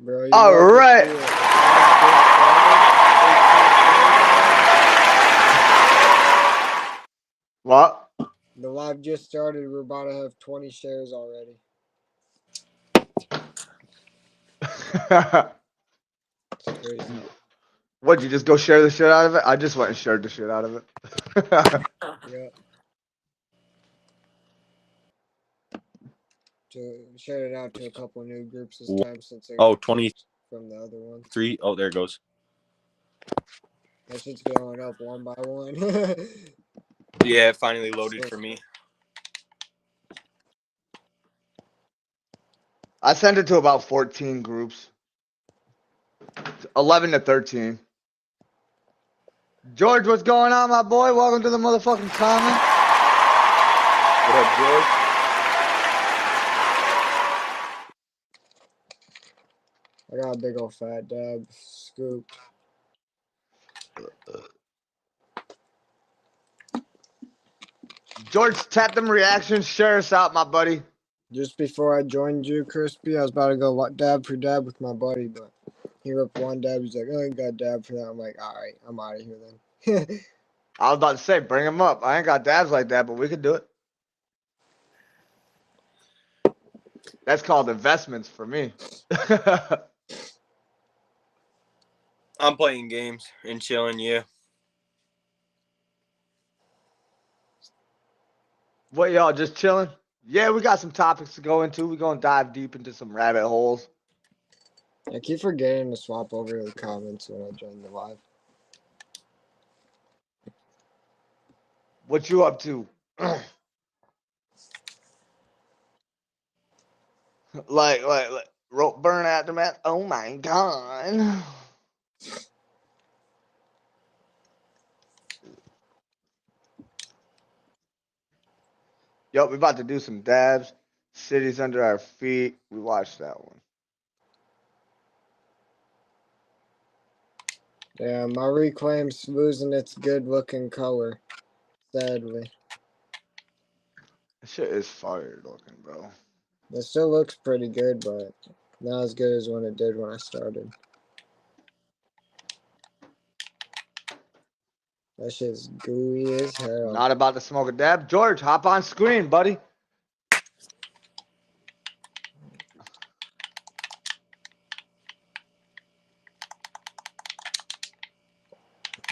Bro, you All right. What? The live just started. We're about to have 20 shares already. It's crazy. What'd you just go share the shit out of it? I just went and shared the shit out of it. Yeah. To share it out to a couple new groups this time since they got 20 from the other one. 3. Oh, there it goes. That shit's going up one by one. Yeah, it finally loaded for me. I sent it to about 14 groups. 11 to 13. George, what's going on, my boy? Welcome to the motherfucking comment. What up, George? I got a big old fat dab scooped. George, tap them reactions. Share us out, my buddy. Just before I joined you, Krispy, I was about to go dab for dab with my buddy, but he ripped one dab. He's like, "Oh, you got dab for that." I'm like, "All right, I'm out of here then." I was about to say, bring him up. I ain't got dabs like that, but we could do it. That's called investments for me. I'm playing games and chilling, yeah. What, y'all, just chilling? Yeah, we got some topics to go into. We're going to dive deep into some rabbit holes. I keep forgetting to swap over the comments when I join the live. What you up to? like rope burn aftermath. Oh my god. Yo, we about to do some dabs. Cities under our feet. We watched that one. Yeah, my Reclaim's losing its good-looking color, sadly. This shit is fire looking, bro. It still looks pretty good, but not as good as when it did when I started. That shit's gooey as hell. Not about to smoke a dab. George, hop on screen, buddy.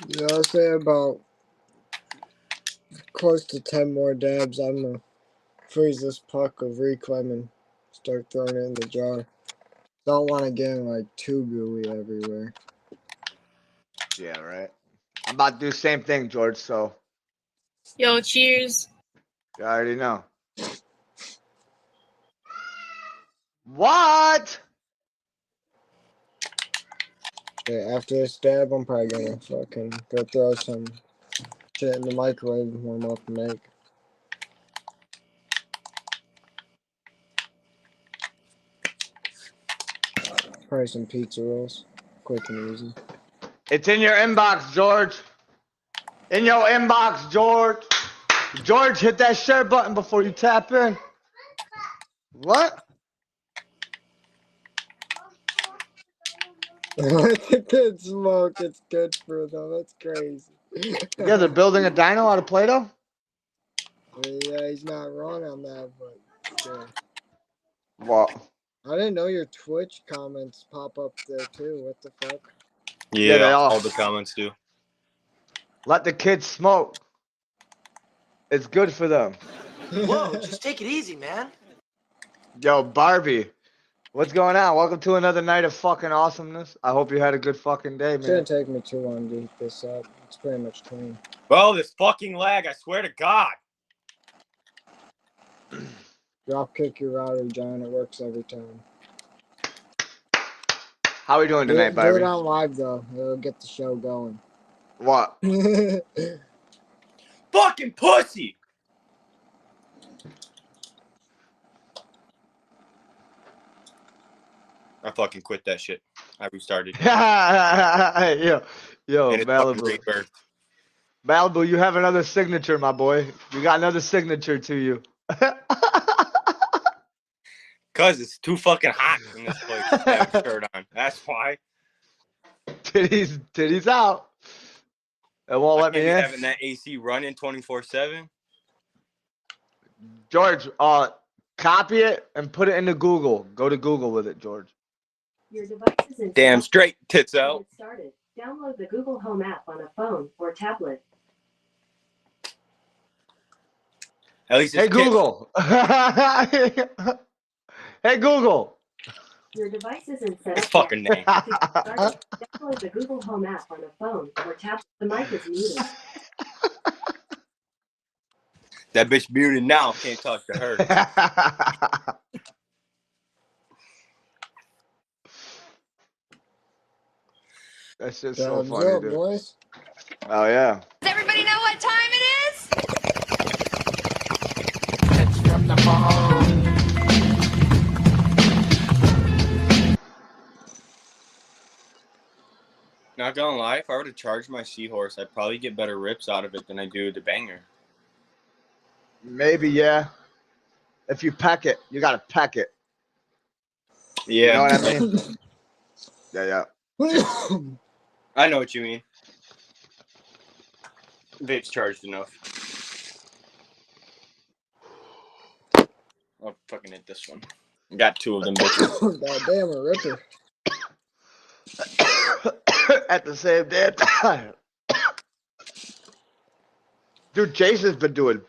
Yeah, I'll say about close to 10 more dabs. I'm gonna freeze this puck of Reclaim and start throwing it in the jar. Don't want to get like too gooey everywhere. Yeah, right. I'm about to do the same thing, George, so Yo, cheers. you already know. What? Okay, after this dab, I'm probably gonna fucking go throw some shit in the microwave and warm up and make. Probably some pizza rolls. Quick and easy. It's in your inbox, George. In your inbox, George. George, hit that share button before you tap in. What? Let the kids smoke. It's good for them. That's crazy. You guys are building a dino out of Play-Doh? Yeah, he's not wrong on that, but yeah. What? I didn't know your Twitch comments pop up there too. What the fuck? Yeah, they all- all the comments do. Let the kids smoke. It's good for them. Whoa, just take it easy, man. Yo, Barbie. What's going on? Welcome to another night of fucking awesomeness. I hope you had a good fucking day, man. Shouldn't take me too long to heat this up. It's pretty much clean. Well, this fucking lag, I swear to God. Drop kick your router, John. It works every time. How are we doing tonight, Do Barbie? it on live though. It'll get the show going. What? Fucking pussy! I fucking quit that shit. I restarted. yo, And it's fucking Malibu. rebirth. Malibu, you have another signature, my boy. You got another signature to you. Cause it's too fucking hot in this place to have a shirt on. That's why. Titties out. It won't I let can't me be in. having that AC running 24/7. George, copy it and put it into Google. Go to Google with it, George. Your device is in Damn straight, tits To out. get started, download the Google Home app on a phone or tablet. At least it's Hey Google. Hey Google. Your device isn't set His up fucking name. yet. To get started, download the Google Home app on a phone or tablet. The mic is muted. That bitch muted now. Can't talk to her. That's just so Dabs funny, up, dude. boys. Oh yeah. Does everybody know what time it is? Not gonna lie, if I were to charge my seahorse, I'd probably get better rips out of it than I do the banger. Maybe, yeah. If you pack it, you gotta pack it. Yeah. You know what I mean? Yeah. I know what you mean. Vape's charged enough. I'll fucking hit this one. Got two of them bitches. Goddamn, a ripper. At the same damn time. Dude, Jason's been doing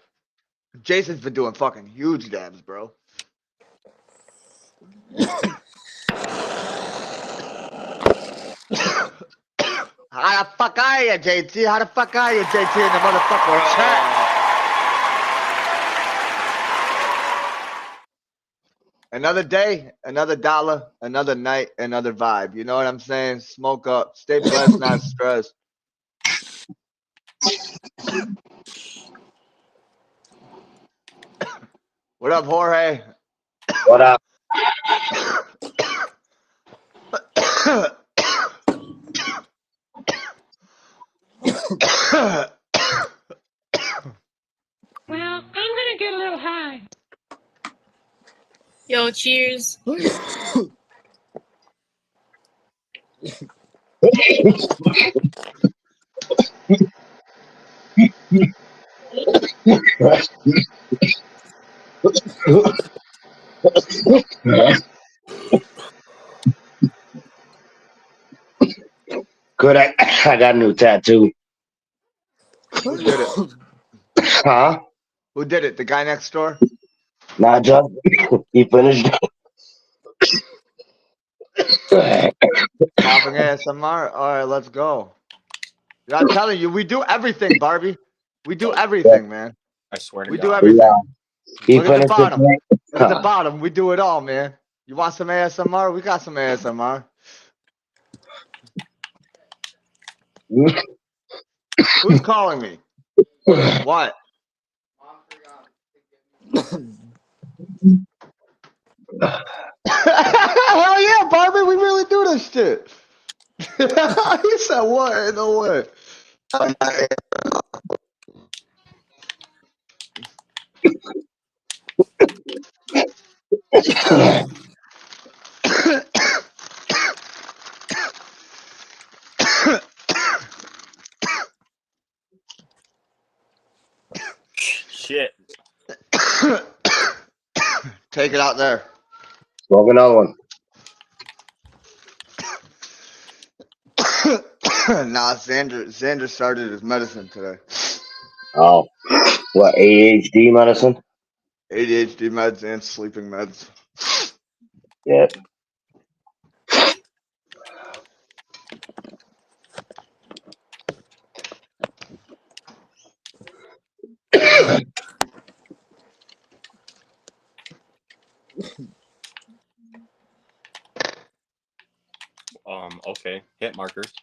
fucking huge dabs, bro. How the fuck are you, JT? How the fuck are you, JT, in the motherfucking chat? Another day, another dollar, another night, another vibe. You know what I'm saying? Smoke up. Stay blessed, not stressed. What up, Jorge? What up? Well, I'm gonna get a little high. Yo, cheers. Good. I got a new tattoo. Who did it? Huh? Who did it? The guy next door? Not just he finished. Coughing ASMR? Alright, let's go. I'm telling you, we do everything, Barbie. We do everything, man. I swear to We do God. everything. He Look at the finished bottom. it. Look at the bottom. We do it all, man. You want some ASMR? We got some ASMR. Who's calling me? What? Hell yeah, Barbie, we really do this shit. He said what? No way. Shit. Take it out there. Smoke another one. Nah, Xander started his medicine today. Oh, what ADHD medicine? ADHD meds and sleeping meds. Yeah. Okay. Hit markers.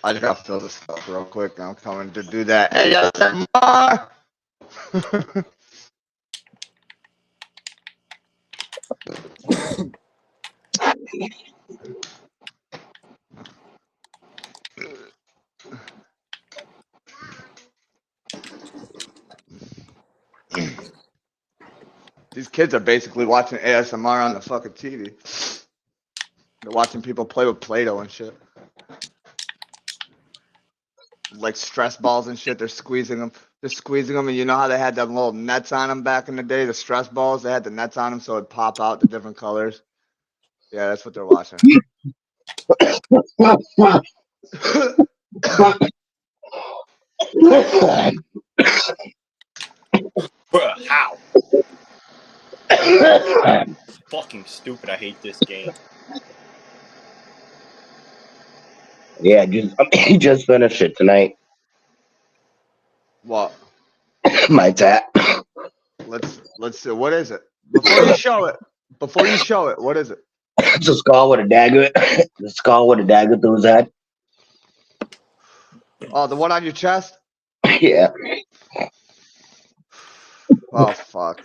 I just gotta fill this up real quick. I'm coming to do that ASMR. These kids are basically watching ASMR on the fucking TV. They're watching people play with Play-Doh and shit. Like stress balls and shit. They're squeezing them. They're squeezing them, and you know how they had them little nets on them back in the day? The stress balls, they had the nets on them so it'd pop out the different colors. Yeah, that's what they're watching. Bruh, ow. Fucking stupid. I hate this game. Yeah, he just finished it tonight. What? My tap. Let's see. What is it? Before you show it, what is it? It's a skull with a dagger. The skull with a dagger through his head. Oh, the one on your chest? Yeah. Oh fuck.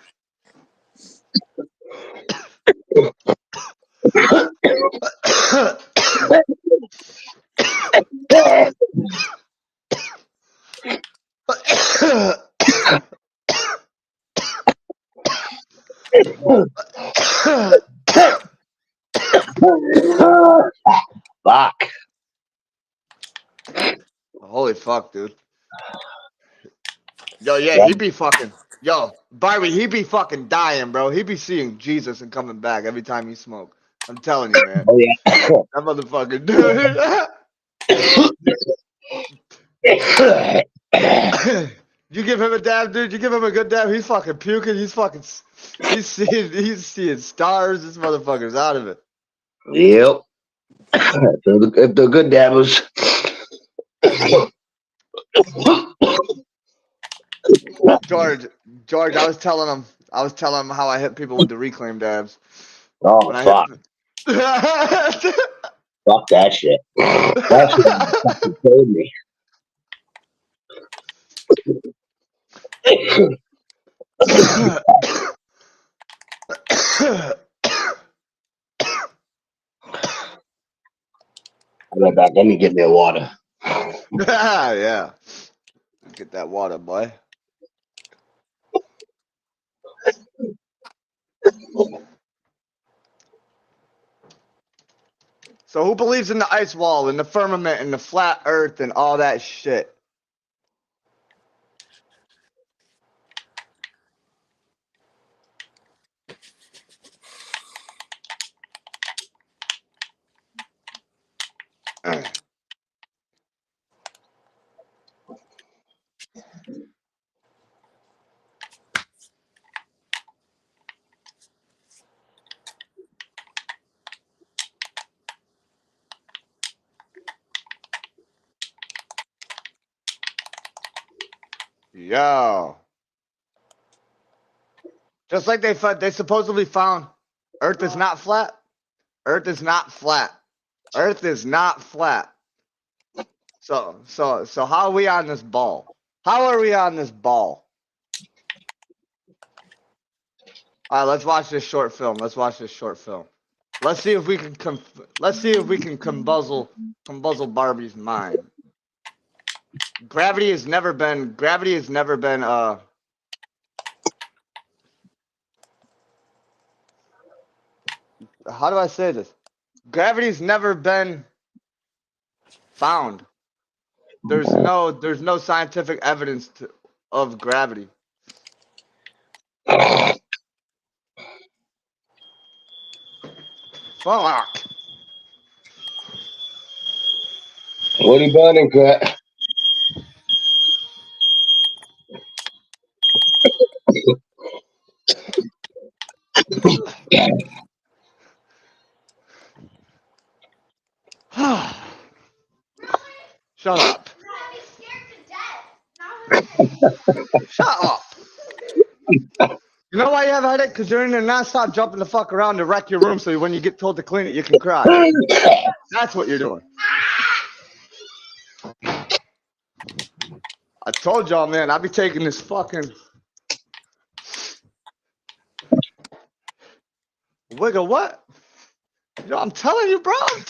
Fuck. Holy fuck, dude. Yo, yeah, he be fucking. Yo, Barbie, he be fucking dying, bro. He be seeing Jesus and coming back every time he smoke. I'm telling you, man. Oh yeah. That motherfucker, dude. You give him a dab, dude. You give him a good dab. He's fucking puking. He's seeing stars. This motherfucker's out of it. Yep. If the good dabbers. George, I was telling him how I hit people with the reclaim dabs. Oh fuck. Fuck that shit. That shit fucking killed me. I'll be back. Let me get me a water. Yeah. Get that water, boy. So who believes in the ice wall and the firmament and the flat earth and all that shit? Yo. Just like they supposedly found Earth is not flat. Earth is not flat. Earth is not flat. So how are we on this ball? How are we on this ball? All right, let's watch this short film. Let's see if we can combuzzle Barbie's mind. Gravity has never been how do I say this? Gravity's never been found. There's no scientific evidence of gravity. Fuck. What are you burning, Krit? Shut up. Shut up. You know why you have a headache? Because you're in there nonstop jumping the fuck around to wreck your room so when you get told to clean it, you can cry. That's what you're doing. I told y'all, man, I be taking this fucking... Wiggle what? Yo, I'm telling you, bro. I'm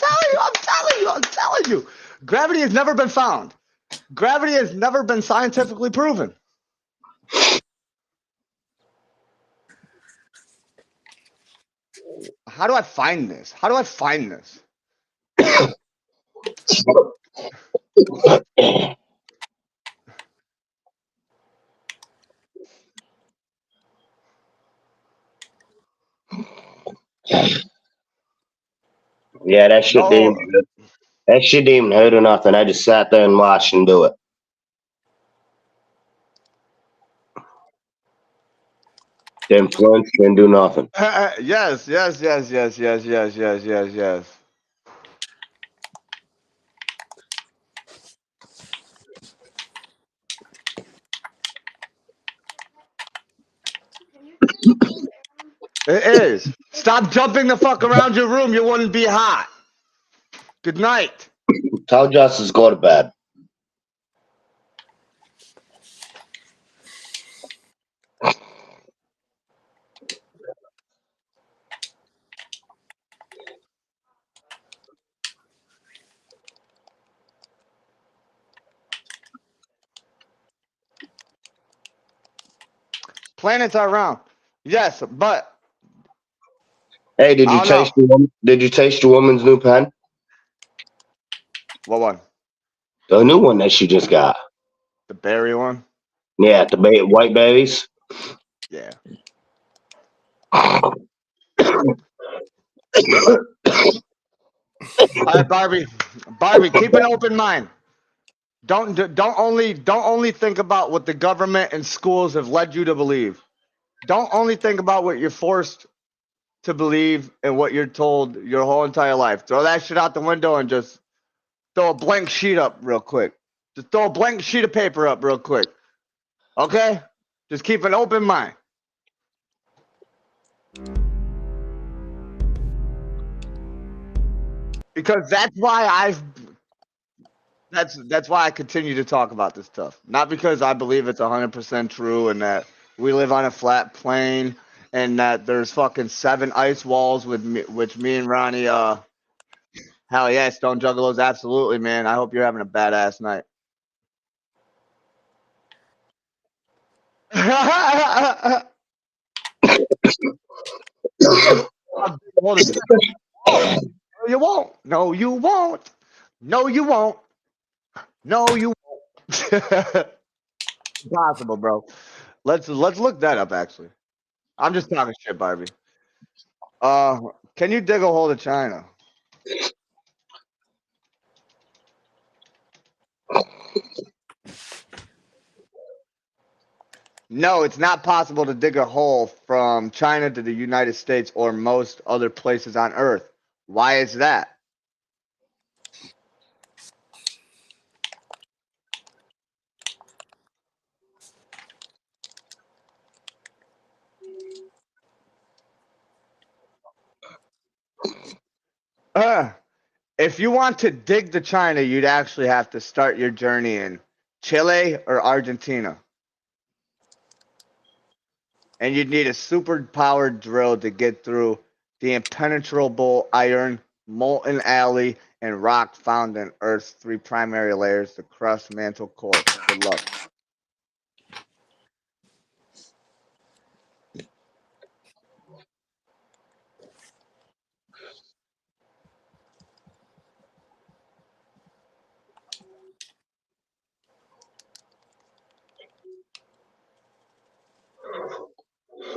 telling you. Gravity has never been found. Gravity has never been scientifically proven. How do I find this? How do I find this? Yeah, that shit didn't. No. That shit didn't even hurt or nothing. I just sat there and watched him do it. Didn't flinch, didn't do nothing. Yes. It is. Stop jumping the fuck around your room. You wouldn't be hot. Good night. Tell Justice go to bed. Planets are round. Yes, but Hey, did I you don't know. taste the woman? Did you taste the woman's new pen? What one? The new one that she just got. The berry one? Yeah, the white berries. Yeah. All right, Barbie. Barbie, keep an open mind. Don't only think about what the government and schools have led you to believe. Don't only think about what you're forced to believe and what you're told your whole entire life. Throw that shit out the window and just throw a blank sheet up real quick. Just throw a blank sheet of paper up real quick. Okay? Just keep an open mind. Because that's why I continue to talk about this stuff. Not because I believe it's 100% true and that we live on a flat plane and that there's fucking 7 ice walls with me, which me and Ronnie hell yeah, Stone Juggalos, absolutely, man. I hope you're having a badass night. No, you won't. No, you won't. No, you won't. No, you won't. Impossible, bro. Let's look that up. Actually, I'm just talking shit, Barbie. Uh, can you dig a hole to China? No, it's not possible to dig a hole from China to the United States or most other places on Earth. Why is that? Uh, if you want to dig to China, you'd actually have to start your journey in Chile or Argentina. And you'd need a super powered drill to get through the impenetrable iron, molten alley, and rock found in Earth's 3 primary layers, the crust, mantle, core. Good luck.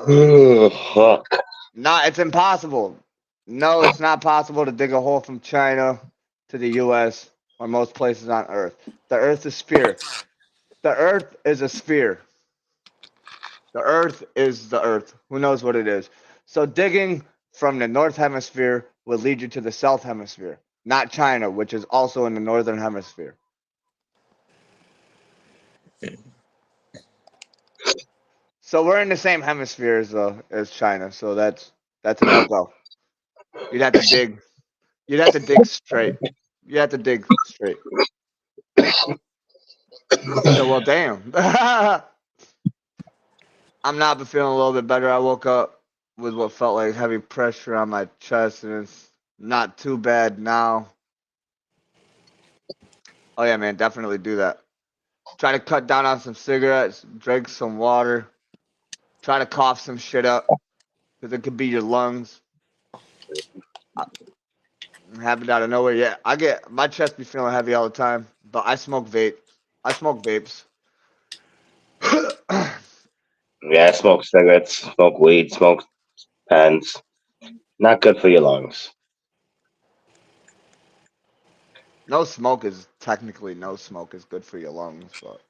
Oh, fuck. No, it's impossible. No, it's not possible to dig a hole from China to the US or most places on Earth. The Earth is a sphere. The Earth is a sphere. The Earth is the Earth. Who knows what it is? So digging from the North Hemisphere would lead you to the South Hemisphere, not China, which is also in the Northern Hemisphere. So we're in the same hemisphere as China. So that's a no go. You'd have to dig. You'd have to dig straight. You have to dig straight. So well, damn. I'm not but feeling a little bit better. I woke up with what felt like heavy pressure on my chest, and it's not too bad now. Oh yeah, man, definitely do that. Try to cut down on some cigarettes, drink some water, try to cough some shit up, because it could be your lungs. Happened out of nowhere. Yeah, I get my chest be feeling heavy all the time, but I smoke vape. I smoke vapes. Yeah, I smoke cigarettes, smoke weed, smoke pens. Not good for your lungs. No smoke is technically no smoke is good for your lungs, but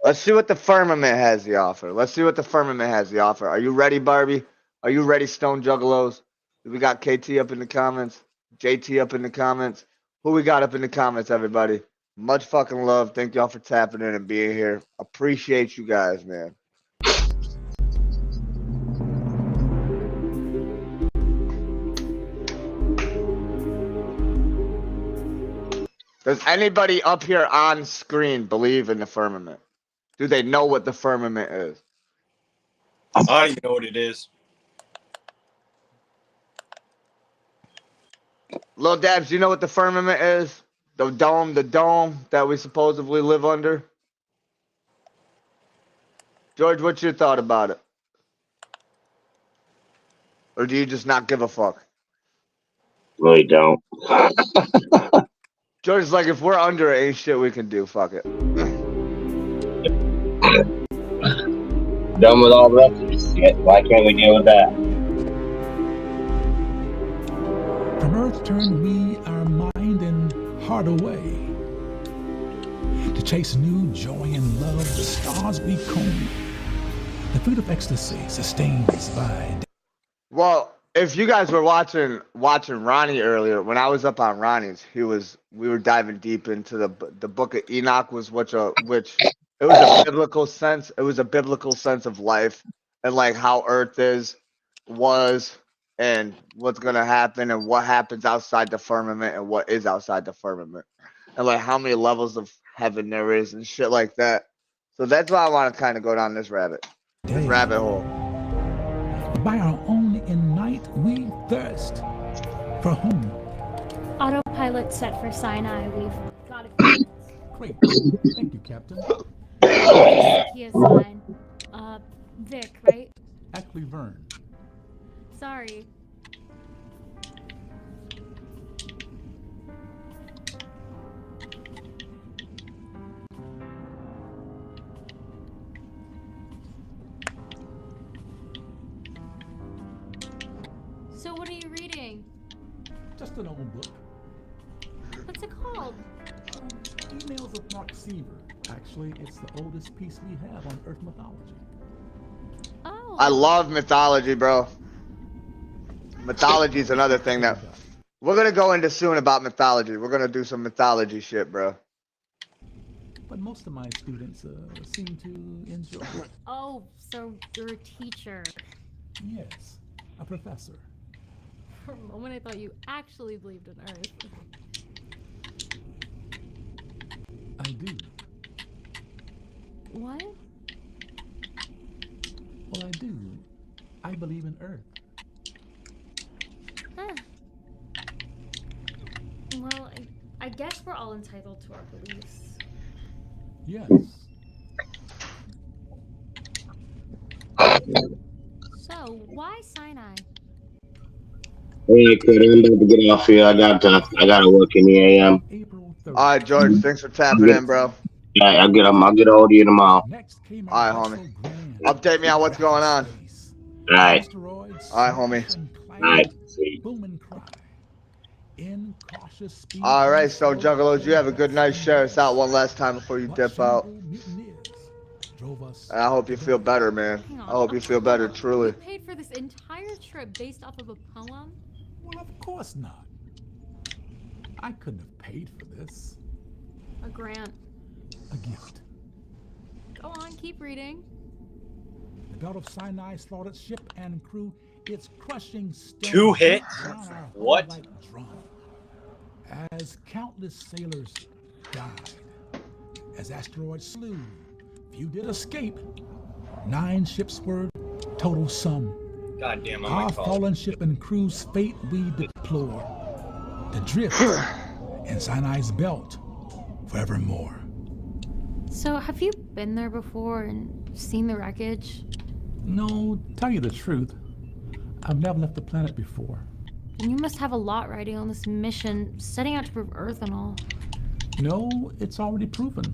let's see what the firmament has to offer. Let's see what the firmament has to offer. Are you ready, Barbie? Are you ready, Stone Juggalos? We got KT up in the comments, JT up in the comments. Who we got up in the comments, everybody? Much fucking love. Thank y'all for tapping in and being here. Appreciate you guys, man. Does anybody up here on screen believe in the firmament? Do they know what the firmament is? I don't even know what it is. Lil Dabs, you know what the firmament is? The dome that we supposedly live under? George, what's your thought about it? Or do you just not give a fuck? Really don't. George's like, if we're under it, ain't shit we can do. Fuck it. Done with all the rest of this shit. Why can't we deal with that? From earth turn we our mind and heart away to chase new joy and love. The stars we comb, the fruit of ecstasy sustains by. Well, if you guys were watching Ronnie earlier, when I was up on Ronnie's, we were diving deep into the book of Enoch, which it was a biblical sense. It was a biblical sense of life and like how Earth was, and what's gonna happen, and what happens outside the firmament, and what is outside the firmament, and like how many levels of heaven there is, and shit like that. So that's why I want to kind of go down this rabbit hole. By our own in night we thirst. For whom? Autopilot set for Sinai. We've got it. Great. Thank you, Captain. He is fine. Vic, right? Actually, Vern. Sorry. So what are you reading? Just an old book. What's it called? Emails of Mark Seaver. Actually, it's the oldest piece we have on Earth mythology. Oh. I love mythology, bro. Mythology is another thing that we're gonna go into soon about mythology. We're gonna do some mythology shit, bro. But most of my students seem to enjoy it. Oh, so you're a teacher. Yes, a professor. For a moment I thought you actually believed in Earth. I do. What? Well, I do. I believe in Earth. Huh. Well, I guess we're all entitled to our beliefs. Yes. So, why Sinai? Hey, Krit, I'm about to get off here. I gotta work in the AM. April 3rd. All right, George, thanks for tapping in, bro. Yeah, I'll get a hold of you tomorrow. Next came All right, homie. Update me on what's going on. All right. All right, homie. All right. See. Boom cry. Incautious speed. All right, so Juggalos, you have a good night. Share us out one last time before you dip out. And I hope you feel better, man. I hope you feel better, truly. You paid for this entire trip based off of a poem? Well, of course not. I couldn't have paid for this. A grant. A gift. Go on, keep reading. The belt of Sinai slaughtered ship and crew. Its crushing stone. 2 hits? What? Like drum. As countless sailors died, as asteroids slew, few did escape. 9 ships were total sum. Goddamn, Our fallen ship and crew's fate we deplore. The drift in Sinai's belt forevermore. So, have you been there before and seen the wreckage? No, tell you the truth, I've never left the planet before. Then you must have a lot riding on this mission, setting out to prove Earth and all. No, it's already proven.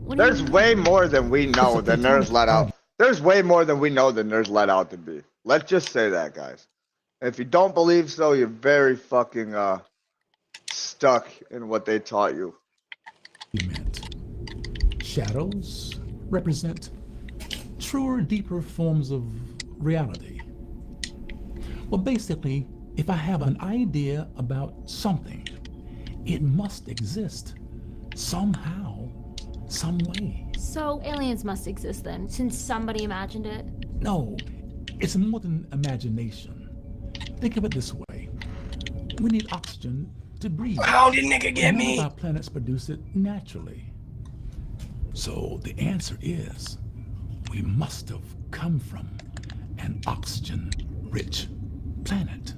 What do you There's mean? way more than we know than there's let out. There's way more than we know than there's let out to be. Let's just say that, guys. If you don't believe so, you're very fucking stuck in what they taught you. Shadows represent truer, deeper forms of reality. Well, basically, if I have an idea about something, it must exist somehow, some way. So aliens must exist then, since somebody imagined it? No, it's more than imagination. Think of it this way. We need oxygen to breathe. How did nigga get None me? of our planets produce it naturally. So the answer is, we must have come from an oxygen-rich planet.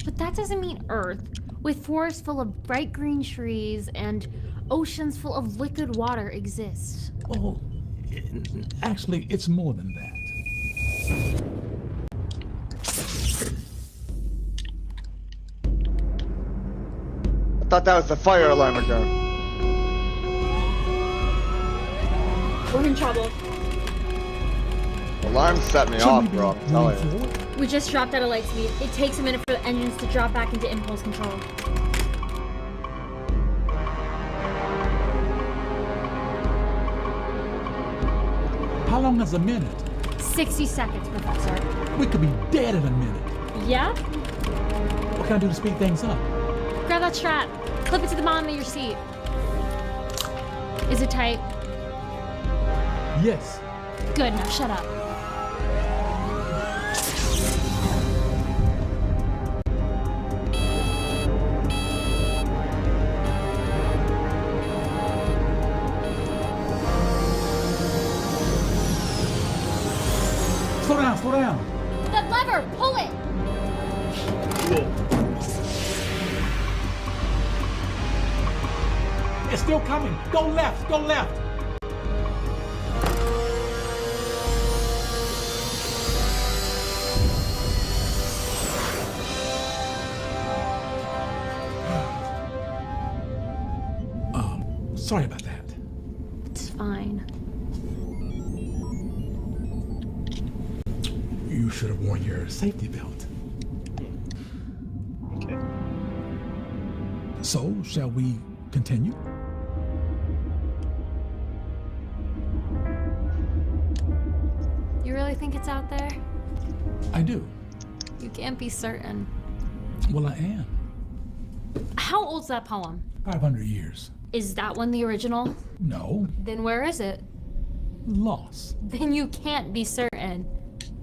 But that doesn't mean Earth, with forests full of bright green trees and oceans full of liquid water exists. Well, actually, it's more than that. I thought that was the fire alarm again. We're in trouble. Alarm set me off, bro. I'm telling you. We just dropped out of light speed. It takes a minute for the engines to drop back into impulse control. How long is a minute? 60 seconds, Professor. We could be dead in a minute. Yeah? What can I do to speed things up? Grab that strap. Clip it to the bottom of your seat. Is it tight? Yes. Good, now shut up. Slow down, slow down. That lever, pull it! It's still coming. Go left, go left. Sorry about that. It's fine. You should have worn your safety belt. Okay. So, shall we continue? You really think it's out there? I do. You can't be certain. Well, I am. How old's that poem? 500 years. Is that one the original? No. Then where is it? Lost. Then you can't be certain.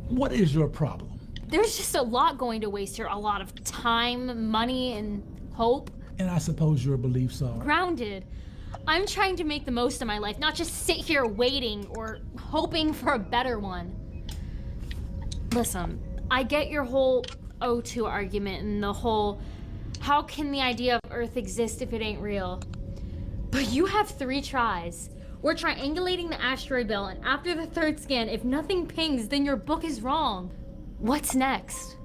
What is your problem? There's just a lot going to waste here. A lot of time, money, and hope. And I suppose your beliefs are... Grounded. I'm trying to make the most of my life, not just sit here waiting or hoping for a better one. Listen, I get your whole O2 argument and the whole, how can the idea of Earth exist if it ain't real? But you have 3 tries. We're triangulating the asteroid belt, and after the 3rd scan, if nothing pings, then your book is wrong. What's next?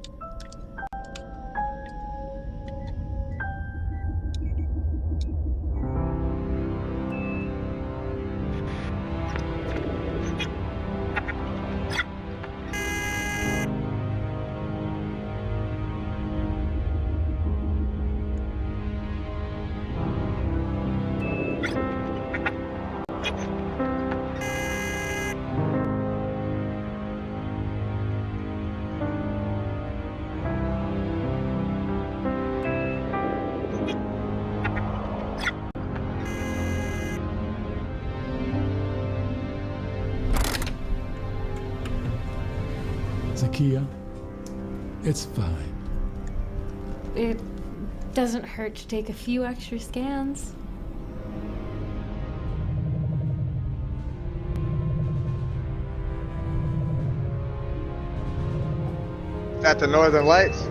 Zakia, it's fine. It doesn't hurt to take a few extra scans. Is that the Northern Lights?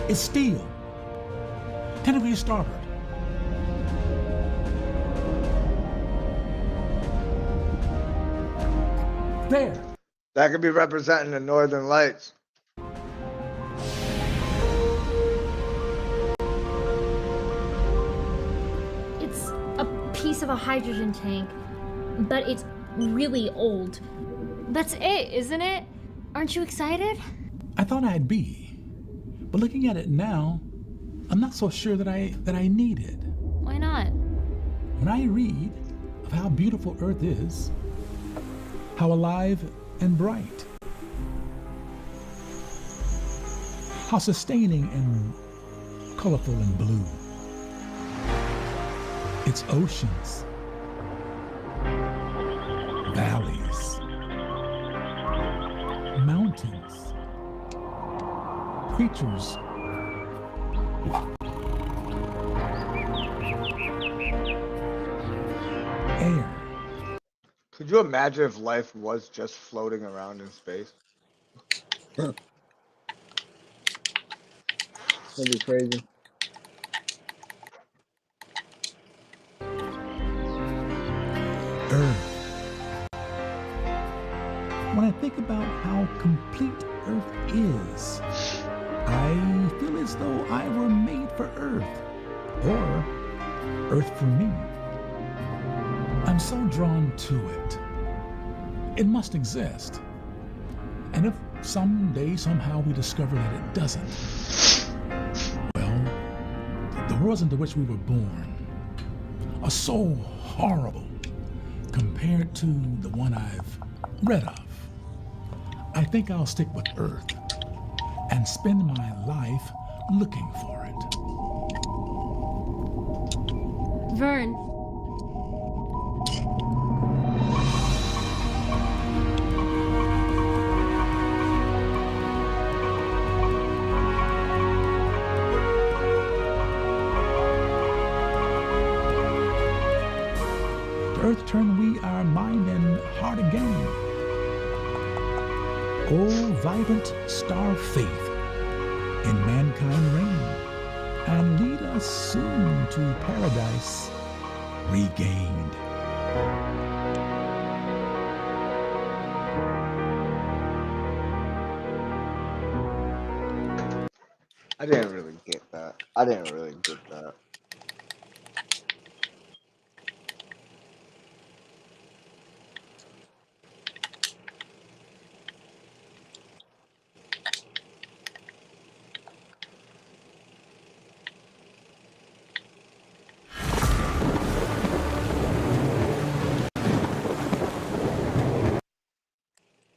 It's steel. 10 degrees starboard. There. That could be representing the Northern Lights. It's a piece of a hydrogen tank, but it's really old. That's it, isn't it? Aren't you excited? I thought I'd be, but looking at it now, I'm not so sure that I need it. Why not? When I read of how beautiful Earth is, how alive and bright, how sustaining and colorful and blue, its oceans, valleys, mountains, creatures, air. Could you imagine if life was just floating around in space? That'd be crazy. Earth. When I think about how complete Earth is, I feel as though I were made for Earth, or Earth for me. I'm so drawn to it. It must exist. And if someday, somehow we discover that it doesn't, well, the worlds into which we were born are so horrible compared to the one I've read of. I think I'll stick with Earth and spend my life looking for it. Vern. To Earth turn we our mind and heart again. O vibrant star of faith, in mankind reign, and lead us soon to paradise regained. I didn't really get that. I didn't really get that.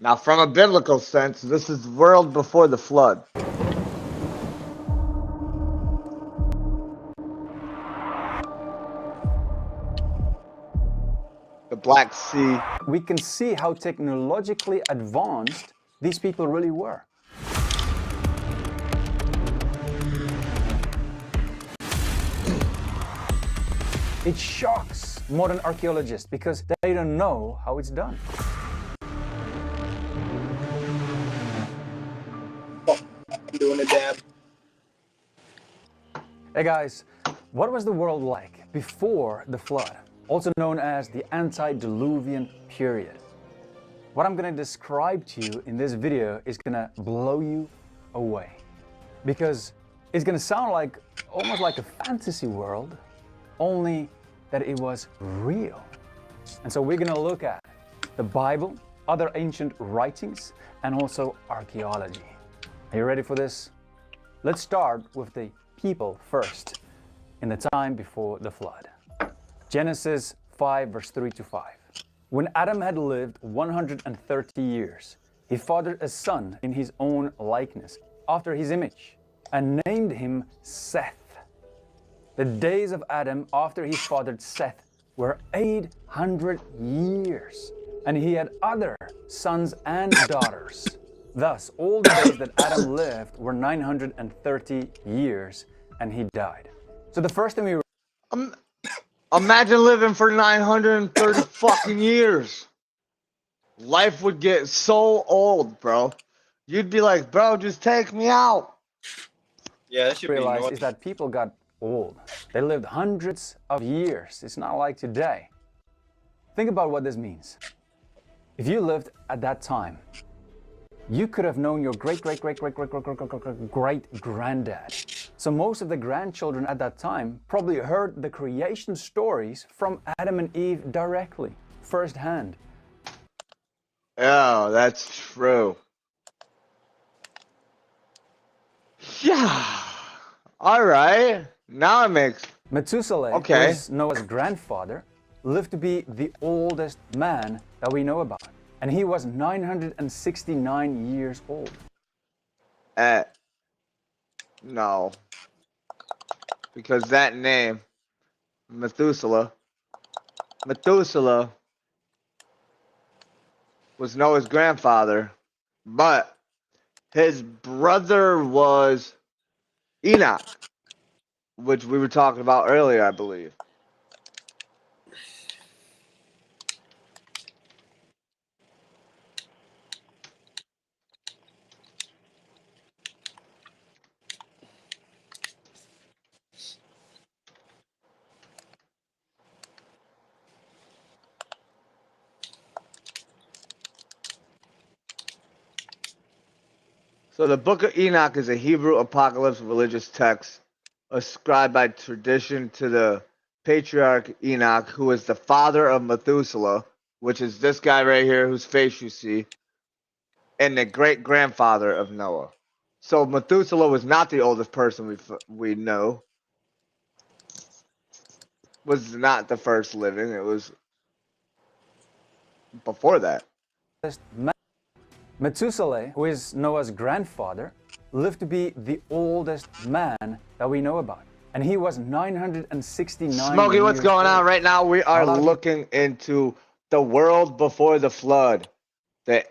Now, from a biblical sense, this is the world before the flood. The Black Sea. We can see how technologically advanced these people really were. It shocks modern archaeologists because they don't know how it's done. Doing a dab. Hey guys, what was the world like before the flood? Also known as the antediluvian period. What I'm gonna describe to you in this video is gonna blow you away. Because it's gonna sound like almost like a fantasy world, only that it was real. And so we're gonna look at the Bible, other ancient writings, and also archaeology. Are you ready for this? Let's start with the people first, in the time before the flood. Genesis 5, verse 3 to 5. When Adam had lived 130 years, he fathered a son in his own likeness, after his image, and named him Seth. The days of Adam after he fathered Seth were 800 years, and he had other sons and daughters. Thus, all the days that Adam lived were 930 years, and he died. So the first thing we Imagine living for 930 fucking years. Life would get so old, bro. You'd be like, bro, just take me out. Yeah, that should realize be is that people got old. They lived hundreds of years. It's not like today. Think about what this means. If you lived at that time, You could have known your great-great-great-great-great-great-great-great-granddad. So most of the grandchildren at that time probably heard the creation stories from Adam and Eve directly, firsthand. Oh, that's true. Yeah. All right. Now it makes... Methuselah, Okay. who is Noah's grandfather, lived to be the oldest man that we know about. And he was 969 years old. No. Because that name, Methuselah, was Noah's grandfather, but his brother was Enoch, which we were talking about earlier, I believe. So the Book of Enoch is a Hebrew apocalypse religious text ascribed by tradition to the patriarch Enoch, who is the father of Methuselah, which is this guy right here whose face you see, and the great-grandfather of Noah. So Methuselah was not the oldest person we know. Was not the first living. It was before that. Methuselah, who is Noah's grandfather, lived to be the oldest man that we know about. And he was 969 Smokey, what's going on right now? We are looking into the world before the flood. The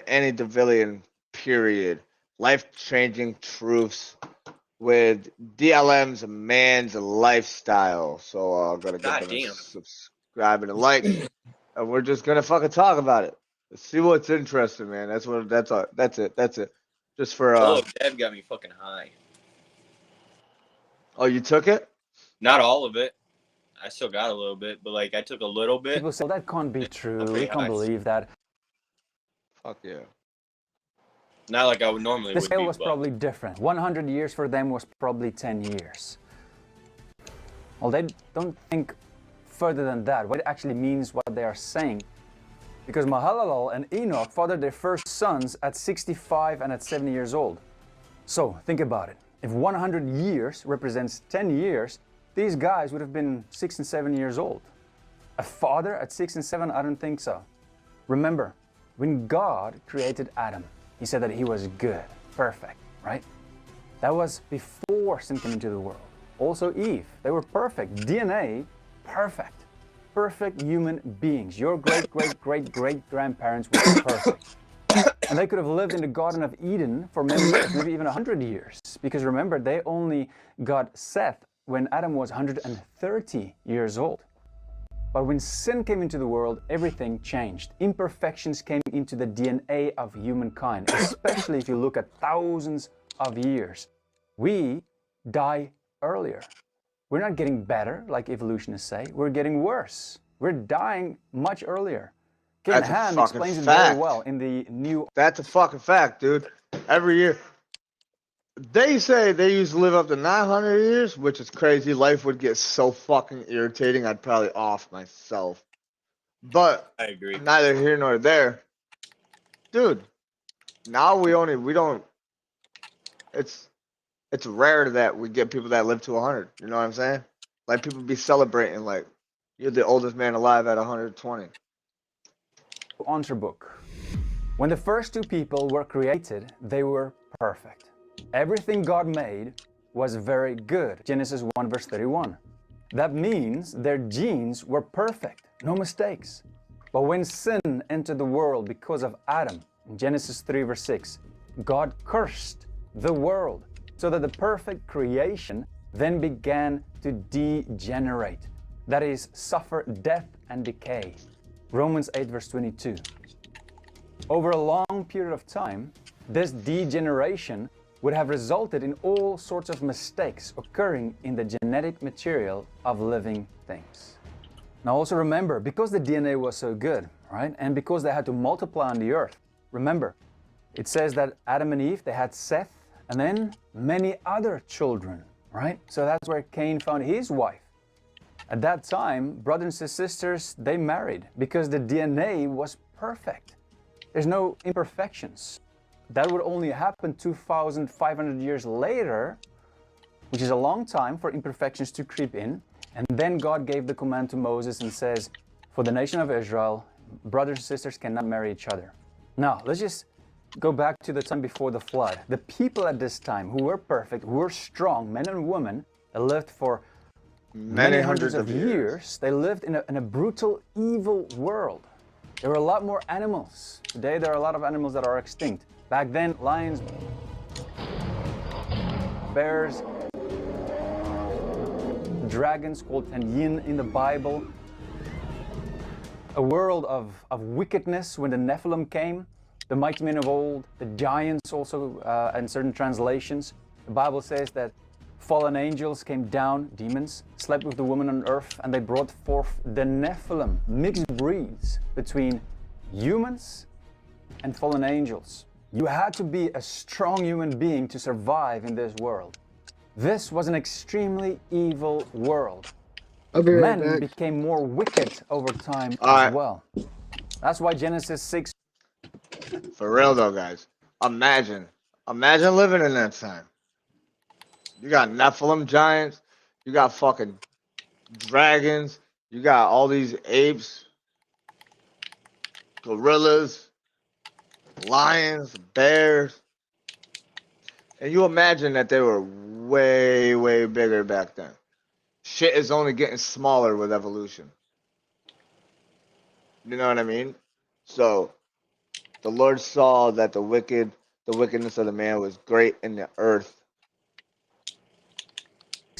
antediluvian period. Life-changing truths with DLM's man's lifestyle. So I'm going to get them to subscribe and a like. And we're just going to fucking talk about it. See what's interesting, man. That's it. Just for Oh, Dad got me fucking high. Oh, you took it? Not all of it. I still got a little bit, but like I took a little bit. People say that can't be true. We can't believe that. Fuck yeah. Not like I would normally. The scale was probably different. 100 years for them was probably 10 years. Well, they don't think further than that. What it actually means, what they are saying. Because Mahalalel and Enoch fathered their first sons at 65 and at 70 years old. So, think about it. If 100 years represents 10 years, these guys would have been 6 and 7 years old. A father at 6 and 7? I don't think so. Remember, when God created Adam, he said that he was good, perfect, right? That was before sin came into the world. Also Eve, they were perfect. DNA, perfect. Perfect human beings. Your great-great-great-great-grandparents were perfect. And they could have lived in the Garden of Eden for many years, maybe even 100 years. Because remember, they only got Seth when Adam was 130 years old. But when sin came into the world, everything changed. Imperfections came into the DNA of humankind, especially if you look at thousands of years. We die earlier. We're not getting better, like evolutionists say. We're getting worse. We're dying much earlier. Ken Ham explains it very well in the new... That's a fucking fact, dude. Every year. They say they used to live up to 900 years, which is crazy. Life would get so fucking irritating, I'd probably off myself. But I agree. Neither here nor there. Dude, now we don't... It's rare that we get people that live to 100. You know what I'm saying? Like, people be celebrating, like, you're the oldest man alive at 120. Answer book. When the first two people were created, they were perfect. Everything God made was very good. Genesis 1 verse 31. That means their genes were perfect, no mistakes. But when sin entered the world because of Adam, in Genesis 3 verse 6, God cursed the world so that the perfect creation then began to degenerate. That is, suffer death and decay. Romans 8 verse 22. Over a long period of time, this degeneration would have resulted in all sorts of mistakes occurring in the genetic material of living things. Now also remember, because the DNA was so good, right, and because they had to multiply on the earth, remember, it says that Adam and Eve, they had Seth, and then many other children, right? So that's where Cain found his wife. At that time, brothers and sisters, they married because the DNA was perfect. There's no imperfections. That would only happen 2,500 years later, which is a long time for imperfections to creep in. And then God gave the command to Moses and says, for the nation of Israel, brothers and sisters cannot marry each other. Now, let's just go back to the time before the flood. The people at this time who were perfect, who were strong, men and women, that lived for many hundreds of years, they lived in a brutal, evil world. There were a lot more animals. Today, there are a lot of animals that are extinct. Back then, lions, bears, dragons called yin in the Bible. A world of wickedness when the Nephilim came. The mighty men of old, the giants also, in certain translations. The Bible says that fallen angels came down, demons, slept with the woman on earth, and they brought forth the Nephilim, mixed breeds between humans and fallen angels. You had to be a strong human being to survive in this world. This was an extremely evil world. Men became more wicked over time as well. That's why Genesis 6. For real though, guys. Imagine living in that time. You got Nephilim giants. You got fucking dragons. You got all these apes, gorillas, lions, bears. And you imagine that they were way, way bigger back then. Shit is only getting smaller with evolution. You know what I mean? So the Lord saw that the wickedness of the man was great in the earth.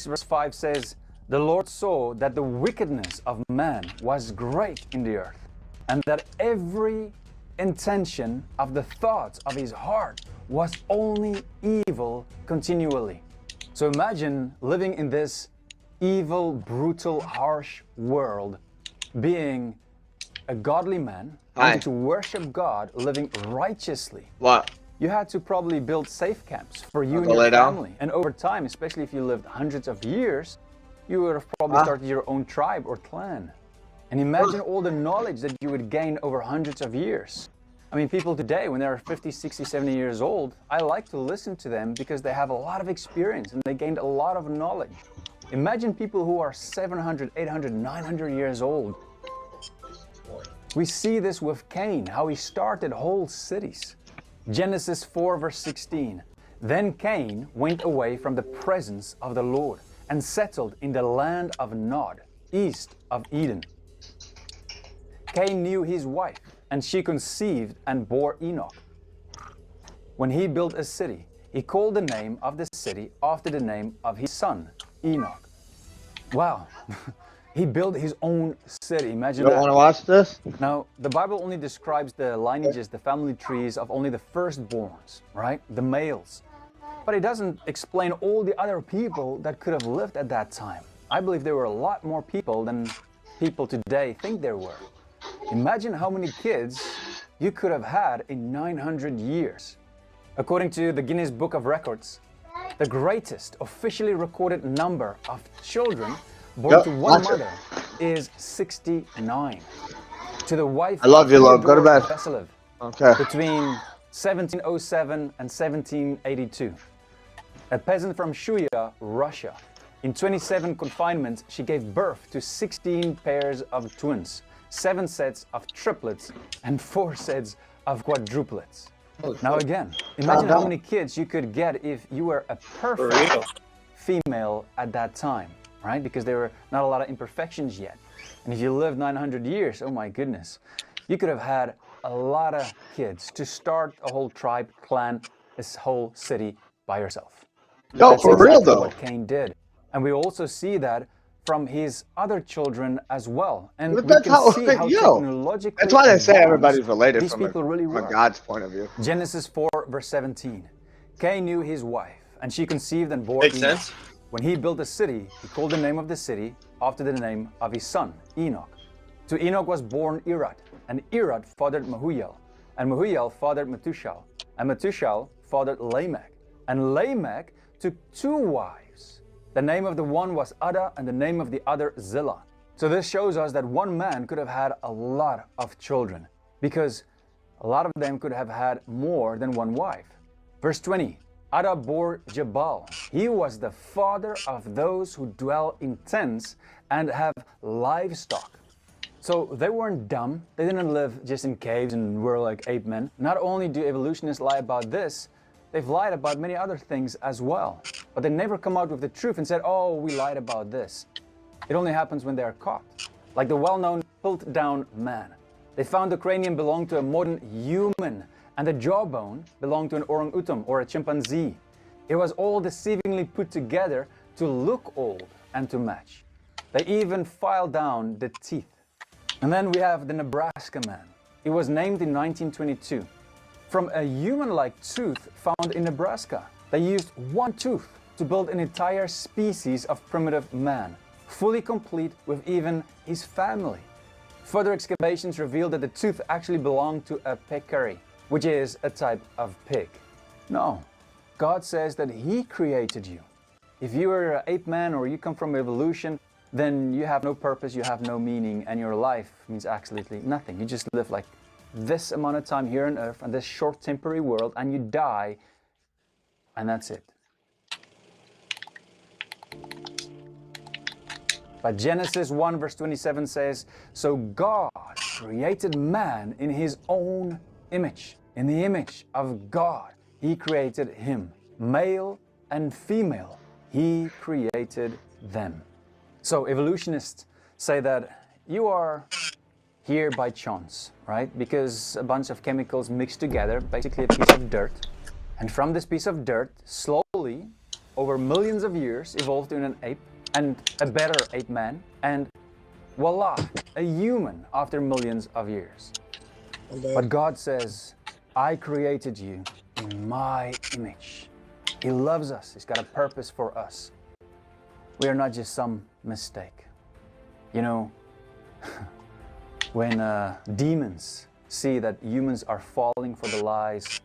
Verse 5 says, the Lord saw that the wickedness of man was great in the earth, and that every intention of the thoughts of his heart was only evil continually. So imagine living in this evil, brutal, harsh world, being a godly man, wanting to worship God, living righteously. What? You had to probably build safe camps for you and your family. And over time, especially if you lived hundreds of years, you would have probably started your own tribe or clan. And imagine all the knowledge that you would gain over hundreds of years. I mean, people today, when they're 50, 60, 70 years old, I like to listen to them because they have a lot of experience and they gained a lot of knowledge. Imagine people who are 700, 800, 900 years old. We see this with Cain, how he started whole cities. Genesis 4 verse 16. Then Cain went away from the presence of the Lord and settled in the land of Nod, east of Eden. Cain knew his wife, and she conceived and bore Enoch. When he built a city, he called the name of the city after the name of his son, Enoch. Wow. He built his own city. Imagine that. You don't want to watch this? Now, the Bible only describes the lineages, the family trees of only the firstborns, right? The males. But it doesn't explain all the other people that could have lived at that time. I believe there were a lot more people than people today think there were. Imagine how many kids you could have had in 900 years. According to the Guinness Book of Records, the greatest officially recorded number of children born to one mother is 69. To the wife I love you, love. Go to bed. Vasilev, okay. Between 1707 and 1782. A peasant from Shuya, Russia. In 27 confinements, she gave birth to 16 pairs of twins, 7 sets of triplets, and 4 sets of quadruplets. Now again, imagine how many kids you could get if you were a perfect female at that time. Right? Because there were not a lot of imperfections yet. And if you lived 900 years, oh my goodness, you could have had a lot of kids to start a whole tribe, clan, this whole city by yourself. No, That's for exactly real though. what Cain did. And we also see that from his other children as well. And we that's can see how technologically that's why they say everybody's related these from, people really were. From God's point of view. Genesis 4 verse 17. Cain knew his wife, and she conceived and bore Makes Enoch. sense. When he built a city, he called the name of the city after the name of his son, Enoch. To Enoch was born Irad, and Irad fathered Mahujael. And Mehujael fathered Metushal. And Metushal fathered Lamech. And Lamech took 2 wives. The name of the one was Ada, and the name of the other Zillah. So this shows us that one man could have had a lot of children, because a lot of them could have had more than one wife. Verse 20, Ada bore Jabal. He was the father of those who dwell in tents and have livestock. So they weren't dumb. They didn't live just in caves and were like ape men. Not only do evolutionists lie about this, they've lied about many other things as well. But they never come out with the truth and said, oh, we lied about this. It only happens when they are caught. Like the well-known Piltdown man. They found the cranium belonged to a modern human, and the jawbone belonged to an orangutan or a chimpanzee. It was all deceivingly put together to look old and to match. They even filed down the teeth. And then we have the Nebraska man. He was named in 1922. From a human-like tooth found in Nebraska. They used one tooth to build an entire species of primitive man, fully complete with even his family. Further excavations revealed that the tooth actually belonged to a peccary, which is a type of pig. No, God says that He created you. If you are an ape man or you come from evolution, then you have no purpose, you have no meaning, and your life means absolutely nothing. You just live like this amount of time here on earth and this short temporary world, and you die, and that's it. But Genesis 1 verse 27 says, so God created man in His own image. In the image of God, He created him. Male and female, He created them. So evolutionists say that you are here by chance, right? Because a bunch of chemicals mixed together, basically a piece of dirt. And from this piece of dirt, slowly, over millions of years, evolved in an ape, and a better ape man, and voila, a human after millions of years. But God says, I created you in my image. He loves us. He's got a purpose for us. We are not just some mistake. You know, when demons see that humans are falling for the lies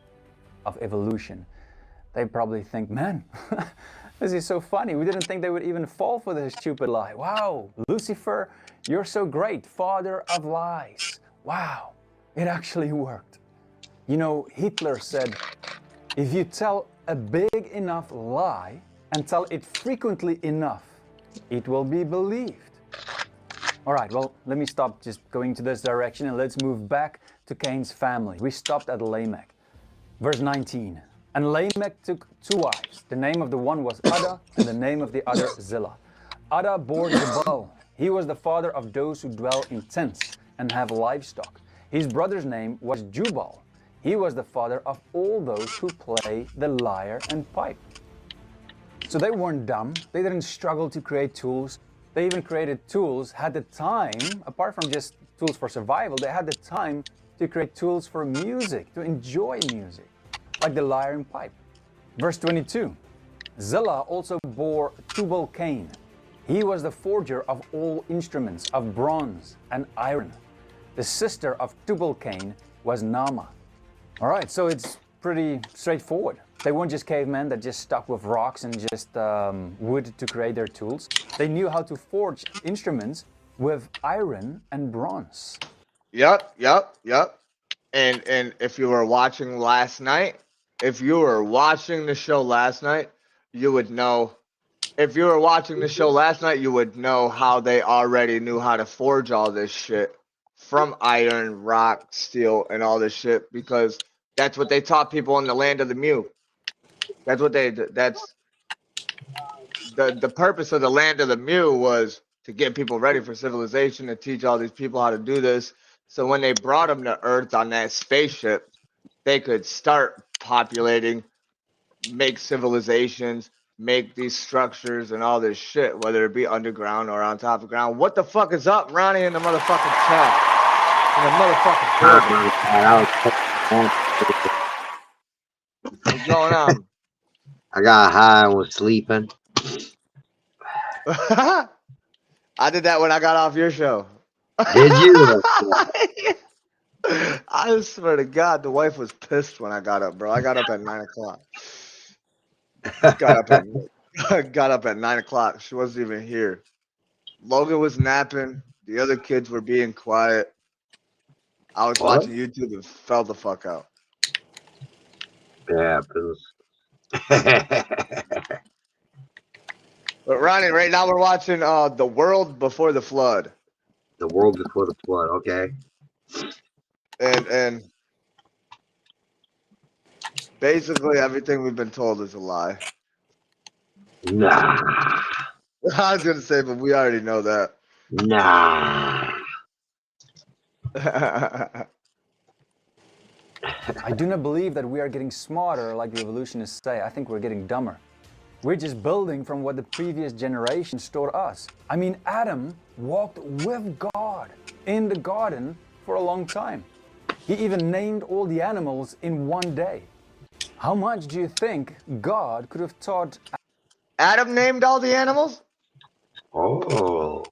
of evolution, they probably think, man, this is so funny. We didn't think they would even fall for this stupid lie. Wow, Lucifer, you're so great, father of lies. Wow, it actually worked. You know, Hitler said, if you tell a big enough lie and tell it frequently enough, it will be believed. All right, well, let me stop just going to this direction and let's move back to Cain's family. We stopped at Lamech. Verse 19. And Lamech took 2 wives. The name of the one was Ada, and the name of the other Zillah. Ada bore Jabal. He was the father of those who dwell in tents and have livestock. His brother's name was Jubal. He was the father of all those who play the lyre and pipe. So they weren't dumb. They didn't struggle to create tools. They even created tools, had the time, apart from just tools for survival, they had the time to create tools for music, to enjoy music, like the lyre and pipe. Verse 22, Zillah also bore Tubal-Cain. He was the forger of all instruments of bronze and iron. The sister of Tubal-Cain was Naamah. All right, so it's pretty straightforward. They weren't just cavemen that just stuck with rocks and just wood to create their tools. They knew how to forge instruments with iron and bronze. Yep. And if you were watching last night, if you were watching the show last night, you would know. If you were watching the show last night, you would know how they already knew how to forge all this shit from iron, rock, steel, and all this shit, because that's what they taught people in the land of the Mew. That's what that's the purpose of the land of the Mew, was to get people ready for civilization, to teach all these people how to do this. So when they brought them to Earth on that spaceship, they could start populating, make civilizations, make these structures and all this shit, whether it be underground or on top of the ground. What the fuck is up, Ronnie, in the motherfucking chat? In the motherfucking building. What's going on? I got high and was sleeping. I did that when I got off your show. Did you? I swear to God, the wife was pissed when I got up, bro. I got up at 9 o'clock. Got up at 9 o'clock. She wasn't even here. Logan was napping. The other kids were being quiet. I was What? watching YouTube and fell the fuck out. Yeah, But Ronnie, right now we're watching The World Before the Flood. The world before the flood. Okay. And basically everything we've been told is a lie. Nah. I was gonna say, but we already know that. Nah. I do not believe that we are getting smarter like the evolutionists say. I think we're getting dumber. We're just building from what the previous generations taught us. I mean, Adam walked with God in the garden for a long time. He even named all the animals in one day. How much do you think God could have taught Adam named all the animals? Oh.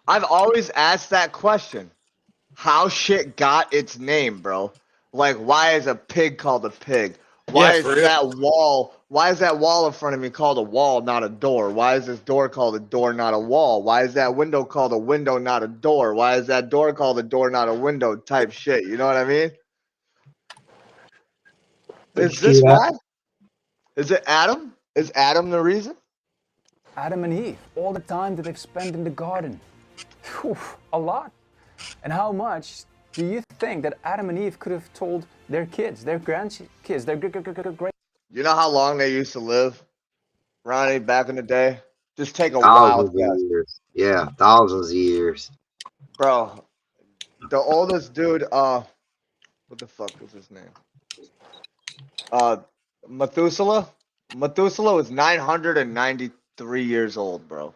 I've always asked that question. How shit got its name, bro? Like, why is a pig called a pig? Why Yeah, is for real. that wall? Why is that wall in front of me called a wall, not a door? Why is this door called a door, not a wall? Why is that window called a window, not a door? Why is that door called a door, not a window? Type shit. You know what I mean? Is this why? Is it Adam? Is Adam the reason? Adam and Eve, all the time that they've spent in the garden? Whew, a lot. And how much do you think that Adam and Eve could have told their kids, their grandkids, their great? You know how long they used to live, Ronnie, back in the day? Just take a Thousands wild of guess. years. Yeah, thousands of years. Bro, the oldest dude, what the fuck was his name? Methuselah? Methuselah was 993 years old, bro.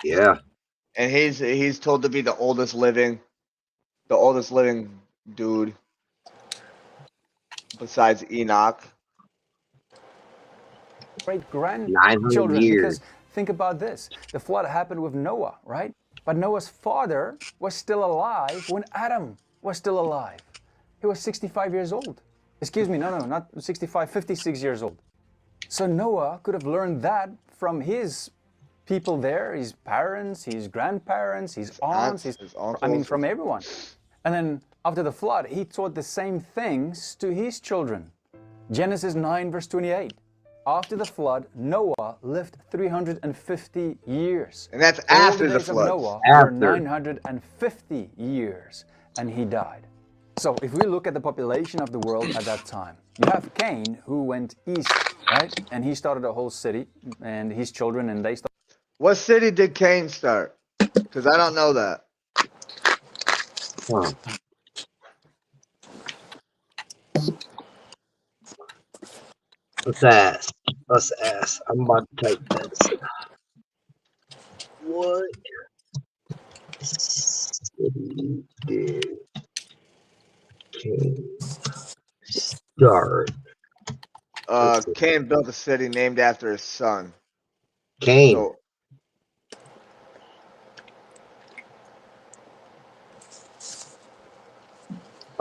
Yeah. And he's told to be the oldest living dude besides Enoch. Great-grandchildren. 900 years. Because think about this. The flood happened with Noah, right? But Noah's father was still alive when Adam was still alive. He was 65 years old. Excuse me, no, not 65, 56 years old. So Noah could have learned that from his people there, his parents, his grandparents, his aunts, his uncles, from everyone. And then after the flood, he taught the same things to his children. Genesis 9 verse 28. After the flood, Noah lived 350 years. And that's All after the the days flood. of Noah were 950 years, and he died. So if we look at the population of the world at that time, you have Cain, who went east, right? And he started a whole city, and his children, and they started. What city did Cain start? Because I don't know that. Huh. Let's ask. I'm about to type this. What city did Cain start? Cain built a city named after his son. Cain. So,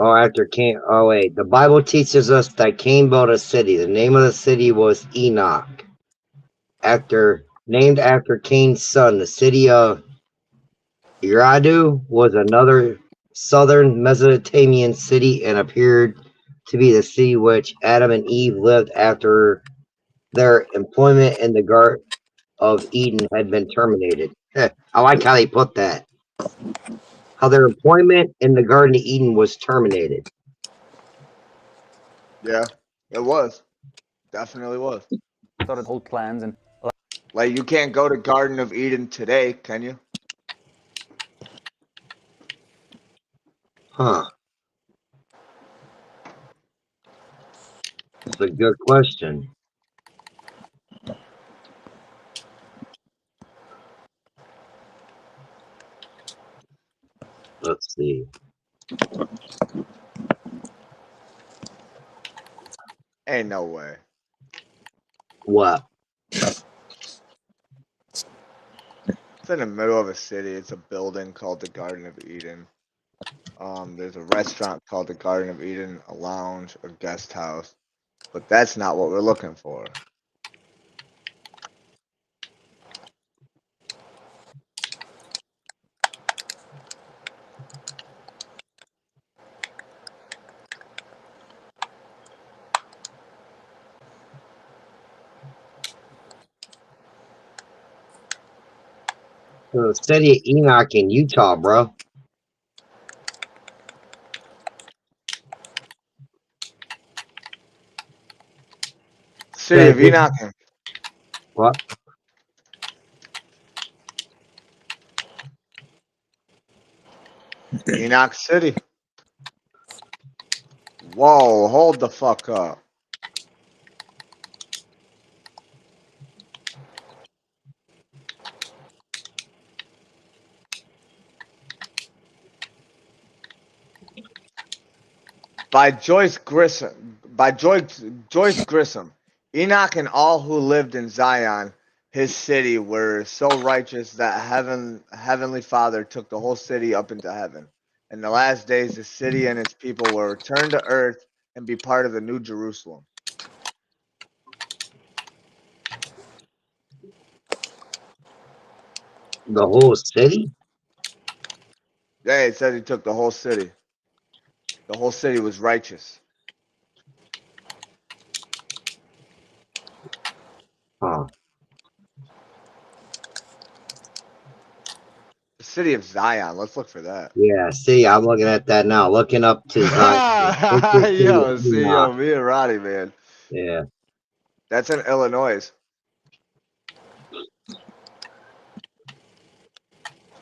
Oh, after Cain. Oh, wait. The Bible teaches us that Cain built a city. The name of the city was Enoch. Named after Cain's son, the city of Uradu was another southern Mesopotamian city and appeared to be the city which Adam and Eve lived after their employment in the Garden of Eden had been terminated. I like how they put that. How their employment in the Garden of Eden was terminated. yeah, it was. Definitely was. Started whole plans and. Like, you can't go to Garden of Eden today, can you? Huh. That's a good question. Let's see. Ain't no way. What? It's in the middle of a city. It's a building called the Garden of Eden. There's a restaurant called the Garden of Eden, a lounge, a guest house, but that's not what we're looking for. The city of Enoch in Utah, bro. City of Enoch. What? Enoch City. Whoa, hold the fuck up. By Joyce Grissom. Joyce Grissom. Enoch and all who lived in Zion, his city, were so righteous that Heavenly Father took the whole city up into heaven. In the last days, the city and its people will return to earth and be part of the New Jerusalem. The whole city? Yeah, it said he took the whole city. The whole city was righteous. Huh. The city of Zion. Let's look for that. Yeah, see, I'm looking at that now. Looking up to Zion. Yo, see, yo, me and Roddy, man. Yeah. That's in Illinois.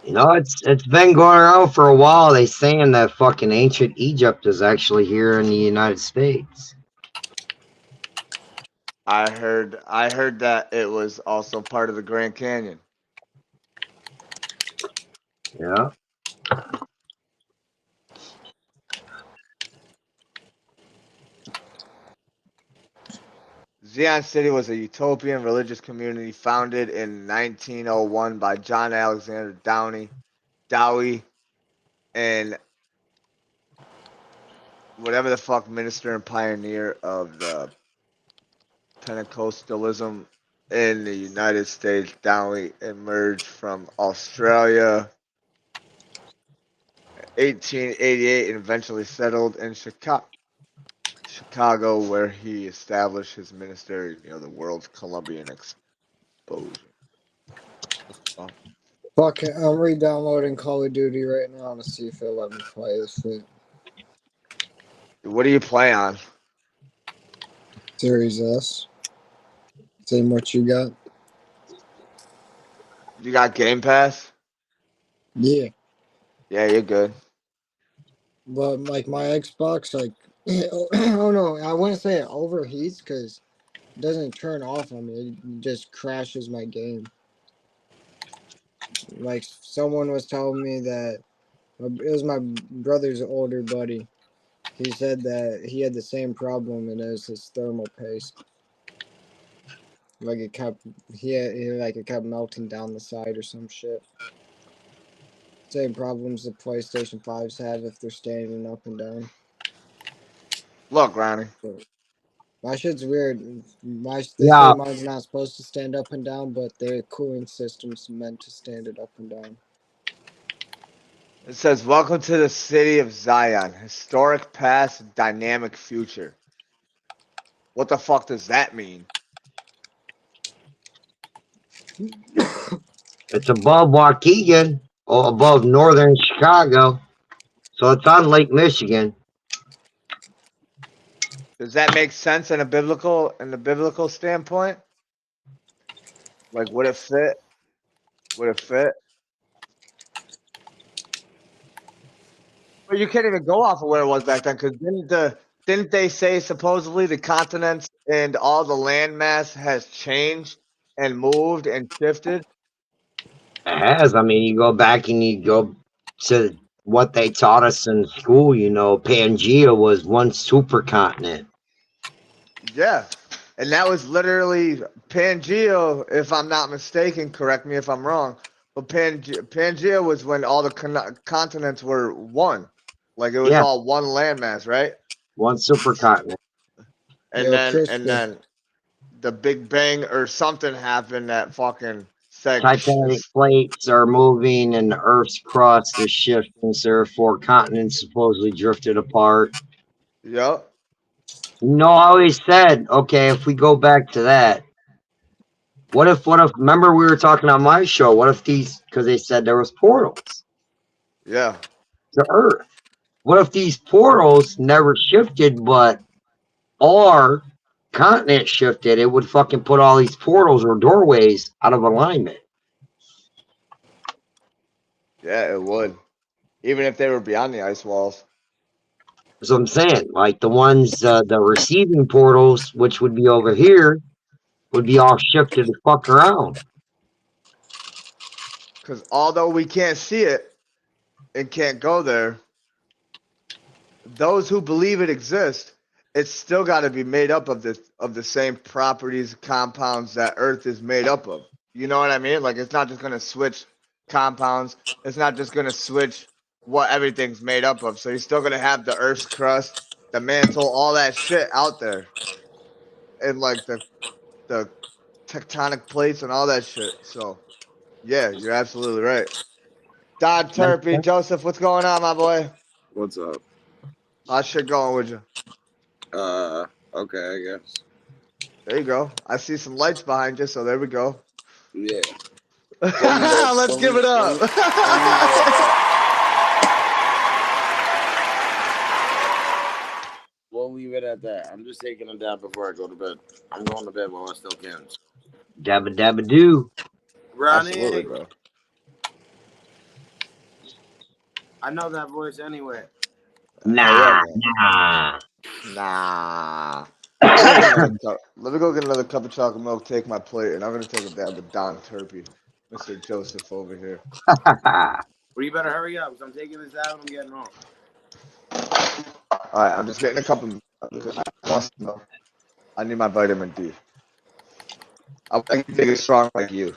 You know, it's been going around for a while. They saying that fucking ancient Egypt is actually here in the United States. I heard that it was also part of the Grand Canyon. Yeah. Zion City was a utopian religious community founded in 1901 by John Alexander Dowie, and whatever the fuck minister and pioneer of the Pentecostalism in the United States. Dowie emerged from Australia 1888 and eventually settled in Chicago, where he established his ministry, the world's Columbian exposure. Fuck it, I'm re-downloading Call of Duty right now to see if it'll let me play this shit. What do you play on? Series S. Same what you got? You got Game Pass? Yeah. Yeah, you're good. But like my Xbox, like, oh no, I wouldn't say it overheats because it doesn't turn off on me. It just crashes my game. Like someone was telling me that it was my brother's older buddy. He said that he had the same problem and it was his thermal paste. Like it kept it kept melting down the side or some shit. Same problems the PlayStation 5s have if they're standing up and down. Look, Ronnie. My shit's weird. They Yeah. say mine's not supposed to stand up and down, but their cooling system's meant to stand it up and down. It says, "Welcome to the city of Zion. Historic past, dynamic future." What the fuck does that mean? It's above Waukegan or above northern Chicago. So it's on Lake Michigan. Does that make sense in the biblical standpoint? Like, would it fit? Would it fit? But you can't even go off of where it was back then, because didn't they say supposedly the continents and all the landmass has changed and moved and shifted? It has. I mean, you go back and you go to what they taught us in school. You know, Pangea was one supercontinent. Yeah. And that was literally Pangea, if I'm not mistaken, correct me if I'm wrong, But Pangea was when all the continents were one. Like it was Yeah. all one landmass, right? One supercontinent. And Yo, then the Big Bang or something happened that fucking said Tectonic plates are moving and the Earth's crust is shifting, so therefore continents supposedly drifted apart. Yep. You know how he said, okay, if we go back to that, what if, remember we were talking on my show, what if these, because they said there was portals Yeah. to Earth. What if these portals never shifted, but our continent shifted? It would fucking put all these portals or doorways out of alignment. Yeah, it would. Even if they were beyond the ice walls. That's what I'm saying. Like the ones, the receiving portals, which would be over here, would be all shifted the fuck around. Because although we can't see it and can't go there, those who believe it exists, it's still got to be made up of the same properties, compounds that Earth is made up of. You know what I mean? Like it's not just gonna switch compounds. It's not just gonna switch what everything's made up of. So you're still gonna have the Earth's crust, the mantle, all that shit out there, and like the tectonic plates and all that shit. So yeah, you're absolutely right. Don Turpy, Joseph, what's going on, my boy? What's up? How's shit going with you? Okay, I guess. There you go. I see some lights behind you, so there we go. Yeah. Let's give it up. We'll leave it at that. I'm just taking a dab before I go to bed. I'm going to bed while I still can. Dabba dabba doo. Ronnie, Absolutely, bro. I know that voice anyway. Nah. Let me go get another cup of chocolate milk, take my plate, and I'm going to take a dab with Don Turpy, Mr. Joseph over here. Well, you better hurry up, because I'm taking this out and I'm getting home. All right, I'm just getting a cup of milk. I need my vitamin D. I can take it strong like you.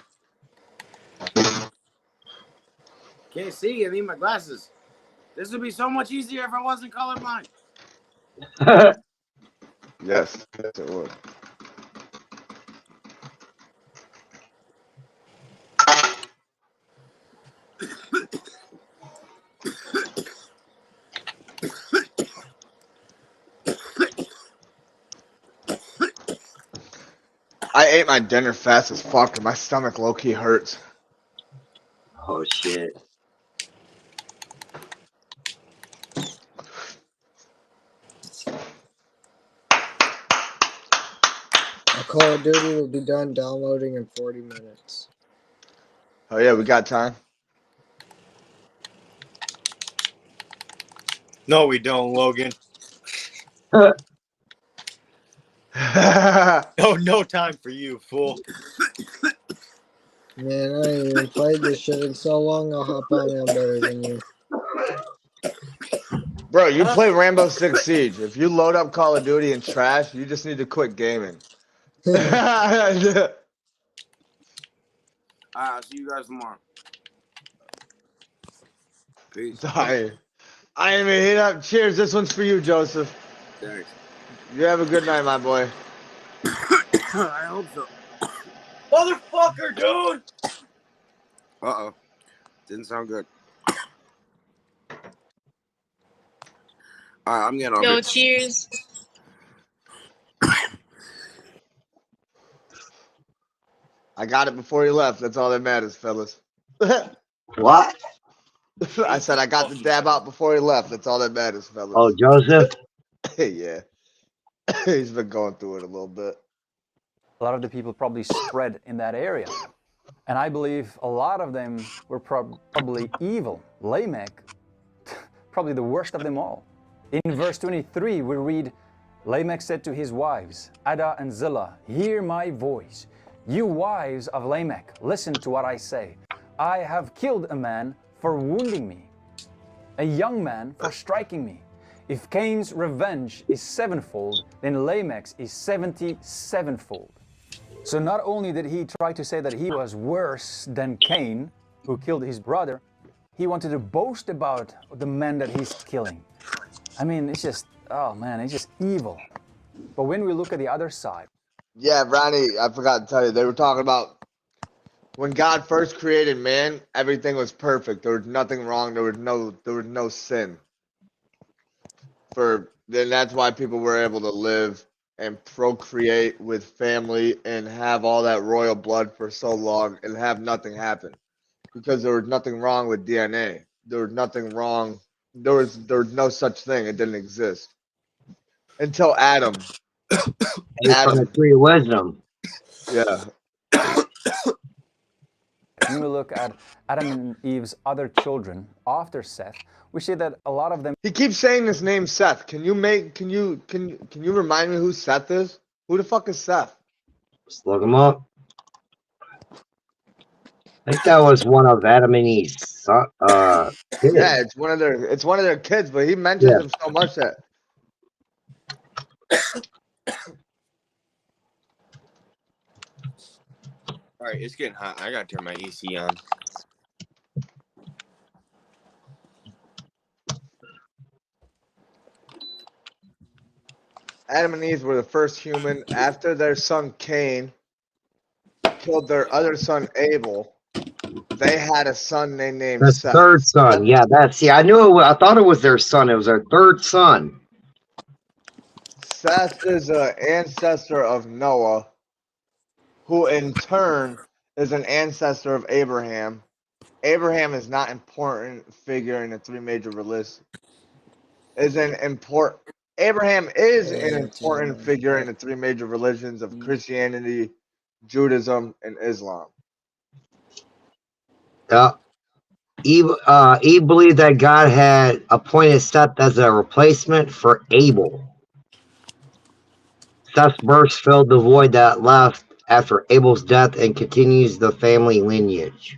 Can't see. I need my glasses. This would be so much easier if I wasn't colorblind. Yes, it would. I ate my dinner fast as fuck, and my stomach low-key hurts. Oh, shit. Call of Duty will be done downloading in 40 minutes. Oh, yeah, we got time. No, we don't, Logan. Oh, no time for you, fool. Man, I ain't even played this shit in so long, I'll hop on now better than you. Bro, you play Rainbow Six Siege. If you load up Call of Duty and trash, you just need to quit gaming. Alright, I'll see you guys tomorrow. Peace. I ain't even hit up. Cheers. This one's for you, Joseph. Thanks. You have a good night, my boy. I hope so. Motherfucker, dude! Uh-oh. Didn't sound good. Alright, I'm getting off. Yo, cheers. I got it before he left. That's all that matters, fellas. What? I said I got the dab out before he left. That's all that matters, fellas. Oh, Joseph? Yeah. He's been going through it a little bit. A lot of the people probably spread in that area. And I believe a lot of them were probably evil. Lamech, probably the worst of them all. In verse 23, we read, Lamech said to his wives, Ada and Zillah, hear my voice. You wives of Lamech, listen to what I say. I have killed a man for wounding me, a young man for striking me. If Cain's revenge is sevenfold, then Lamech's is 77-fold. So not only did he try to say that he was worse than Cain, who killed his brother, he wanted to boast about the men that he's killing. I mean, it's just, oh man, it's just evil. But when we look at the other side. Yeah, Ronnie, I forgot to tell you, they were talking about when God first created man, everything was perfect. There was nothing wrong. There was no sin. Then that's why people were able to live and procreate with family and have all that royal blood for so long and have nothing happen. Because there was nothing wrong with DNA. There was nothing wrong. There was no such thing. It didn't exist. Until Adam. From the tree of wisdom. Yeah. When we look at Adam and Eve's other children after Seth, we see that a lot of them. He keeps saying this name Seth. Can you remind me who Seth is? Who the fuck is Seth? Let's look him up. I think that was one of Adam and Eve's kids. Yeah, it's one of their kids, but he mentions him so much that. All right, it's getting hot. I gotta turn my AC on. Adam and Eve were the first human after their son Cain killed their other son Abel. They had a son they named Their Seth. third son. Yeah, I thought it was their son. It was their third son. Seth is an ancestor of Noah, who in turn is an ancestor of Abraham. Abraham is not an important figure in the three major religions. Abraham is an important figure in the three major religions of Christianity, Judaism, and Islam. Eve believed that God had appointed Seth as a replacement for Abel. Seth's birth filled the void that left after Abel's death and continues the family lineage.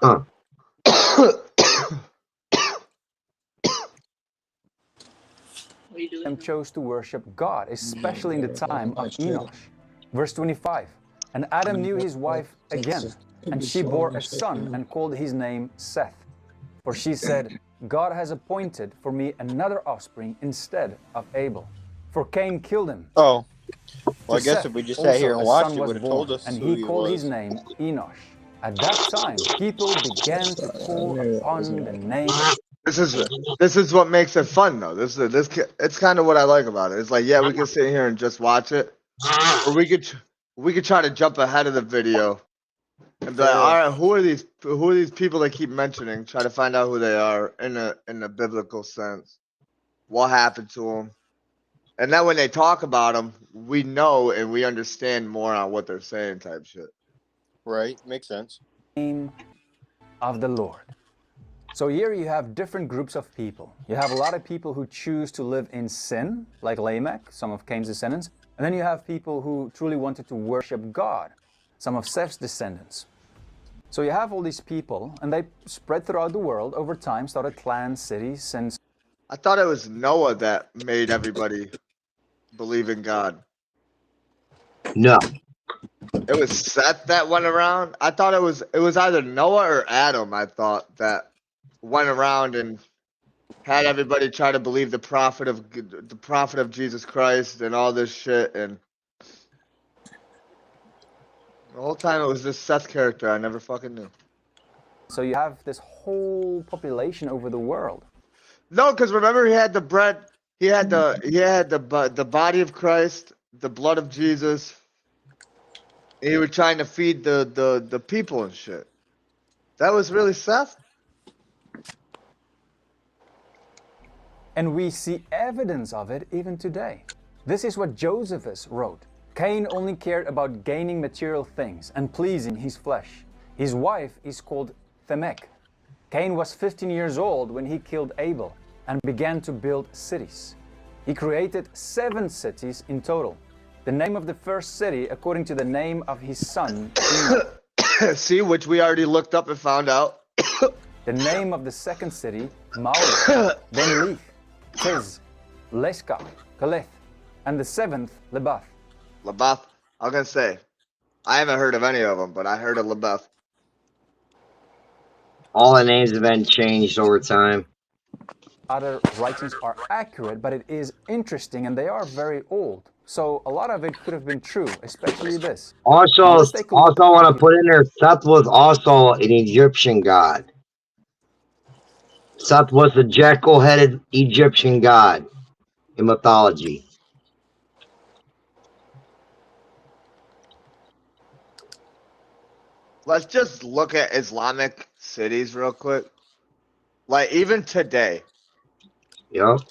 Huh. Them chose to worship God, especially in the time of Enosh. Verse 25, and Adam knew his wife again, and she bore a son and called his name Seth. For she said, God has appointed for me another offspring instead of Abel. For Cain killed him. Oh, well, I guess if we just sat here and watched, it would have told us. And he called his name Enosh. At that time, people began to call upon the name. This is what makes it fun, though. It's kind of what I like about it. It's like, yeah, we can sit here and just watch it, or we could try to jump ahead of the video and be like, all right, who are these people they keep mentioning? Try to find out who they are in a biblical sense. What happened to them? And then when they talk about them, we know and we understand more on what they're saying, type shit. Right, makes sense. Name of the Lord. So here you have different groups of people. You have a lot of people who choose to live in sin, like Lamech, some of Cain's descendants. And then you have people who truly wanted to worship God, some of Seth's descendants. So you have all these people, and they spread throughout the world over time, started clans, cities, and... I thought it was Noah that made everybody believe in God. No. It was Seth that went around. I thought it was either Noah or Adam, I thought, that went around and had everybody try to believe the prophet of Jesus Christ and all this shit, and the whole time it was this Seth character I never fucking knew. So you have this whole population over the world. No, because remember he had the bread, he had the body of Christ, the blood of Jesus. He was trying to feed the people and shit. That was really Seth? And we see evidence of it even today. This is what Josephus wrote. Cain only cared about gaining material things and pleasing his flesh. His wife is called Lamech. Cain was 15 years old when he killed Abel and began to build cities. He created 7 cities in total. The name of the first city, according to the name of his son, see, which we already looked up and found out. The name of the second city, Maul, then Leith, Tiz, Leska, Kaleth, and the 7th, Lebath. Lebath, I was gonna say, I haven't heard of any of them, but I heard of LaBeouf. All the names have been changed over time. Other writings are accurate, but it is interesting and they are very old. So a lot of it could have been true, especially this. Also, Now let's take a look I want at to put in there, Seth was also an Egyptian god. Seth was the jackal-headed Egyptian god in mythology. Let's just look at Islamic cities real quick. Like even today. Yep.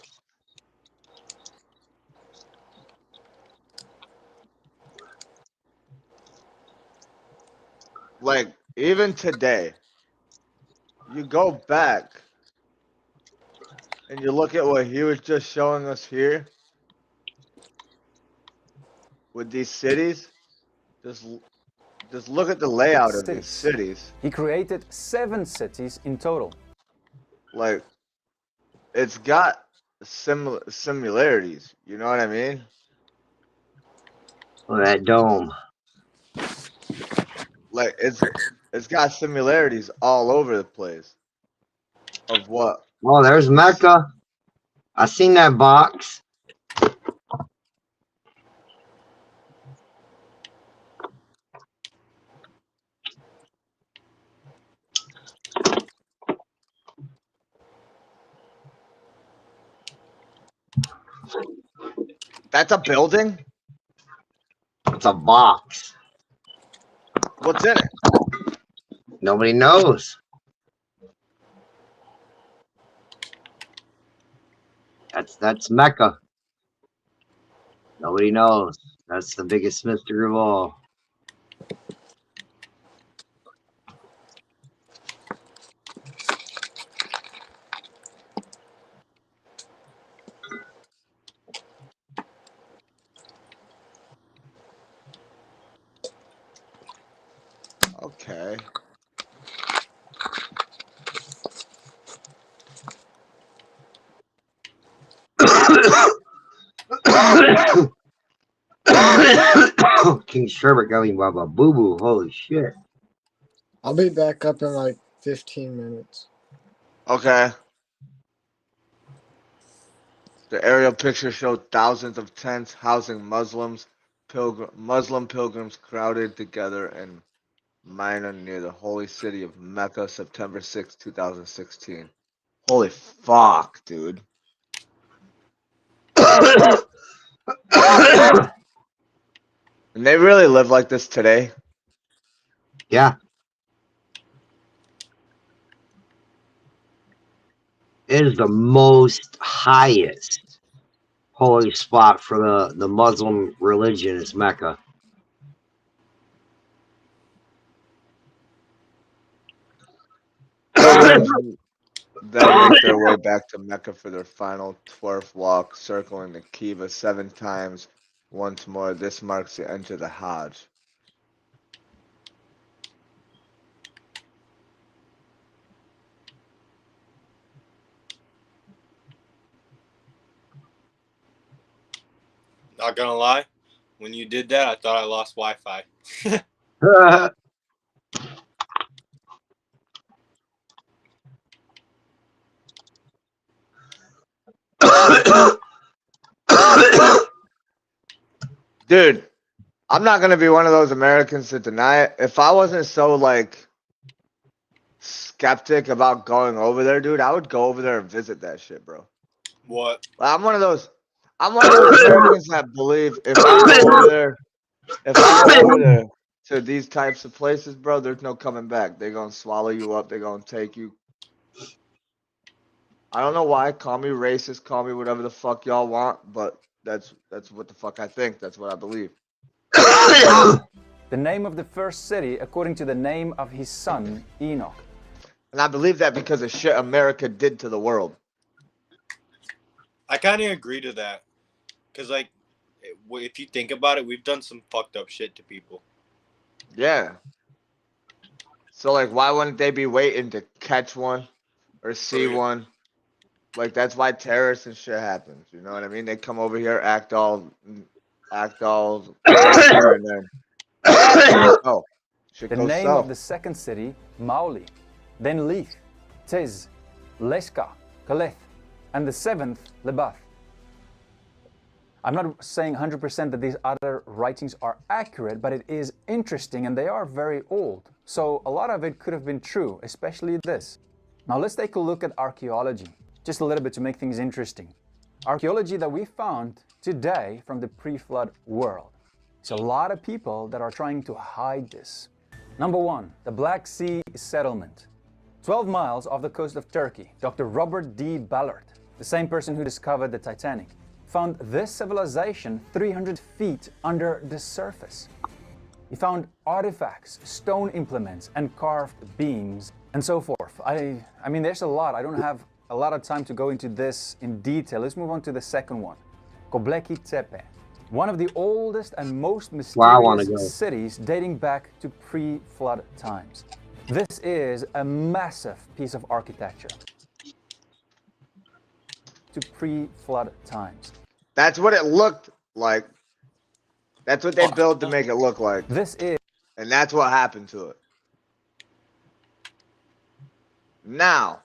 Like even today. You go back and you look at what he was just showing us here with these cities. Just look at the layout of these cities. He created 7 cities in total. Like, it's got similarities. You know what I mean? Oh, that dome. Like, it's got similarities all over the place. Of what? Oh, there's Mecca. I seen that box. That's a building? It's a box. What's in it? Nobody knows. That's Mecca. Nobody knows. That's the biggest mystery of all. Okay. King Sherbert got me by my boo boo. Holy shit. I'll be back up in like 15 minutes. Okay. The aerial picture showed thousands of tents housing Muslim pilgrims crowded together in Mina near the holy city of Mecca, September 6, 2016. Holy fuck, dude. And they really live like this today? Yeah. It is the most highest holy spot for the Muslim religion is Mecca. Pilgrims then make their way back to Mecca for their final 12th walk, circling the Kiva 7 times. Once more, this marks the end of the Hajj. Not gonna lie, when you did that, I thought I lost Wi-Fi. Dude, I'm not gonna be one of those Americans to deny it. If I wasn't so like skeptic about going over there, dude, I would go over there and visit that shit, bro. What? I'm one of those Americans that believe if I go over there to these types of places, bro, there's no coming back. They're gonna swallow you up, they're gonna take you. I don't know why, call me racist, call me whatever the fuck y'all want, but that's what the fuck I think. That's what I believe. The name of the first city according to the name of his son, Enoch. And I believe that because of shit America did to the world. I kind of agree to that. Because, like, if you think about it, we've done some fucked up shit to people. Yeah. So, like, why wouldn't they be waiting to catch one or see one? Like, that's why terrorists and shit happens. You know what I mean? They come over here, act all crazy, and then Oh, shit The goes name south. of the second city, Mauli, then Leith, Tiz, Leska, Kaleth, and the seventh, Lebath. I'm not saying 100% that these other writings are accurate, but it is interesting and they are very old. So a lot of it could have been true, especially this. Now let's take a look at archaeology, just a little bit to make things interesting. Archaeology that we found today from the pre-flood world. It's a lot of people that are trying to hide this. Number one, the Black Sea settlement. 12 miles off the coast of Turkey, Dr. Robert D. Ballard, the same person who discovered the Titanic, found this civilization 300 feet under the surface. He found artifacts, stone implements, and carved beams, and so forth. I mean, there's a lot. I don't have a lot of time to go into this in detail. Let's move on to the second one. Göbekli Tepe, one of the oldest and most mysterious cities dating back to pre-flood times. This is a massive piece of architecture. To pre-flood times. That's what it looked like. That's what they built to make it look like. This is... And that's what happened to it. Now,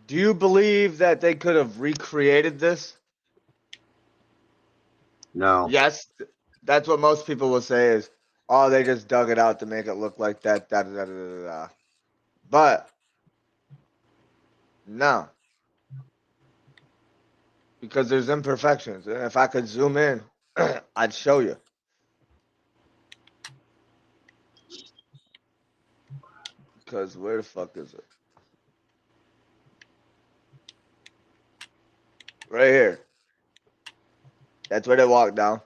do you believe that they could have recreated this? No. Yes. That's what most people will say is, oh, they just dug it out to make it look like that, da, da, da, da, da, da. But, no. Because there's imperfections. And if I could zoom in, I'd show you. Because where the fuck is it? Right here. That's where they walk down.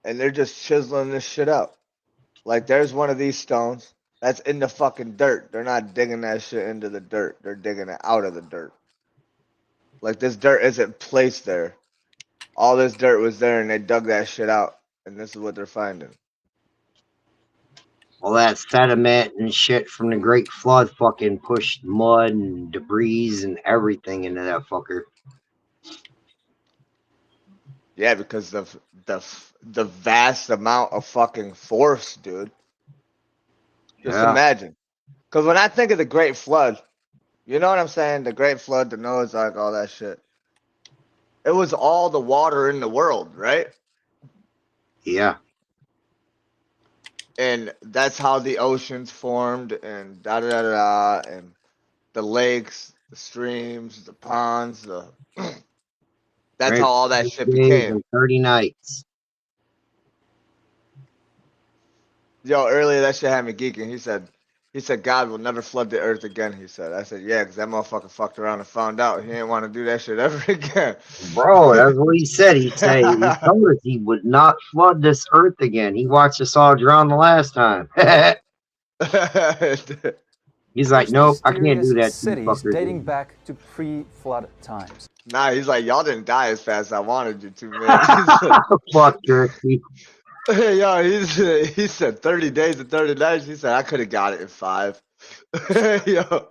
And they're just chiseling this shit out. Like there's one of these stones that's in the fucking dirt. They're not digging that shit into the dirt. They're digging it out of the dirt. Like this dirt isn't placed there. All this dirt was there and they dug that shit out. And this is what they're finding. All that sediment and shit from the Great Flood fucking pushed mud and debris and everything into that fucker. Yeah, because of the vast amount of fucking force, dude. Just imagine. Because when I think of the Great Flood, you know what I'm saying? The Great Flood, the Noah's Ark, all that shit. It was all the water in the world, right? Yeah. And that's how the oceans formed and da da da da, and the lakes, the streams, the ponds, the that's how all that shit became. 30 nights. Yo, earlier that shit had me geeking. He said God will never flood the earth again, he said. I said, yeah, because that motherfucker fucked around and found out he didn't want to do that shit ever again. Bro, that's what he said. He said he told us he would not flood this earth again. He watched us all drown the last time. He's like, nope, I can't do that. Cities dating back to pre-flood times. Nah, he's like, y'all didn't die as fast as I wanted you to, man. Fuck Jersey. Yo, he said 30 days and 30 nights. He said I could have got it in 5. Yo.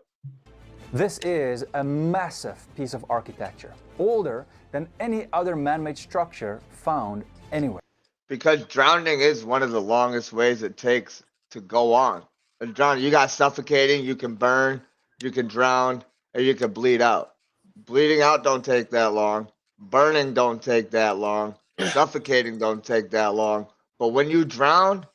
This is a massive piece of architecture, older than any other man-made structure found anywhere. Because drowning is one of the longest ways it takes to go on. And drowning, you got suffocating, you can burn, you can drown, and you can bleed out. Bleeding out don't take that long. Burning don't take that long. Suffocating don't take that long. But when you drown,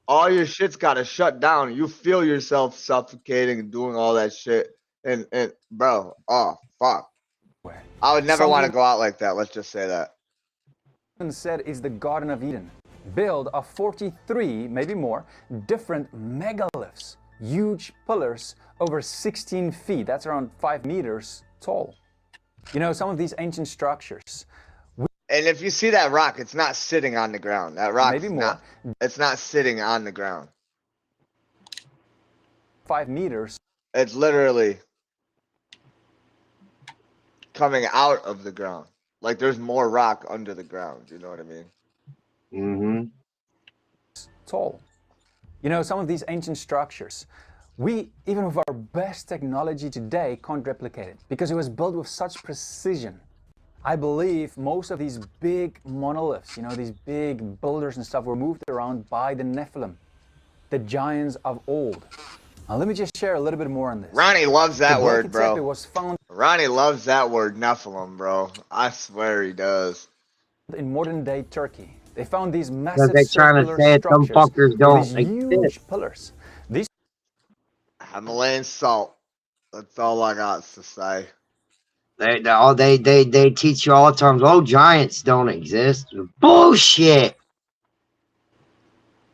all your shit's got to shut down. You feel yourself suffocating and doing all that shit. And bro, oh, fuck. I would never want to go out like that. Let's just say that. Said is the Garden of Eden, built of 43, maybe more, different megaliths, huge pillars over 16 feet. That's around 5 meters tall. You know, some of these ancient structures. And if you see that rock, it's not sitting on the ground. That rock, it's not sitting on the ground. 5 meters. It's literally coming out of the ground. Like there's more rock under the ground. You know what I mean? Mm-hmm. Tall. You know, some of these ancient structures, we, even with our best technology today, can't replicate it because it was built with such precision. I believe most of these big monoliths, you know, these big boulders and stuff were moved around by the Nephilim, the giants of old. Now let me just share a little bit more on this. Ronnie loves that word, bro. Was found Ronnie loves that word, Nephilim, bro. I swear he does. in modern day Turkey. They found these Because massive they're trying to circular say it, some structures fuckers with don't these huge exist. pillars. These Himalayan salt. That's all I got to say. They teach you all the time. Oh, giants don't exist. Bullshit.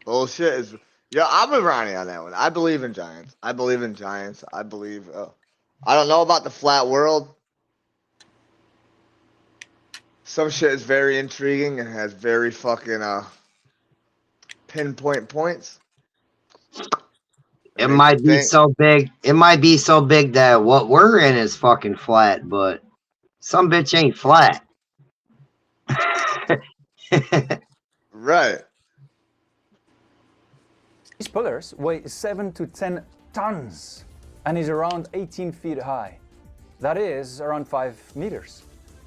Bullshit is. Yeah, I'm with Ronnie on that one. I believe in giants. I believe in giants. I believe. I don't know about the flat world. Some shit is very intriguing and has very fucking pinpoint points. It might be so big. It might be so big that what we're in is fucking flat, but some bitch ain't flat. Right. These pillars weigh 7 to 10 tons and is around 18 feet high. That is around 5 meters.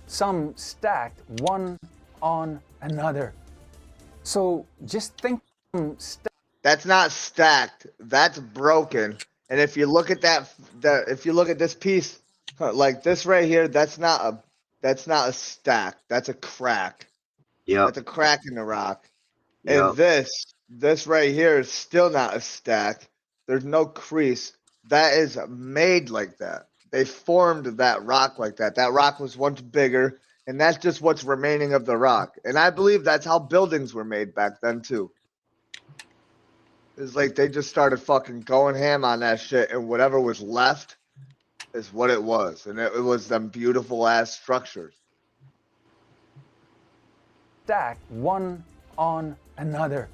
Some stacked one on another. So just think. That's not stacked. That's broken. And if you look at if you look at this piece, like this right here, that's not a stack. That's a crack. Yeah. That's a crack in the rock. Yep. And this right here is still not a stack. There's no crease. That is made like that. They formed that rock like that. That rock was once bigger, and that's just what's remaining of the rock. And I believe that's how buildings were made back then too. It's like they just started fucking going ham on that shit, and whatever was left is what it was. And it was them beautiful ass structures. Stacked one on another.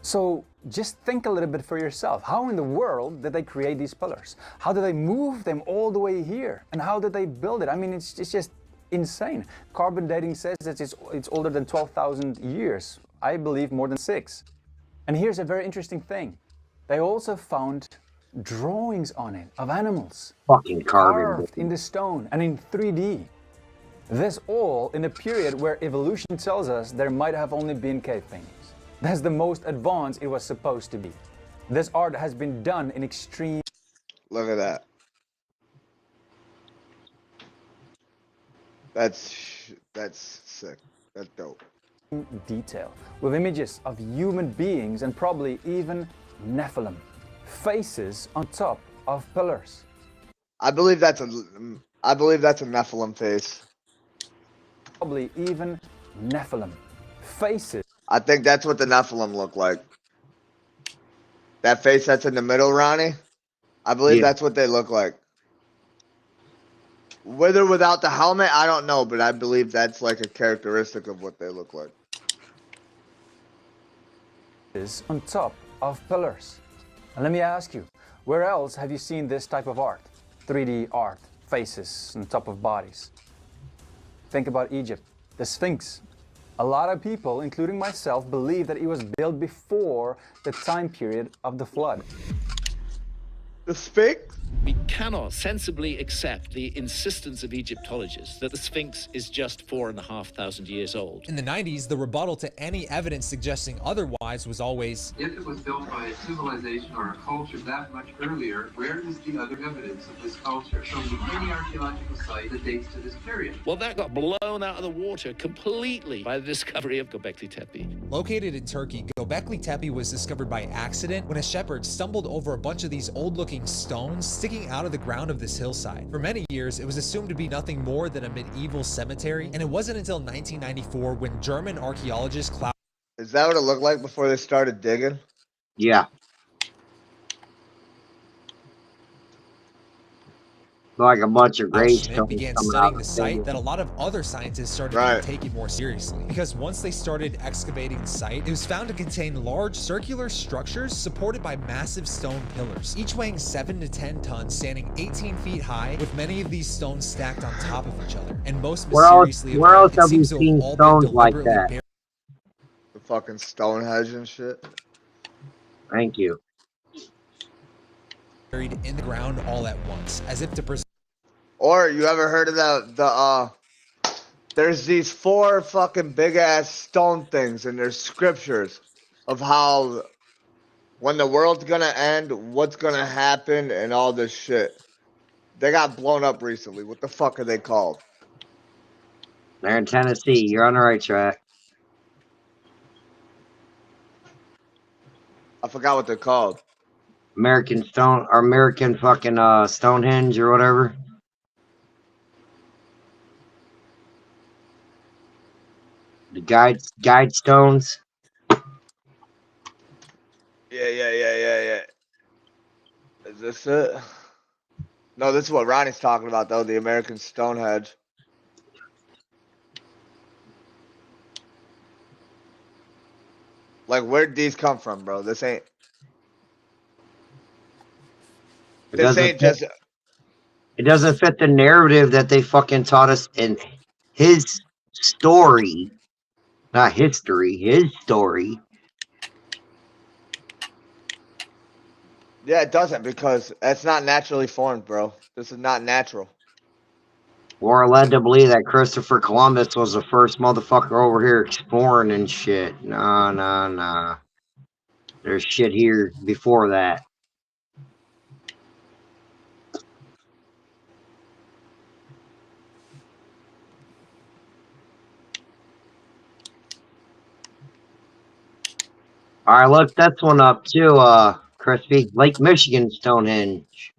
So just think a little bit for yourself. How in the world did they create these pillars? How did they move them all the way here? And how did they build it? I mean, it's just insane. Carbon dating says that it's older than 12,000 years. I believe more than 6. And here's a very interesting thing. They also found drawings on it of animals. Fucking carved in the stone and in 3D. This all in a period where evolution tells us there might have only been cave paintings. That's the most advanced it was supposed to be. This art has been done in extreme... Look at that. That's sick. That's dope. Detail, with images of human beings and probably even Nephilim. Faces on top of pillars. I believe that's a Nephilim face. Probably even Nephilim. Faces. I think that's what the Nephilim look like. That face that's in the middle, Ronnie. I believe that's what they look like. With or without the helmet, I don't know, but I believe that's like a characteristic of what they look like. Is on top of pillars. And let me ask you, where else have you seen this type of art? 3D art, faces on top of bodies. Think about Egypt, the Sphinx. A lot of people, including myself, believe that it was built before the time period of the flood. The Sphinx? We cannot sensibly accept the insistence of Egyptologists that the Sphinx is just 4,500 years old. In the 90s, the rebuttal to any evidence suggesting otherwise was always, if it was built by a civilization or a culture that much earlier, where is the other evidence of this culture? Show me any archaeological site that dates to this period. Well, that got blown out of the water completely by the discovery of Göbekli Tepe. Located in Turkey, Göbekli Tepe was discovered by accident when a shepherd stumbled over a bunch of these old-looking stones sticking out of the ground of this hillside. For many years, it was assumed to be nothing more than a medieval cemetery, and it wasn't until 1994 when German archaeologist Klaus... Is that what it looked like before they started digging? Yeah. Like a bunch of gravestones began coming studying out the of site that a lot of other scientists started to take it more seriously. Because once they started excavating the site, it was found to contain large circular structures supported by massive stone pillars, each weighing 7 to 10 tons, standing 18 feet high, with many of these stones stacked on top of each other. And most mysteriously, where else it have you seems to have seen all been stones like deliberately that? The fucking Stonehenge and shit. Thank you. buried in the ground all at once, as if to preserve. Or you ever heard of there's these 4 fucking big ass stone things, and there's scriptures of how when the world's gonna end, what's gonna happen, and all this shit. They got blown up recently. What the fuck are they called? They're in Tennessee. You're on the right track. I forgot what they're called. American fucking Stonehenge or whatever. The guide stones. Yeah. Is this it? No, this is what Ronnie's talking about, though. The American Stonehenge. Like, where'd these come from, bro? This ain't. It This doesn't ain't fit, just. it doesn't fit the narrative that they fucking taught us in his story. Not history, his story. Yeah, it doesn't, because it's not naturally formed, bro. This is not natural. We're led to believe that Christopher Columbus was the first motherfucker over here exploring and shit. Nah. There's shit here before that. Alright, look this one up too, Krispy. Lake Michigan Stonehenge.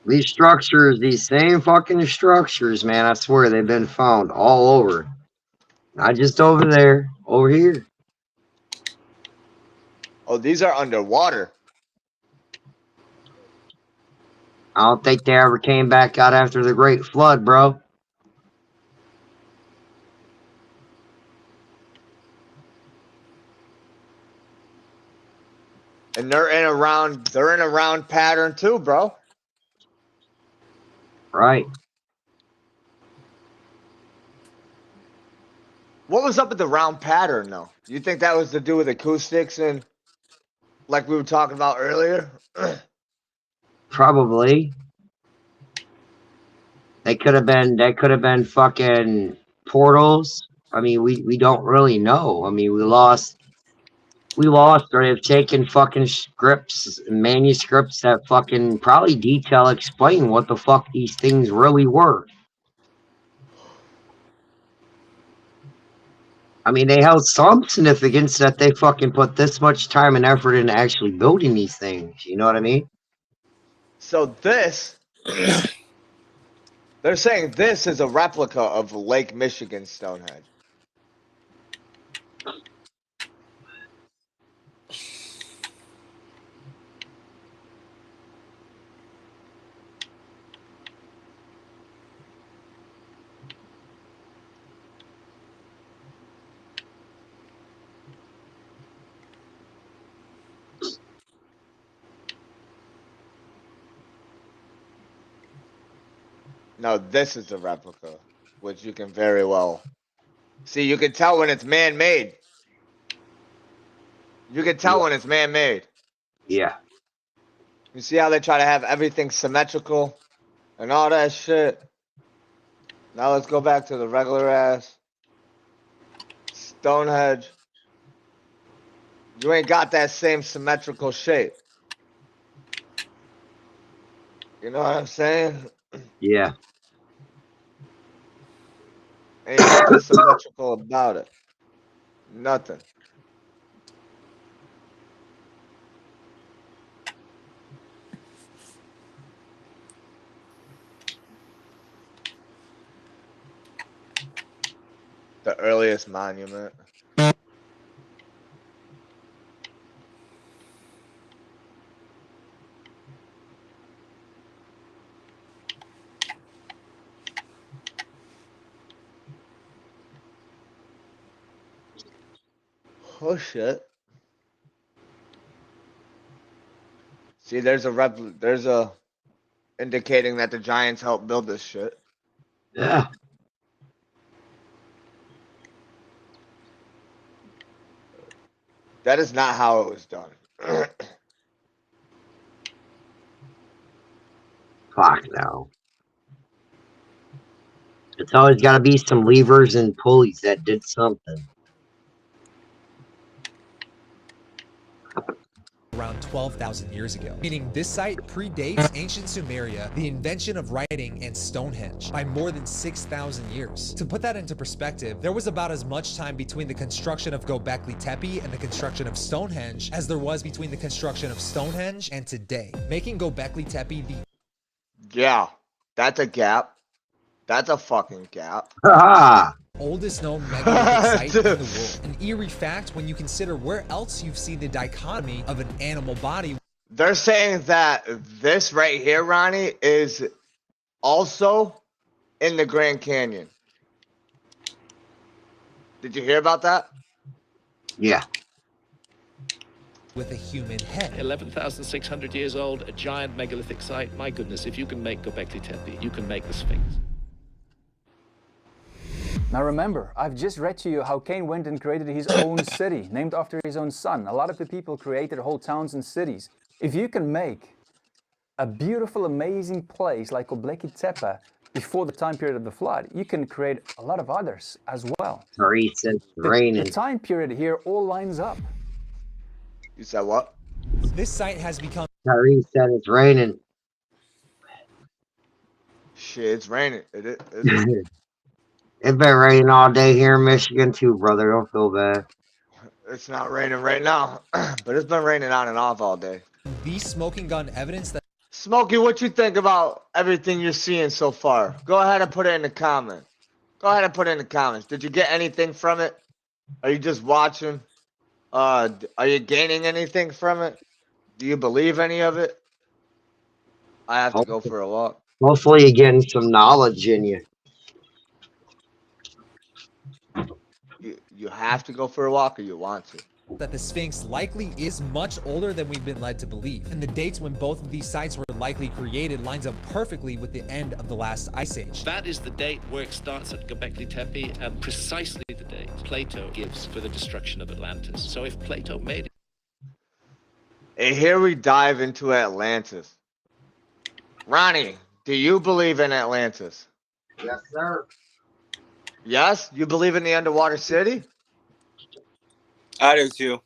These structures, these same fucking structures, man, I swear they've been found all over. Not just over there, over here. Oh, these are underwater. I don't think they ever came back out after the Great Flood, bro. And they're in a round pattern too, bro. Right. What was up with the round pattern, though? You think that was to do with acoustics and like we were talking about earlier? Probably. They could have been fucking portals. I mean, we don't really know. I mean, we lost or they've taken fucking scripts, manuscripts that fucking probably explain what the fuck these things really were. I mean, they held some significance that they fucking put this much time and effort into actually building these things. You know what I mean? So this, they're saying this is a replica of Lake Michigan Stonehenge. No, this is a replica, which you can very well see. You can tell when it's man-made. You can tell when it's man-made. Yeah. You see how they try to have everything symmetrical and all that shit? Now let's go back to the regular ass Stonehenge. You ain't got that same symmetrical shape. You know what I'm saying? Yeah. Ain't nothing symmetrical about it. Nothing. The earliest monument. Oh shit. See, there's a indicating that the Giants helped build this shit. Yeah. That is not how it was done. Fuck no. It's always got to be some levers and pulleys that did something. Around 12,000 years ago, meaning this site predates ancient Sumeria, the invention of writing, and Stonehenge by more than 6,000 years. To put that into perspective, there was about as much time between the construction of Göbekli Tepe and the construction of Stonehenge as there was between the construction of Stonehenge and today, making Göbekli Tepe the... Yeah, that's a gap. That's a fucking gap. oldest known megalithic site in the world. An eerie fact when you consider where else you've seen the dichotomy of an animal body. They're saying that this right here, Ronnie, is also in the Grand Canyon. Did you hear about that? Yeah. With a human head. 11,600 years old, a giant megalithic site. My goodness, if you can make Göbekli Tepe, you can make the Sphinx. Now remember, I've just read to you how Cain went and created his own city, named after his own son. A lot of the people created whole towns and cities. If you can make a beautiful, amazing place like Göbekli Tepe before the time period of the flood, you can create a lot of others as well. The time period here all lines up. You said what? This site has become... Tyree said it's raining. Shit, it's raining. It's been raining all day here in Michigan too, brother. Don't feel bad. It's not raining right now, but it's been raining on and off all day. The smoking gun evidence that... Smokey, what you think about everything you're seeing so far? Go ahead and put it in the comments. Go ahead and put it in the comments. Did you get anything from it? Are you just watching? Are you gaining anything from it? Do you believe any of it? I have to go for a walk. Hopefully you're getting some knowledge in you. You have to go for a walk or you want to? That the Sphinx likely is much older than we've been led to believe. And the dates when both of these sites were likely created lines up perfectly with the end of the last ice age. That is the date work starts at Göbekli Tepe and precisely the date Plato gives for the destruction of Atlantis. So if Plato made it... And here we dive into Atlantis. Ronnie, do you believe in Atlantis? Yes, sir. Yes? You believe in the underwater city? I do too.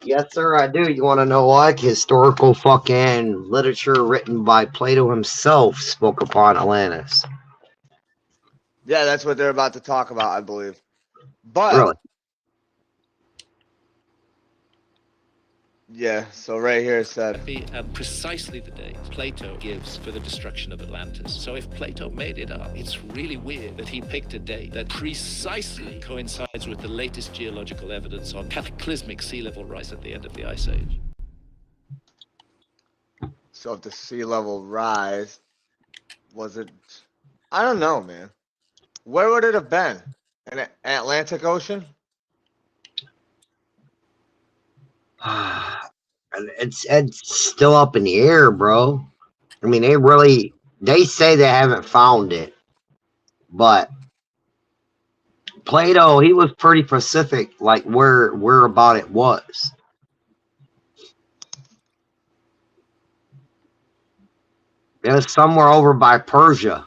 Yes, sir, I do. You want to know what? Historical fucking literature written by Plato himself spoke upon Atlantis. Yeah, that's what they're about to talk about, I believe. But really? Yeah, so right here it said and precisely the date Plato gives for the destruction of Atlantis. So if Plato made it up, it's really weird that he picked a date that precisely coincides with the latest geological evidence on cataclysmic sea level rise at the end of the Ice Age. So if the sea level rise, was it? I don't know, man. Where would it have been? In Atlantic Ocean? It's still up in the air, bro. I mean, they say they haven't found it, but Plato, he was pretty specific, like where about it was. It was somewhere over by Persia.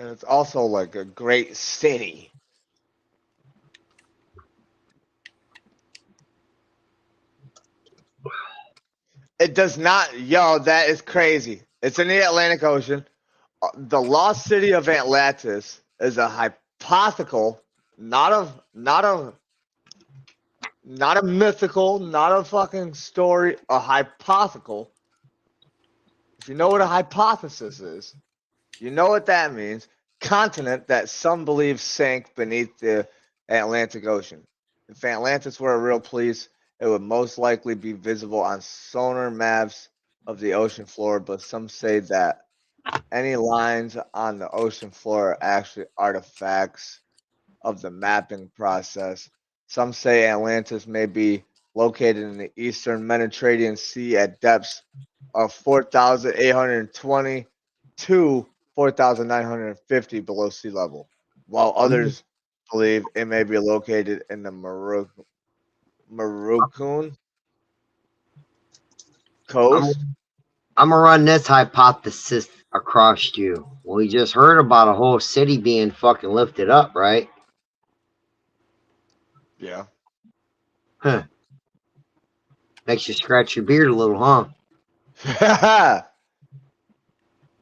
And it's also like a great city. It does not, yo, that is crazy. It's in the Atlantic Ocean. The lost city of Atlantis is a hypothetical, not a mythical, not a fucking story, a hypothetical. If you know what a hypothesis is, you know what that means. Continent that some believe sank beneath the Atlantic Ocean. If Atlantis were a real place, it would most likely be visible on sonar maps of the ocean floor, but some say that any lines on the ocean floor are actually artifacts of the mapping process. Some say Atlantis may be located in the eastern Mediterranean Sea at depths of 4,820 to 4,950 below sea level, while others believe it may be located in the Moroccan coast. I'm gonna run this hypothesis across you. We just heard about a whole city being fucking lifted up, right? Yeah. Huh. Makes you scratch your beard a little, huh?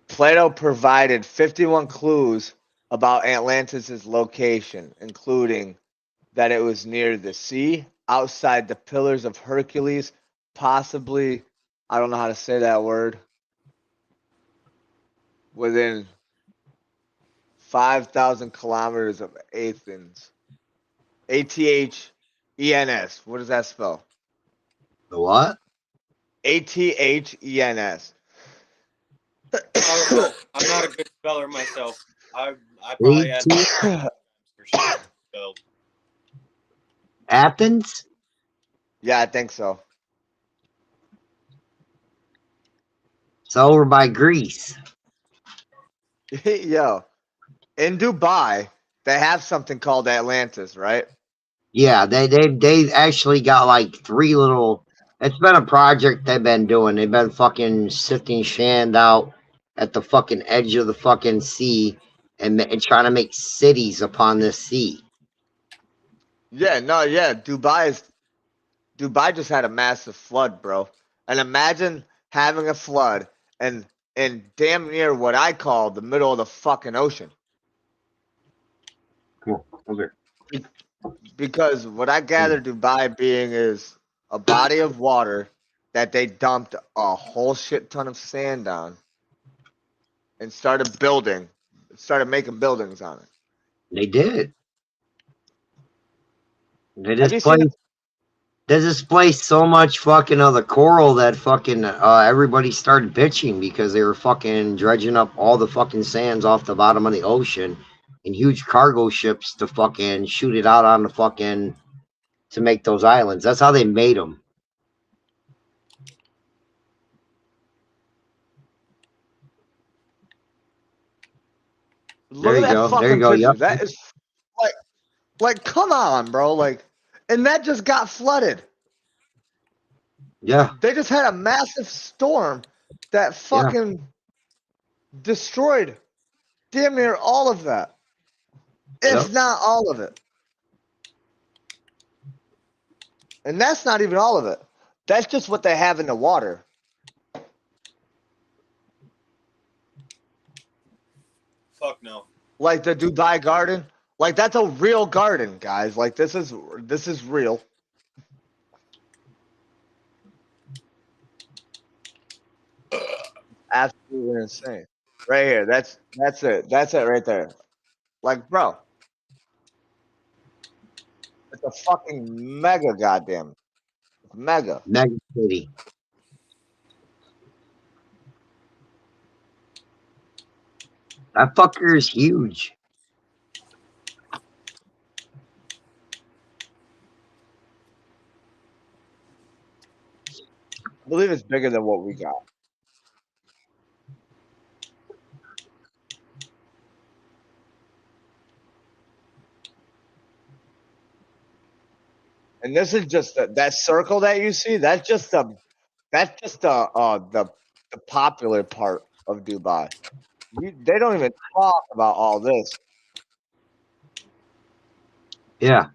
Plato provided 51 clues about Atlantis' location, including that it was near the sea, outside the Pillars of Hercules, possibly, I don't know how to say that word, within 5,000 kilometers of Athens. Athens. What does that spell? The what? Athens. I don't know. I'm not a good speller myself. I probably had for sure spelled. Athens? Yeah, I think so. It's over by Greece. Yo, in Dubai, they have something called Atlantis, right? Yeah, they actually got like 3 little. It's been a project they've been doing. They've been fucking sifting sand out at the fucking edge of the fucking sea and trying to make cities upon this sea. Yeah, no, yeah. Dubai just had a massive flood, bro. And imagine having a flood and damn near what I call the middle of the fucking ocean. Cool. Okay. Because what I gather Dubai being is a body of water that they dumped a whole shit ton of sand on and started making buildings on it. They did. They Have you seen displaced so much fucking of the coral that fucking everybody started bitching because they were fucking dredging up all the fucking sands off the bottom of the ocean in huge cargo ships to fucking shoot it out on the fucking to make those islands. That's how they made them. Look at that There fucking you go. picture. Yep. That is like come on, bro. Like, and that just got flooded. Yeah. They just had a massive storm that fucking destroyed damn near all of that. If not all of it. And that's not even all of it. That's just what they have in the water. Fuck no. Like the Dubai garden. Like that's a real garden, guys. Like this is real. Absolutely insane. Right here. That's it. That's it right there. Like, bro. It's a fucking mega goddamn. Mega. Mega city. That fucker is huge. I believe it's bigger than what we got. And this is just that circle that you see. That's just the popular part of Dubai. They don't even talk about all this. Yeah.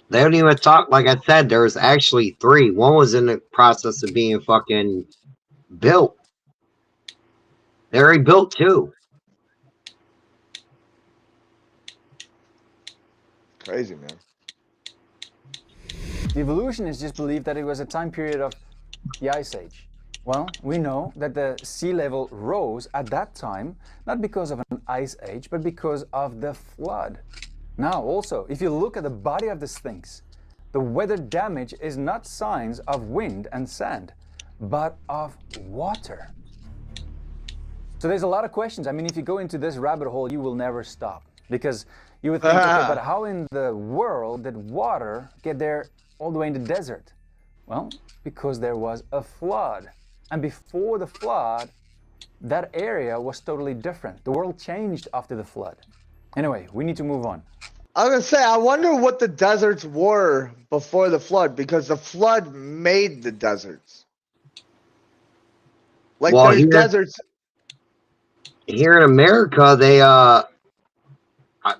They don't even talk. Like I said, there's actually 3. One was in the process of being fucking built. They already built 2. Crazy, man. The evolutionists just believe that it was a time period of the Ice Age. Well, we know that the sea level rose at that time, not because of an ice age, but because of the flood. Now, also, if you look at the body of the Sphinx, the weather damage is not signs of wind and sand, but of water. So there's a lot of questions. I mean, if you go into this rabbit hole, you will never stop. Because You would think, okay, but how in the world did water get there all the way in the desert? Well, because there was a flood. And before the flood, that area was totally different. The world changed after the flood. Anyway, we need to move on. I was gonna say, I wonder what the deserts were before the flood, because the flood made the deserts. Like, well, there's deserts. Here in America, they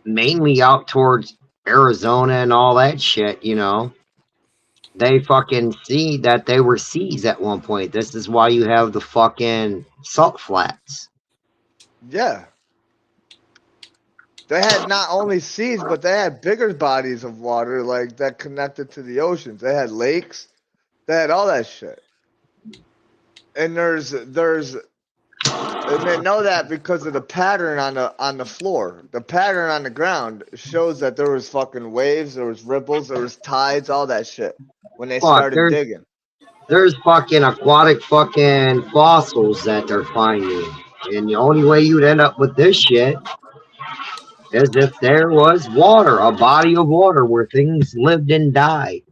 mainly out towards Arizona and all that shit, you know. They fucking see that they were seas at one point. This is why you have the fucking salt flats. Yeah. They had not only seas, but they had bigger bodies of water, like, that connected to the oceans. They had lakes. They had all that shit. And and they know that because of the pattern on the floor. The pattern on the ground shows that there was fucking waves, there was ripples, there was tides, all that shit when they started digging. There's fucking aquatic fucking fossils that they're finding. And the only way you'd end up with this shit is if there was water, a body of water where things lived and died.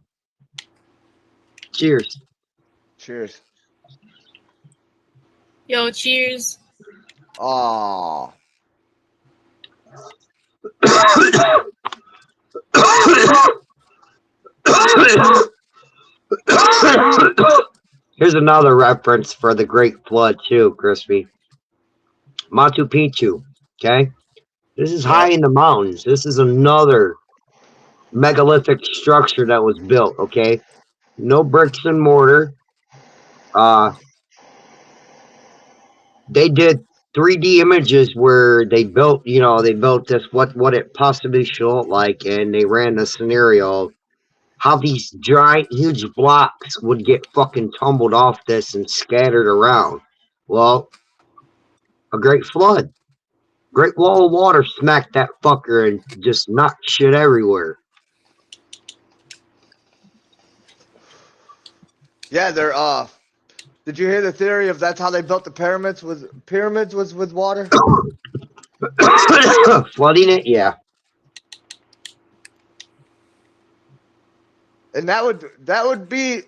Cheers. Cheers. Yo, cheers. Aww. Here's another reference for the Great Flood too, Crispy. Machu Picchu, okay? This is high in the mountains. This is another megalithic structure that was built, okay? No bricks and mortar. They did 3D images where they built, you know, they built this, what it possibly should look like, and they ran the scenario how these giant, huge blocks would get fucking tumbled off this and scattered around. Well, a great flood. Great wall of water smacked that fucker and just knocked shit everywhere. Yeah, they're did you hear the theory of that's how they built the pyramids? Was with water? Flooding it, yeah. And that would be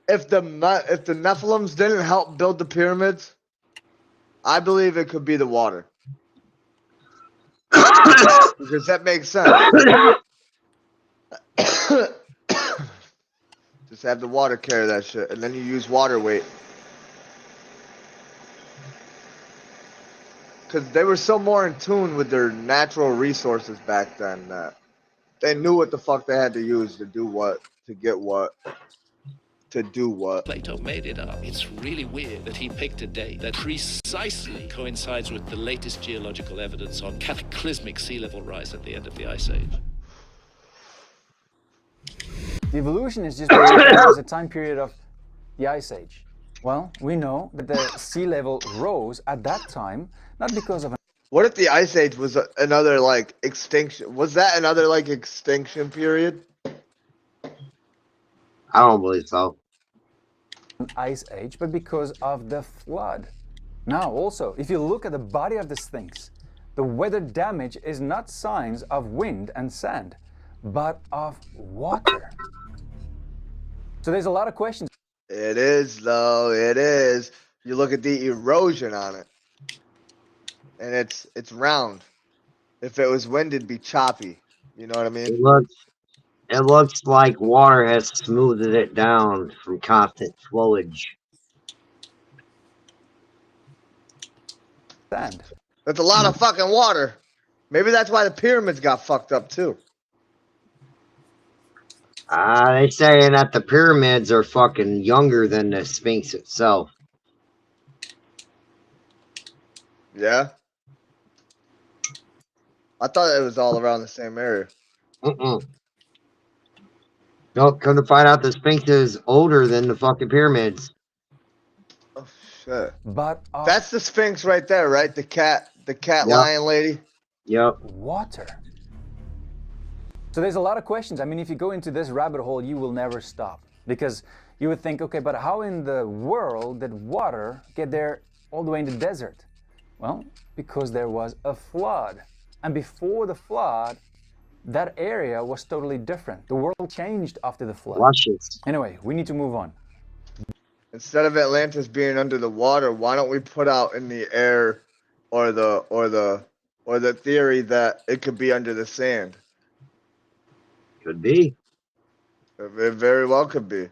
if the Nephilims didn't help build the pyramids. I believe it could be the water. Because that makes sense. Just have the water carry that shit, and then you use water weight. Because they were so more in tune with their natural resources back then that they knew what the fuck they had to use to do what, to get what, to do what. Plato made it up. It's really weird that he picked a date that precisely coincides with the latest geological evidence on cataclysmic sea level rise at the end of the Ice Age. The evolution is just as a time period of the Ice Age. Well, we know that the sea level rose at that time, not because of What if the Ice Age was another, like, extinction? Was that another, like, extinction period? I don't believe so. an ice age, but because of the flood. Now, also, if you look at the body of the Sphinx, the weather damage is not signs of wind and sand, but of water. So there's a lot of questions. It is, though. It is. You look at the erosion on it, and it's round. If it was wind, it'd be choppy. You know what I mean? It looks like water has smoothed it down from constant flowage. Sand. That's a lot of fucking water. Maybe that's why the pyramids got fucked up too. They saying that the pyramids are fucking younger than the Sphinx itself. Yeah. I thought it was all around the same area. No, come to find out the Sphinx is older than the fucking pyramids. Oh shit. But that's the Sphinx right there, right? The cat lion lady. Yep. Water. So there's a lot of questions. I mean, if you go into this rabbit hole, you will never stop. Because you would think, okay, but how in the world did water get there all the way in the desert? Well, because there was a flood. And before the flood, that area was totally different. The world changed after the flood. Luscious. Anyway, we need to move on. Instead of Atlantis being under the water, why don't we put out in the air, or the theory that it could be under the sand? Could be. It very well could be.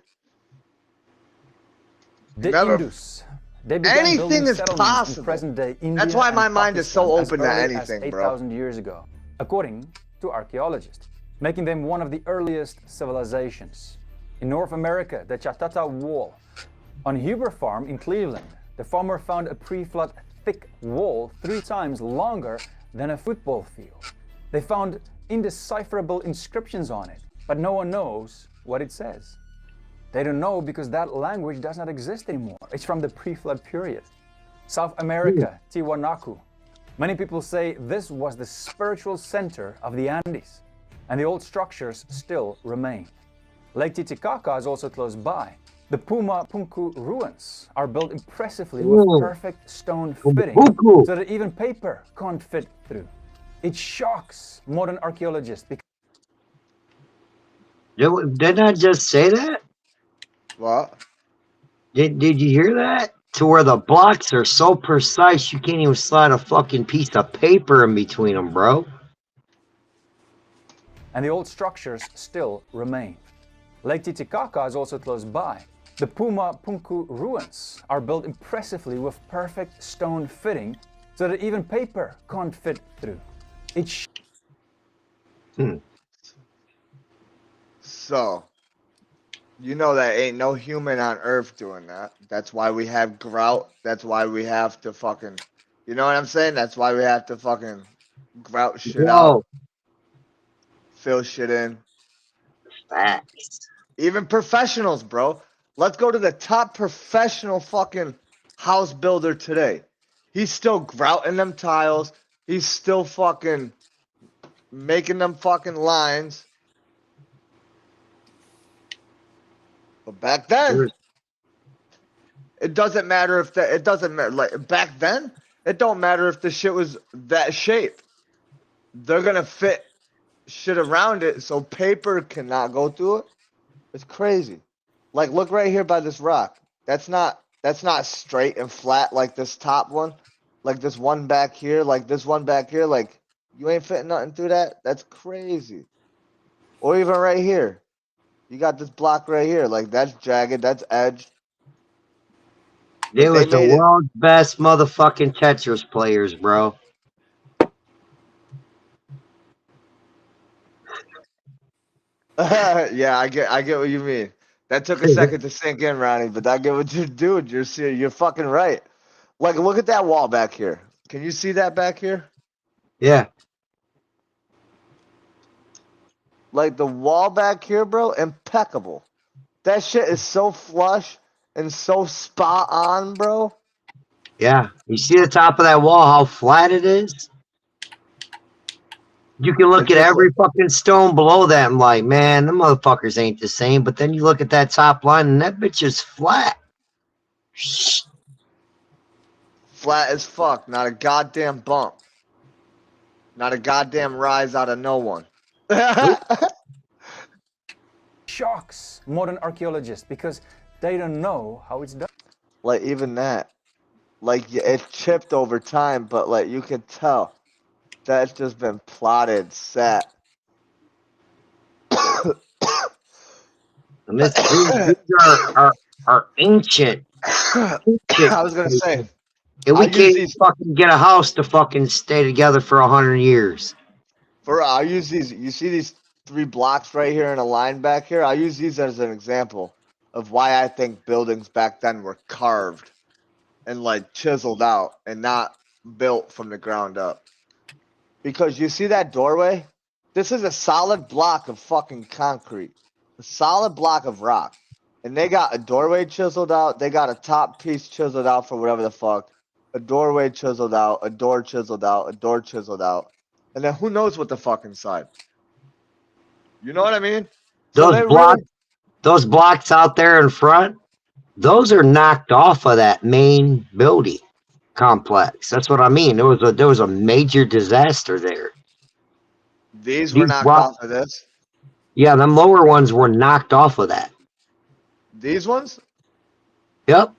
The Indus. They began Anything building is settlements possible. in present-day India. That's why my and mind is so Pakistan as open to early as anything, bro. 8,000 years ago, according to archaeologists, making them one of the earliest civilizations. In North America, the Chatata Wall. On Huber Farm in Cleveland, the farmer found a pre-flood thick wall 3 times longer than a football field. They found indecipherable inscriptions on it, but no one knows what it says. They don't know because that language does not exist anymore. It's from the pre-flood period. South America, Tiwanaku. Many people say this was the spiritual center of the Andes, and the old structures still remain. Lake Titicaca is also close by. The Puma Punku ruins are built impressively with perfect stone fitting, so that even paper can't fit through. It shocks modern archaeologists because... Didn't I just say that? What? Did you hear that? To where the blocks are so precise, you can't even slide a fucking piece of paper in between them, bro. And the old structures still remain. Lake Titicaca is also close by. The Puma Punku ruins are built impressively with perfect stone fitting, so that even paper can't fit through. It's... So, you know that ain't no human on Earth doing that. That's why we have grout. That's why we have to fucking... You know what I'm saying? That's why we have to fucking grout shit out. Fill shit in. Facts. Even professionals, bro. Let's go to the top professional fucking house builder today. He's still grouting them tiles. He's still fucking making them fucking lines. But back then, it doesn't matter if it doesn't matter. Like back then, it don't matter if the shit was that shape. They're gonna fit shit around it so paper cannot go through it. It's crazy. Like look right here by this rock. That's not straight and flat like this top one. Like this one back here, like this one back here, like you ain't fitting nothing through that. That's crazy. Or even right here. You got this block right here, like that's jagged, that's edged. They was the world's best motherfucking Tetris players, bro. Yeah, I get what you mean. That took a second to sink in, Ronnie, but I get what you're doing. You're fucking right. Like, look at that wall back here. Can you see that back here? Yeah. Like the wall back here, bro, impeccable. That shit is so flush and so spot on, bro. Yeah. You see the top of that wall, how flat it is? You can look at every fucking stone below that and like, man, the motherfuckers ain't the same. But then you look at that top line and that bitch is flat. Flat as fuck. Not a goddamn bump. Not a goddamn rise out of no one. Shocks modern archaeologists because they don't know how it's done. Like even that. Like it's chipped over time, but like you can tell. That's just been plotted, set. These are ancient. I was gonna say. And we can't fucking get a house to fucking stay together for 100 years. I'll use these. You see these 3 blocks right here in a line back here? I'll use these as an example of why I think buildings back then were carved and like chiseled out and not built from the ground up. Because you see that doorway? This is a solid block of fucking concrete. A solid block of rock. And they got a doorway chiseled out. They got a top piece chiseled out for whatever the fuck. A doorway chiseled out. A door chiseled out. A door chiseled out. And then who knows what the fuck inside. You know what I mean? Those blocks out there in front, those are knocked off of that main building complex. That's what I mean. There was a major disaster there. These were knocked off of this. Yeah, them lower ones were knocked off of that. These ones? Yep.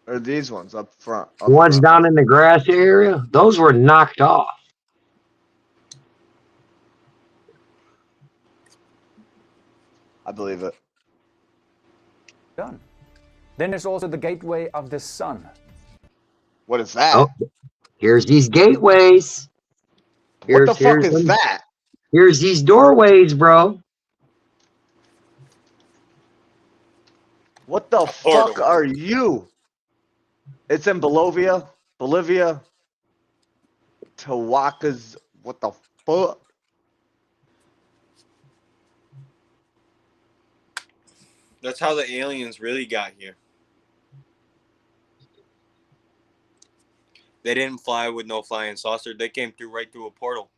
Or these ones up front? The ones down in the grass area, those were knocked off. I believe it. Done. Then there's also the gateway of the sun. What is that? Oh, here's these gateways. What the fuck is that? Here's these doorways, bro. What the fuck are you? It's in Bolivia. Tawaka's. What the fuck? That's how the aliens really got here. They didn't fly with no flying saucer. They came through right through a portal.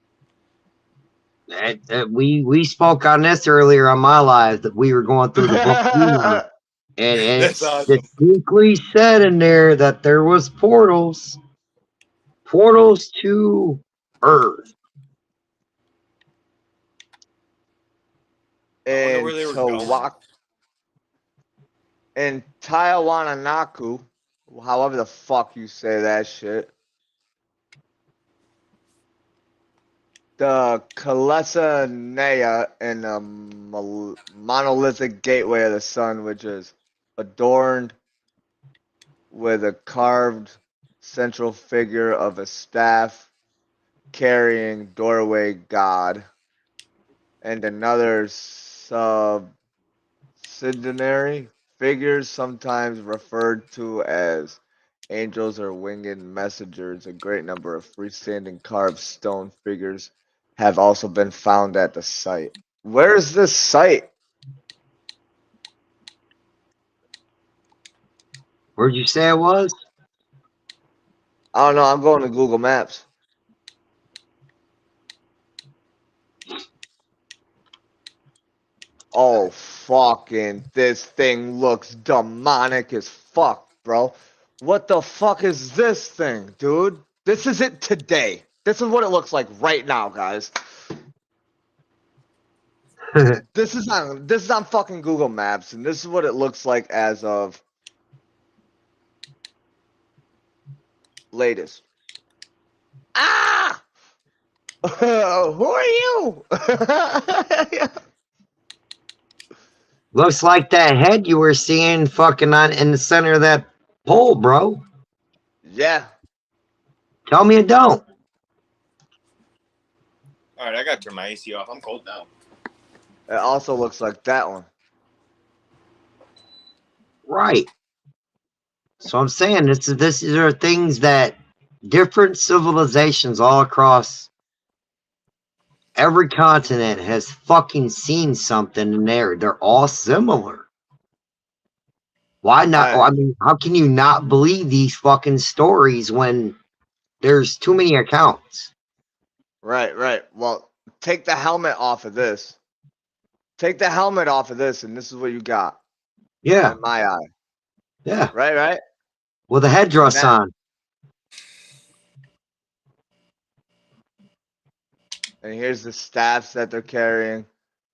We spoke on this earlier on my live that we were going through the book, and it distinctly said in there that there was portals to Earth. And in Tiawananaku, however the fuck you say that shit. The Kalesa Nea and the monolithic gateway of the sun, which is adorned with a carved central figure of a staff carrying doorway god and another subsidiary figures sometimes referred to as angels or winged messengers. A great number of freestanding carved stone figures have also been found at the site. Where is this site? Where'd you say it was? I don't know. I'm going to Google Maps. Oh, fucking, this thing looks demonic as fuck, bro. What the fuck is this thing, dude? This is it today. This is what it looks like right now, guys. This is on fucking Google Maps, and this is what it looks like as of latest. Ah! Who are you? Looks like that head you were seeing fucking on in the center of that pole, bro. Yeah. Tell me it don't. Alright, I gotta turn my AC off. I'm cold now. It also looks like that one. Right. So I'm saying this are things that different civilizations all across every continent has fucking seen something in there. They're all similar. Why not? I mean, how can you not believe these fucking stories when there's too many accounts? Right. Well, take the helmet off of this. Take the helmet off of this, and this is what you got. Yeah. In my eye. Yeah. Right? With a headdress on. And here's the staffs that they're carrying.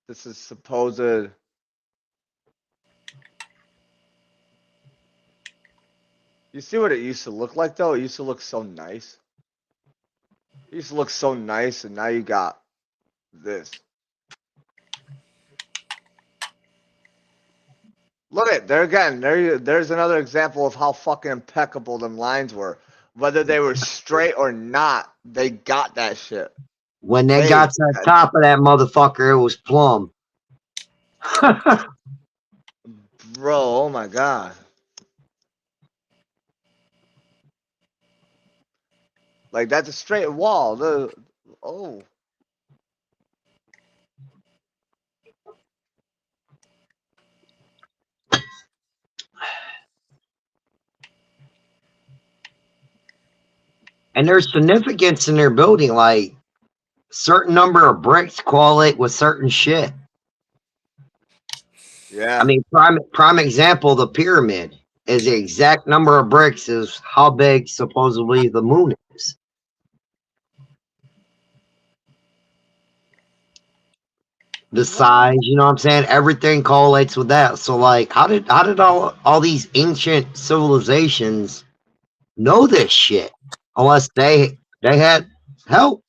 This is supposed. You see what it used to look like, though? It used to look so nice. It used to look so nice, and now you got this. Look at there again. There's another example of how fucking impeccable them lines were. Whether they were straight or not, they got that shit. When they got to the top of that motherfucker, it was plumb. Bro, oh my god. Like, that's a straight wall. Oh. And there's significance in their building, like certain number of bricks correlate with certain shit. Yeah. I mean, prime example, the pyramid is the exact number of bricks is how big supposedly the moon is. the size, you know what I'm saying? Everything correlates with that. So like how did all these ancient civilizations know this shit? Unless they had help.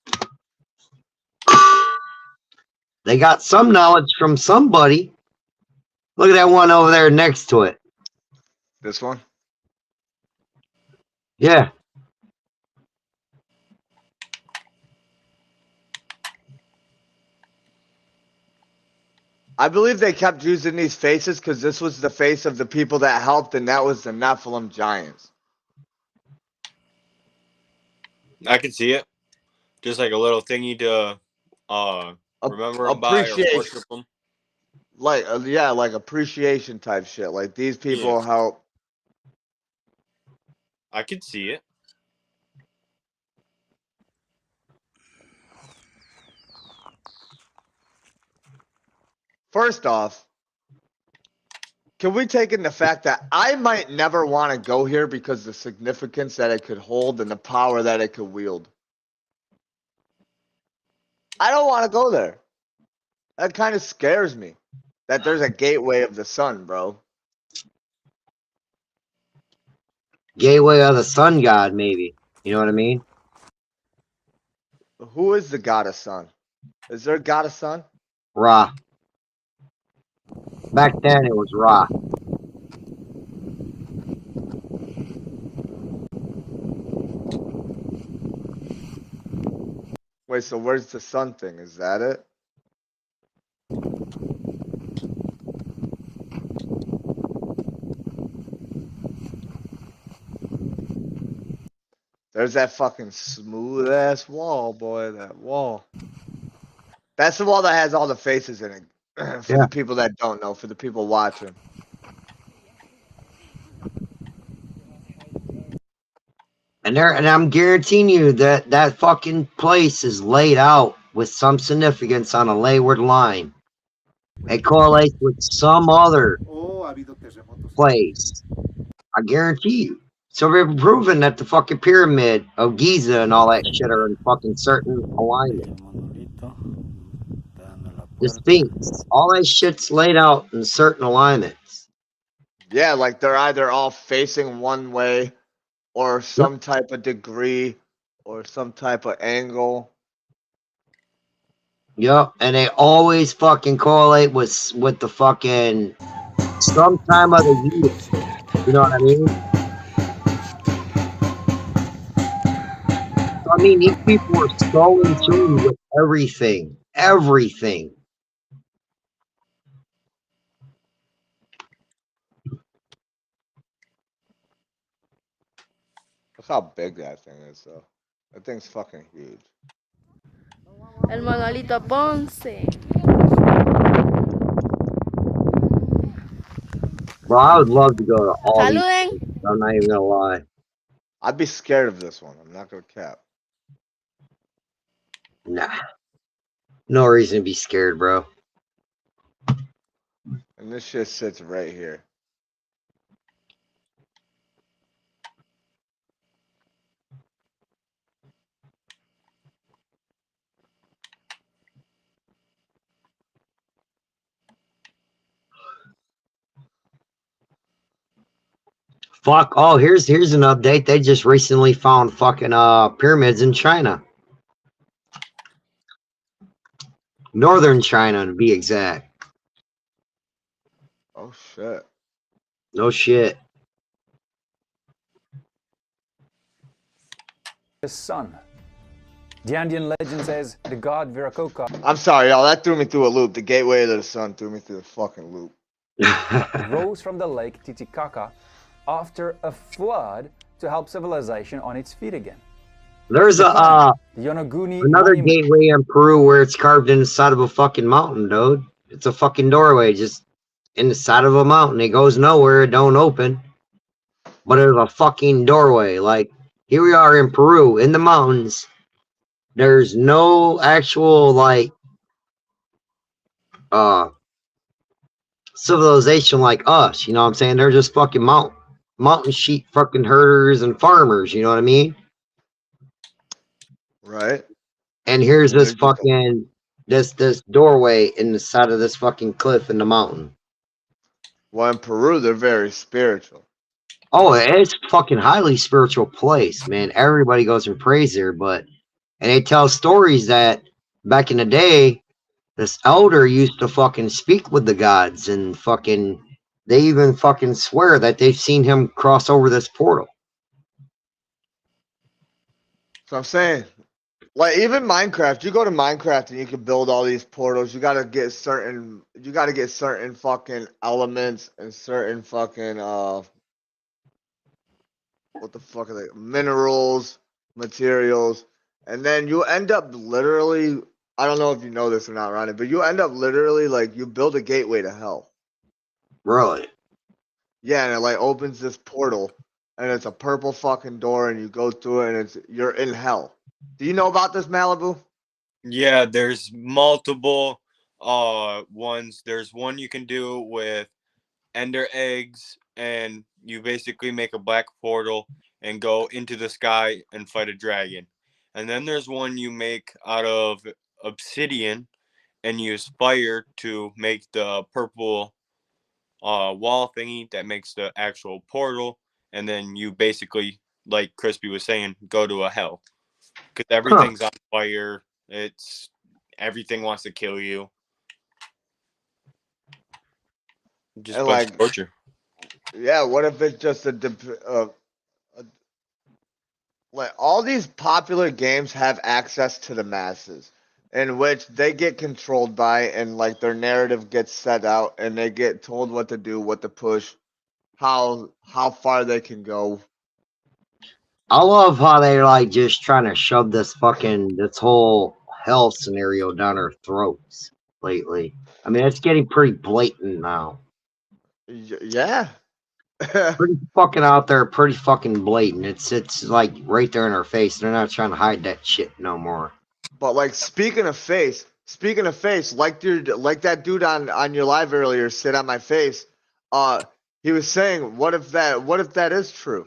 They got some knowledge from somebody. Look at that one over there next to it. This one? Yeah. I believe they kept using these faces because this was the face of the people that helped, and that was the Nephilim giants. I can see it. Just like a little thingy to remember them by or worship them. Like, yeah, like appreciation type shit. Like, these people help. I could see it. First off, can we take in the fact that I might never want to go here because the significance that it could hold and the power that it could wield? I don't want to go there. That kind of scares me. That there's a gateway of the sun, bro. Gateway of the sun god, maybe. You know what I mean? Who is the god of sun? Is there a god of sun? Ra. Back then it was Ra. Wait, so where's the sun thing? Is that it? There's that fucking smooth ass wall, boy. That wall. That's the wall that has all the faces in it. For the people that don't know, for the people watching. And I'm guaranteeing you that that fucking place is laid out with some significance on a layward line. It correlates with some other place. I guarantee you. So we've proven that the fucking pyramid of Giza and all that shit are in fucking certain alignment. The Sphinx, all that shit's laid out in certain alignments. Yeah, like they're either all facing one way or some type of degree or some type of angle. Yep, and they always fucking correlate with the fucking sometime of the year. You know what I mean? So, I mean, these people are so in tune with everything. Everything. Look how big that thing is, though. That thing's fucking huge. El Manuelito Ponce. Bro, I would love to go to all these. Saluden. I'm not even gonna lie. I'd be scared of this one. I'm not gonna cap. Nah. No reason to be scared, bro. And this shit sits right here. Fuck. Oh, here's an update. They just recently found fucking pyramids in China. Northern China, to be exact. Oh shit. No shit. The sun. The Andean legend says the god Viracocha I'm sorry, y'all. That threw me through a loop. The gateway to the sun threw me through the fucking loop. rose from the lake Titicaca after a flood to help civilization on its feet again. There's the Yonaguni another monument. gateway in Peru where it's carved in the side of a fucking mountain, dude. It's a fucking doorway just in the side of a mountain. It goes nowhere. It don't open. But it's a fucking doorway. Like, here we are in Peru, in the mountains. There's no actual, like, civilization like us. You know what I'm saying? They're just fucking mountain sheep fucking herders and farmers. You know what I mean? Right. And here's this fucking this doorway in the side of this fucking cliff in the mountain. Well, in Peru, they're very spiritual. Oh, it's fucking highly spiritual place, man. Everybody goes and prays there, and they tell stories that back in the day, this elder used to fucking speak with the gods and fucking they even fucking swear that they've seen him cross over this portal. So I'm saying, like even Minecraft, you go to Minecraft and you can build all these portals. You gotta get certain fucking elements and certain fucking what the fuck are they? Minerals, materials, and then you end up literally. I don't know if you know this or not, Ronnie, but you end up literally like you build a gateway to hell. Really? Yeah, and it like opens this portal, and it's a purple fucking door, and you go through it, and you're in hell. Do you know about this, Malibu? Yeah, there's multiple ones. There's one you can do with ender eggs, and you basically make a black portal and go into the sky and fight a dragon. And then there's one you make out of obsidian and use fire to make the purple wall thingy that makes the actual portal. And then you basically, like Crispy was saying, go to a hell because everything's on fire. Everything wants to kill you. Just And a bunch of like, torture. yeah, what if it's just like all these popular games have access to the masses, in which they get controlled by, and like their narrative gets set out, and they get told what to do, what to push, how far they can go. I love how they like just trying to shove this whole hell scenario down our throats lately. I mean, it's getting pretty blatant now. Yeah. Pretty fucking out there, pretty fucking blatant. It's like right there in our face. They're not trying to hide that shit no more. But like speaking of face, like that dude on your live earlier sit on my face. He was saying, what if that is true?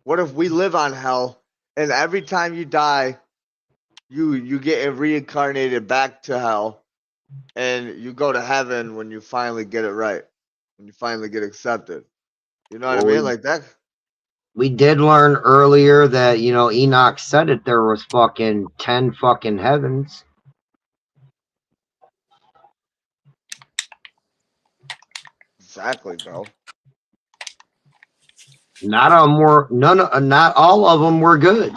What if we live on hell, and every time you die, you get reincarnated back to hell, and you go to heaven when you finally get it right, when you finally get accepted. You know what I Well, mean? Like that. we did learn earlier that Enoch said that there was fucking 10 fucking heavens. Exactly, bro. Not all of them were good.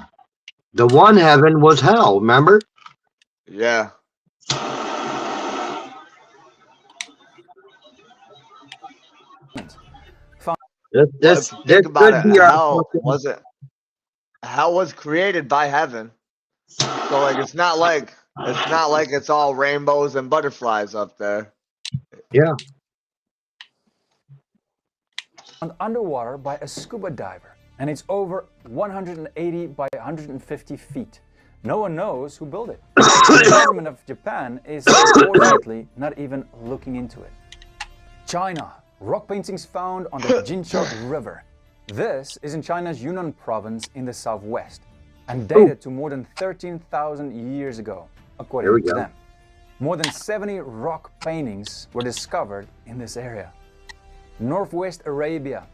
The one heaven was hell. Remember? Yeah. This Think about could it. be our fucking. Hell was created by heaven. So like it's not like it's all rainbows and butterflies up there. Yeah. Underwater by a scuba diver, and it's over 180 by 150 feet. No one knows who built it. The government of Japan is unfortunately not even looking into it. China. Rock paintings found on the Jinsha River. This is in China's Yunnan province in the southwest and dated to more than 13,000 years ago, according to them. More than 70 rock paintings were discovered in this area. Northwest Arabia,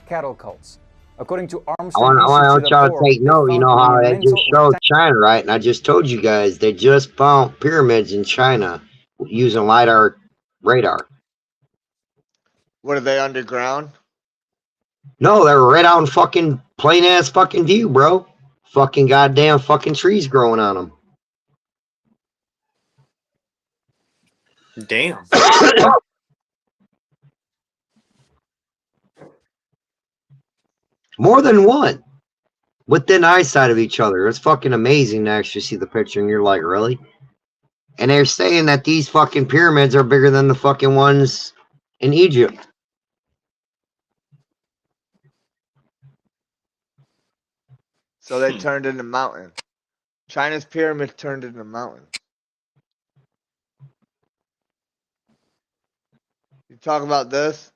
cattle cults. According to Armstrong I want Institute y'all of to Thor, take note. You know how they just showed China, right? And I just told you guys they just found pyramids in China using LiDAR radar. What are they underground? No, they were right out in fucking plain ass fucking view, bro. Fucking goddamn fucking trees growing on them. Damn. More than one. Within eyesight of each other. It's fucking amazing to actually see the picture and you're like, really? And they're saying that these fucking pyramids are bigger than the fucking ones in Egypt. So they turned into mountains. China's pyramids turned into mountains. You talk about this?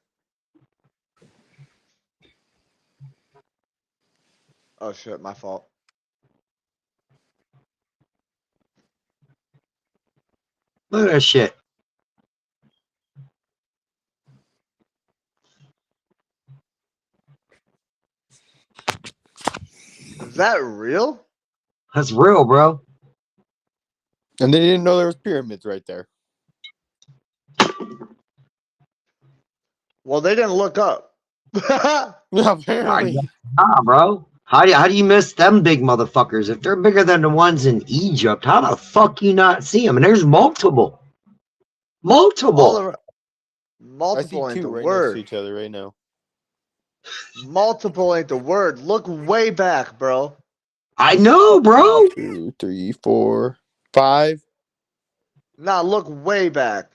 Oh shit, my fault. Look at that shit. Is that real? That's real, bro. And they didn't know there was pyramids right there. Well, they didn't look up. Apparently. Bro. How do you miss them big motherfuckers? If they're bigger than the ones in Egypt, how the fuck you not see them? And there's multiple. Multiple. Multiple I see ain't two the right word. next to each other right now. Multiple ain't the word. Look way back, bro. I know, bro. 2, 3, 4, 5. Nah, look way back.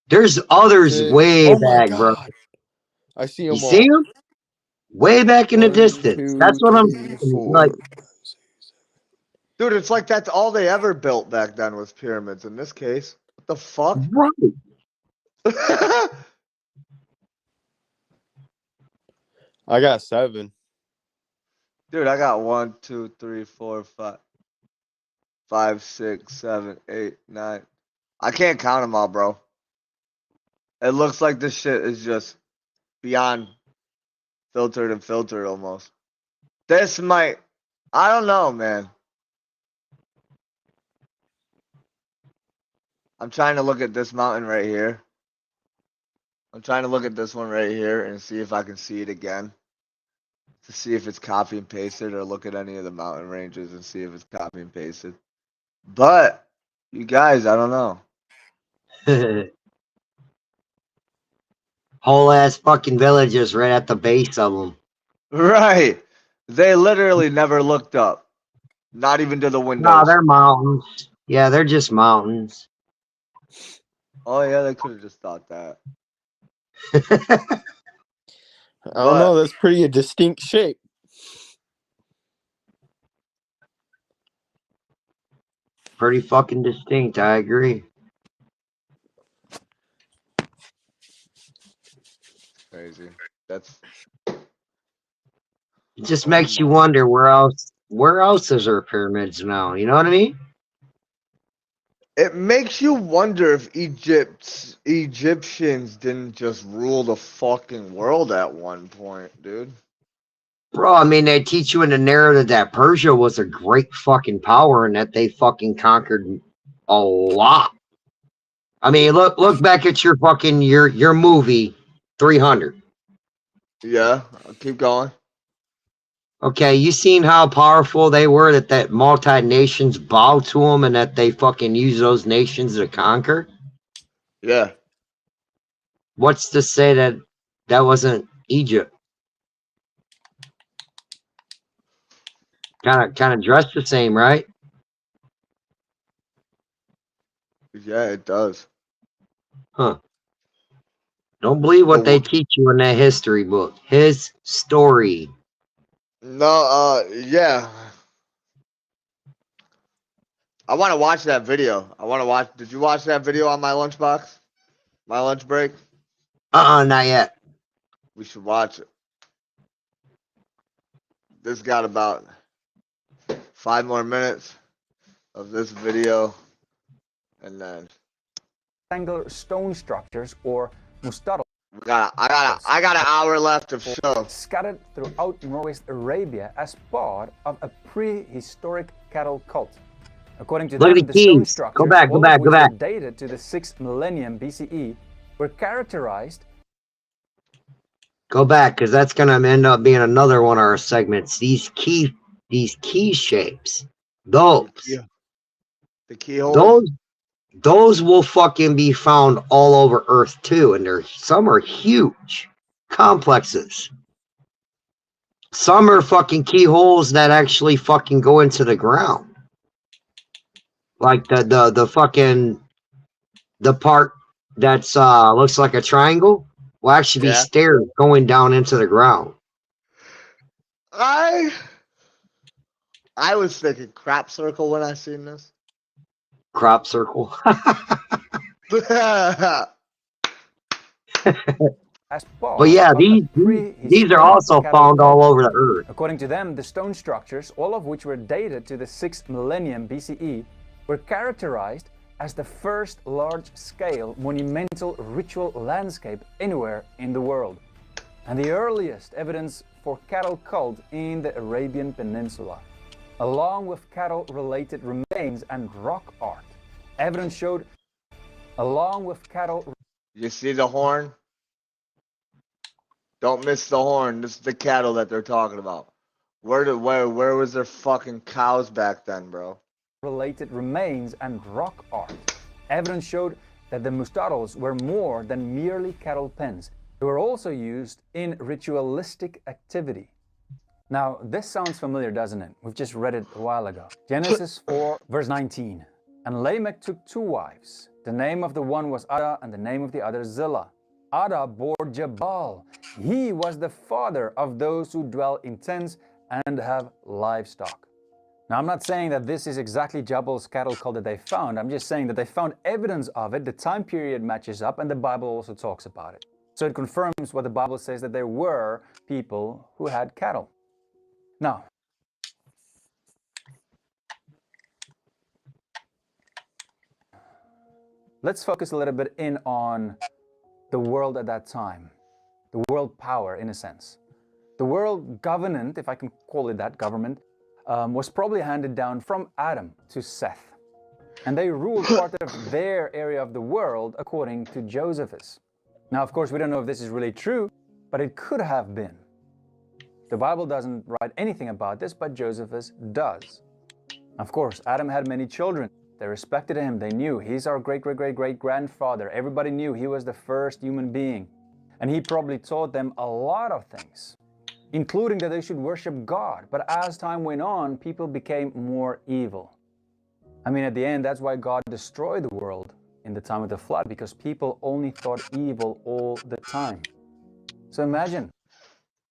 There's others 6. way Oh my back, bro. god. I see You them see all. them? Way back in the 1, distance. 2, That's what I'm 3, saying. 4. Like, Dude, it's like that's all they ever built back then was pyramids in this case. What the fuck? right. I got 7. Dude, I got 1, 2, 3, 4, 5, 6, 7, 8, 9. I can't count them all, bro. It looks like this shit is just beyond filtered and filtered almost. This might, I don't know, man. I'm trying to look at this mountain right here. I'm trying to look at this one right here and see if I can see it again. To see if it's copy and pasted, or look at any of the mountain ranges and see if it's copy and pasted. But, you guys, I don't know. whole ass fucking villages right at the base of them. Right. They literally never looked up. Not even to the No, windows. they're mountains. Yeah, they're just mountains. Oh, yeah, they could have just thought that. I don't know. That's pretty a distinct shape. Pretty fucking distinct. I agree. Crazy. That's. It just makes you wonder where else is there pyramids now? You know what I mean? It makes you wonder if Egyptians didn't just rule the fucking world at one point, dude. Bro, I mean, they teach you in the narrative that Persia was a great fucking power and that they fucking conquered a lot. I mean, look back at your fucking your movie 300. Yeah, I'll keep going. Okay, you seen how powerful they were, that multi-nations bow to them and that they fucking use those nations to conquer? Yeah. What's to say that that wasn't Egypt? Kind of dressed the same, right? Yeah, it does. Huh. Don't believe what they teach you in that history book. His story. No, yeah. I want to watch that video. Did you watch that video on my lunchbox? My lunch break? Not yet. We should watch it. This got about 5 more minutes of this video, and then Rectangular stone structures or mustaro. I got an hour left of show. Scattered throughout Northwest Arabia as part of a prehistoric cattle cult. According to Look them, at the the stone keys. structures, Go back. all of which were dated to the 6th millennium BCE, were characterized. Go back, because that's gonna end up being another one of our segments. These key shapes. Those. The keyholes. Those will fucking be found all over Earth too, and some are huge complexes. Some are fucking keyholes that actually fucking go into the ground. Like the fucking the part that's looks like a triangle will actually be stairs going down into the ground. I was thinking crop circle when I seen this. Crop circle. But yeah, these are also found all over the earth. According to them, the stone structures, all of which were dated to the 6th millennium BCE, were characterized as the first large-scale monumental ritual landscape anywhere in the world, and the earliest evidence for cattle cult in the Arabian Peninsula. Along with cattle-related remains and rock art, evidence showed, along with cattle... You see the horn? Don't miss the horn. This is the cattle that they're talking about. Where was their fucking cows back then, bro? Related remains and rock art. Evidence showed that the mustaros were more than merely cattle pens. They were also used in ritualistic activity. Now, this sounds familiar, doesn't it? We've just read it a while ago. Genesis 4, verse 19. And Lamech took 2 wives. The name of the one was Ada, and the name of the other Zillah. Ada bore Jabal. He was the father of those who dwell in tents and have livestock. Now, I'm not saying that this is exactly Jabal's cattle cult that they found. I'm just saying that they found evidence of it, the time period matches up, and the Bible also talks about it. So it confirms what the Bible says, that there were people who had cattle. Now, let's focus a little bit in on the world at that time, the world power in a sense. The world government, if I can call it that, government, was probably handed down from Adam to Seth. And they ruled part of their area of the world according to Josephus. Now, of course, we don't know if this is really true, but it could have been. The Bible doesn't write anything about this, but Josephus does. Of course, Adam had many children. They respected him. They knew he's our great-great-great-great-grandfather. Everybody knew he was the first human being. And he probably taught them a lot of things, including that they should worship God. But as time went on, people became more evil. I mean, at the end, that's why God destroyed the world in the time of the flood, because people only thought evil all the time. So imagine.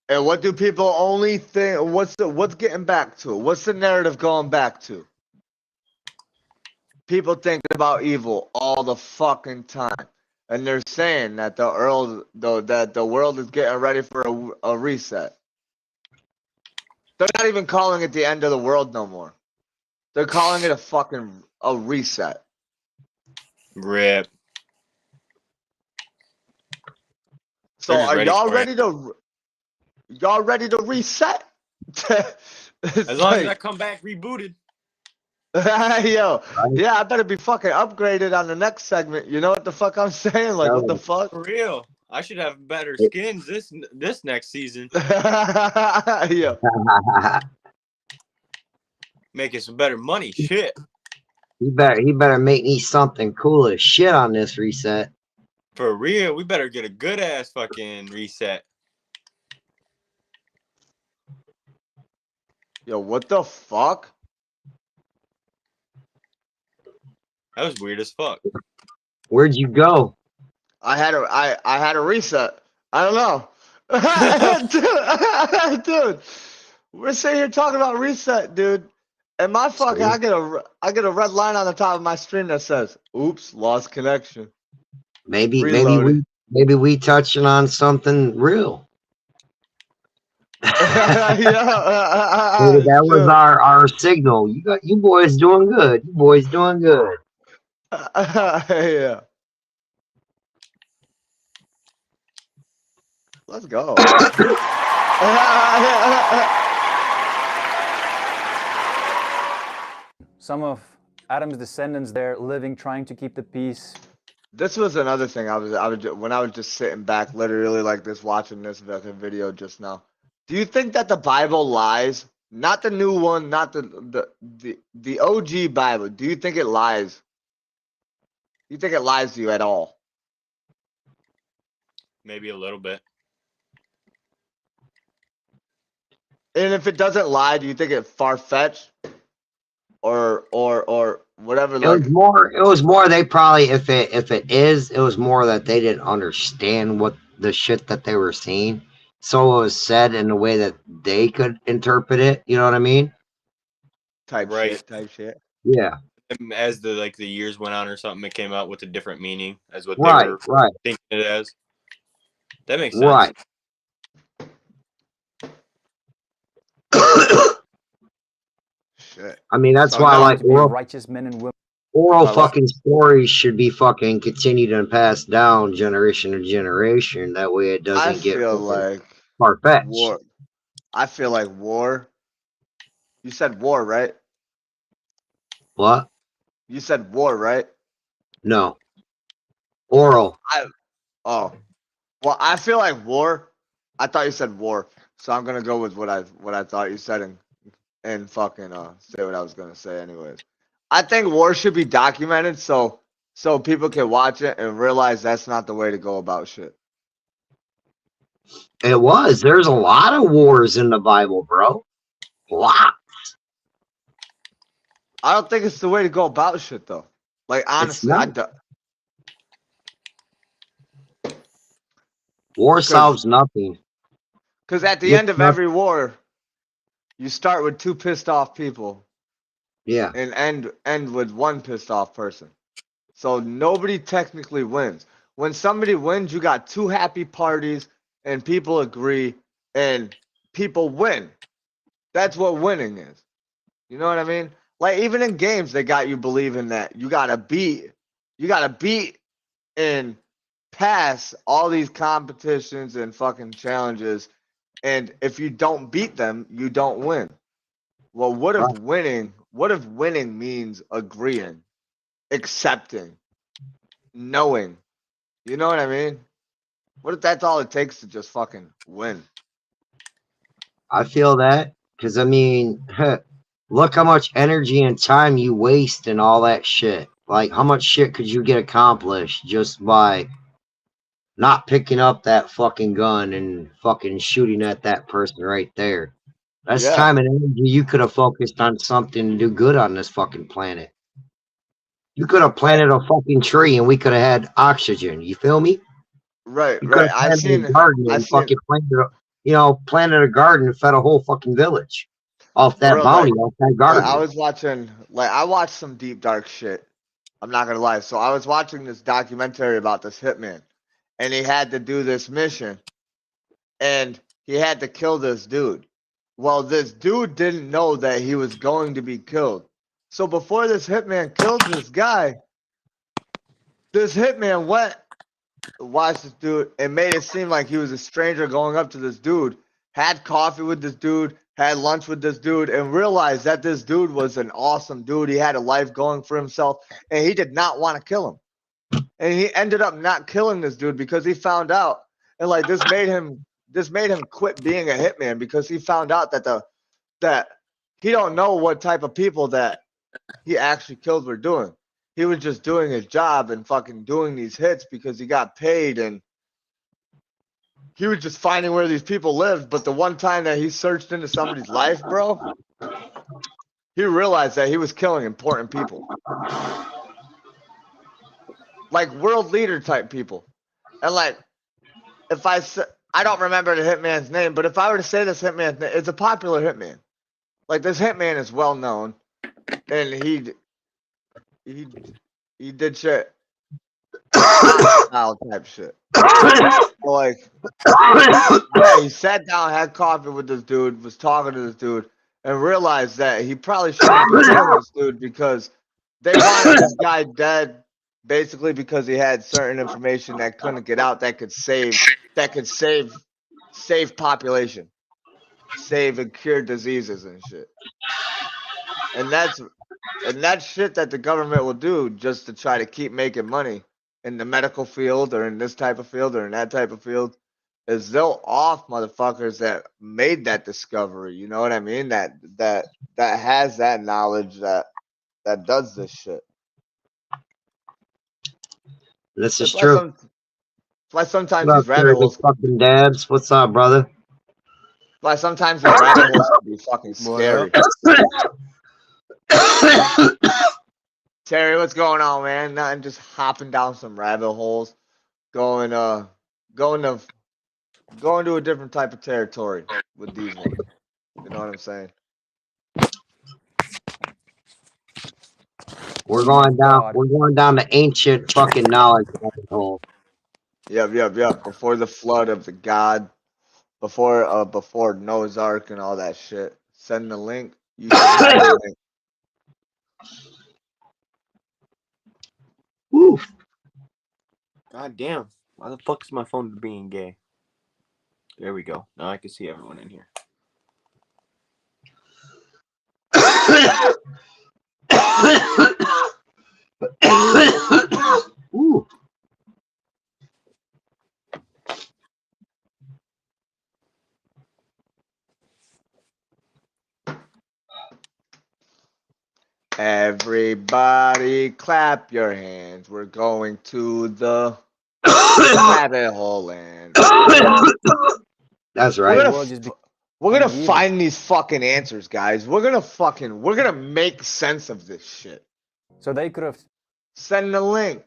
And what do people only think? What's getting back to? What's the narrative going back to? People thinking about evil all the fucking time, and they're saying that the world is getting ready for a reset. They're not even calling it the end of the world no more. They're calling it a reset. Rip. So are y'all ready to? Y'all ready to reset? As long as I come back rebooted. Yo, yeah, I better be fucking upgraded on the next segment. You know what the fuck I'm saying? Like, what the fuck? For real. I should have better skins this next season. Yeah. Making some better money. Shit. He better make me something cool as shit on this reset. For real, we better get a good ass fucking reset. Yo, what the fuck? That was weird as fuck. Where'd you go? I had a reset. I don't know. dude, we're sitting here talking about reset, dude. And my fucking I get a red line on the top of my screen that says, "Oops, lost connection." Maybe we touching on something real. Maybe that was our signal. You boys doing good. You boys doing good. Yeah. Let's go. Some of Adam's descendants there living, trying to keep the peace. This was another thing when I was just sitting back, literally like this, watching this video just now. Do you think that the Bible lies? Not the new one, not the OG Bible. Do you think it lies? You think it lies to you at all? Maybe a little bit. And if it doesn't lie, do you think it's far-fetched? Or whatever? It was more they probably, if it was more that they didn't understand what the shit that they were seeing. So it was said in a way that they could interpret it. You know what I mean? Type shit. Yeah. As the years went on or something, it came out with a different meaning as what Right, they were right. thinking it as. That makes sense. Right. Shit. I mean, that's So why I now like to be righteous men and women. Oral What? fucking stories should be fucking continued and passed down generation to generation. That way it I doesn't get feel fucking like far-fetched. war. I feel like war. You said war, right? What? You said war, right? No. Oral. Oh. Well, I feel like war. I thought you said war, so I'm gonna go with what I thought you said and fucking say what I was gonna say anyways. I think war should be documented so people can watch it and realize that's not the way to go about shit. It was. There's a lot of wars in the Bible, bro. A lot. I don't think it's the way to go about shit though. Like It's honestly, not. I do. War solves nothing. Because at the Gets end of nothing. every war, you start with 2 pissed off people Yeah. and end with 1 pissed off person. So nobody technically wins. When somebody wins, you got 2 happy parties and people agree and people win. That's what winning is. You know what I mean? Like even in games, they got you believing that you gotta beat and pass all these competitions and fucking challenges. And if you don't beat them, you don't win. Well, what if winning means agreeing, accepting, knowing? You know what I mean? What if that's all it takes to just fucking win? I feel that. Because, I mean, look how much energy and time you waste and all that shit. Like, how much shit could you get accomplished just by not picking up that fucking gun and fucking shooting at that person right there? That's Yeah. time and energy you could have focused on something to do good on this fucking planet. You could have planted a fucking tree and we could have had oxygen. You feel me? Right, You could right. have planted a garden I and seen fucking planted a garden and fed a whole fucking village off for that real bounty, off that I garden. was watching I watched some deep dark shit. I'm not gonna lie. So I was watching this documentary about this hitman, and he had to do this mission, and he had to kill this dude. Well, this dude didn't know that he was going to be killed. So before this hitman killed this guy, this hitman went watched this dude and made it seem like he was a stranger going up to this dude, had coffee with this dude, had lunch with this dude, and realized that this dude was an awesome dude. He had a life going for himself, and he did not want to kill him. And he ended up not killing this dude because he found out, and like this made him quit being a hitman because he found out that he don't know what type of people that he actually killed were doing. He was just doing his job and fucking doing these hits because he got paid, and he was just finding where these people lived. But the one time that he searched into somebody's life, bro, he realized that he was killing important people. Like world leader type people. And like, if I don't remember the hitman's name, but if I were to say this hitman's name, it's a popular hitman. Like this hitman is well known, and he did shit, style type shit. Like, yeah, he sat down, had coffee with this dude, was talking to this dude, and realized that he probably shouldn't be killing this dude because they wanted this guy dead, basically because he had certain information that couldn't get out that could save population, save and cure diseases and shit. And that's shit that the government will do just to try to keep making money in the medical field or in this type of field or in that type of field. Is they'll off motherfuckers that made that discovery. You know what I mean? That has that knowledge that does this shit. This is That's true. why sometimes What up, these rabbit there, big holes. fucking dabs? What's up, brother? Why sometimes these rabbit holes can be fucking What up? scary. Terry, what's going on, man? Nothing, just hopping down some rabbit holes, going to a different type of territory with these ones. You know what I'm saying? We're Oh my going down. God. We're going down the ancient fucking knowledge rabbit hole. Yep. Before the flood of the god, before Noah's Ark and all that shit. Send the link. You should have the link. Oof. God damn. Why the fuck is my phone being gay? There we go. Now I can see everyone in here. Ooh. Everybody clap your hands. We're going to the rabbit hole land. That's We're right. gonna find these fucking answers, guys. We're gonna make sense of this shit. So they could have Send the link.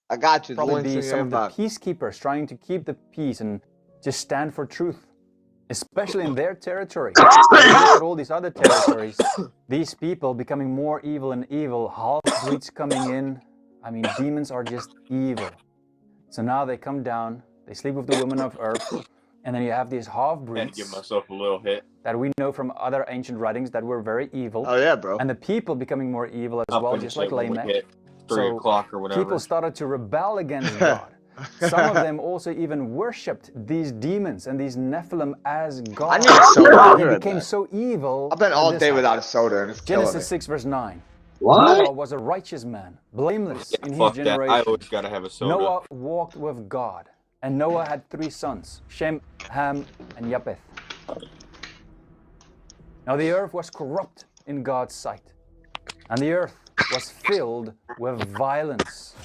I got you. The probably link's be in your some of the inbox. peacekeepers trying to keep the peace and just stand for truth, especially in their territory. Look at all these other territories. These people becoming more evil and evil, half-breeds coming in. I mean, demons are just evil. So now they come down, they sleep with the women of Earth, and then you have these Had half-breeds to give myself a little hit. that we know from other ancient writings that were very evil. Oh yeah, bro. And the people becoming more evil as I'll well, finish just like it when we Lamech. hit 3 o'clock or whatever. People started to rebel against God. Some of them also even worshipped these demons and these Nephilim as God. I need a soda. I'll be They right became back. so evil. I've been all that day this without a soda, and it's killing Genesis me. 6 verse 9. What? Noah was a righteous man, blameless in his Fuck that. generation. I always gotta have a soda. Noah walked with God, and Noah had 3 sons, Shem, Ham, and Japheth. Now the earth was corrupt in God's sight, and the earth was filled with violence.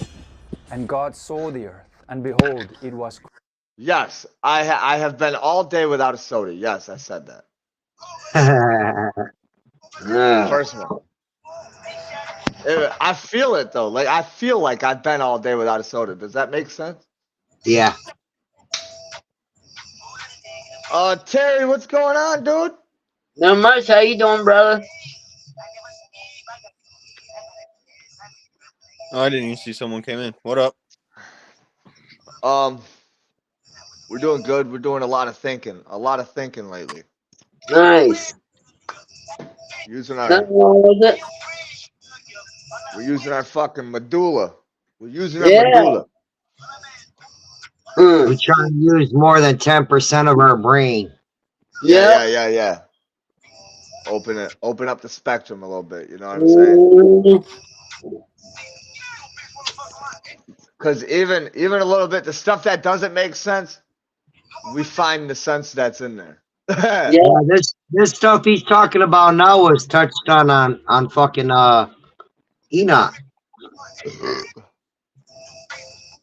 And God saw the earth, and behold, it was. Yes, I have been all day without a soda. Yes, I said that. First one. I feel it though. Like I feel like I've been all day without a soda. Does that make sense? Yeah. Terry, what's going on, dude? Not much. How you doing, brother? Oh, I didn't even see someone came in. What up? We're doing good. We're doing a lot of thinking. A lot of thinking lately. Nice. Using our. Nothing wrong with it. We're using our fucking medulla. We're using our Yeah. medulla. We try to use more than 10% of our brain. Yeah. Open it. Open up the spectrum a little bit. You know what I'm saying? Because even a little bit, the stuff that doesn't make sense, we find the sense that's in there. Yeah, this stuff he's talking about now was touched on fucking Enoch.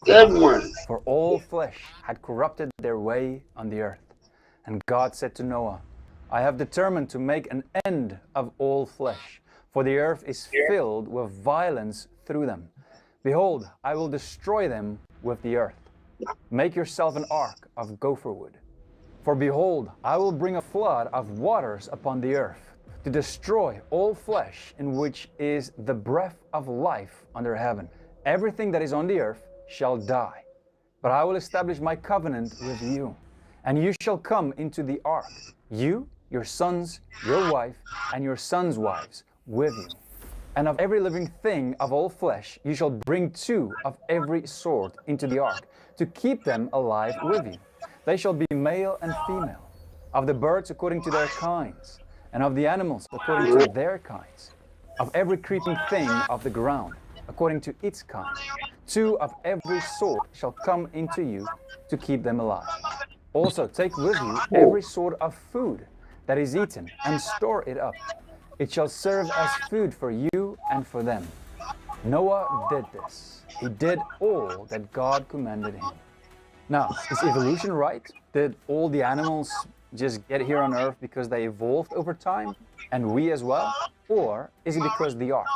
Good one. For all flesh had corrupted their way on the earth. And God said to Noah, I have determined to make an end of all flesh, for the earth is filled with violence through them. Behold, I will destroy them with the earth. Make yourself an ark of gopher wood. For behold, I will bring a flood of waters upon the earth, to destroy all flesh in which is the breath of life under heaven. Everything that is on the earth shall die. But I will establish my covenant with you, and you shall come into the ark, you, your sons, your wife, and your sons' wives with you. And of every living thing of all flesh you shall bring 2 of every sort into the ark, to keep them alive with you. They shall be male and female, of the birds according to their kinds, and of the animals according to their kinds, of every creeping thing of the ground according to its kind. 2 of every sort shall come into you to keep them alive. Also take with you every sort of food that is eaten, and store it up. It shall serve as food for you and for them. Noah did this. He did all that God commanded him. Now, is evolution right? Did all the animals just get here on Earth because they evolved over time, and we as well? Or is it because of the ark?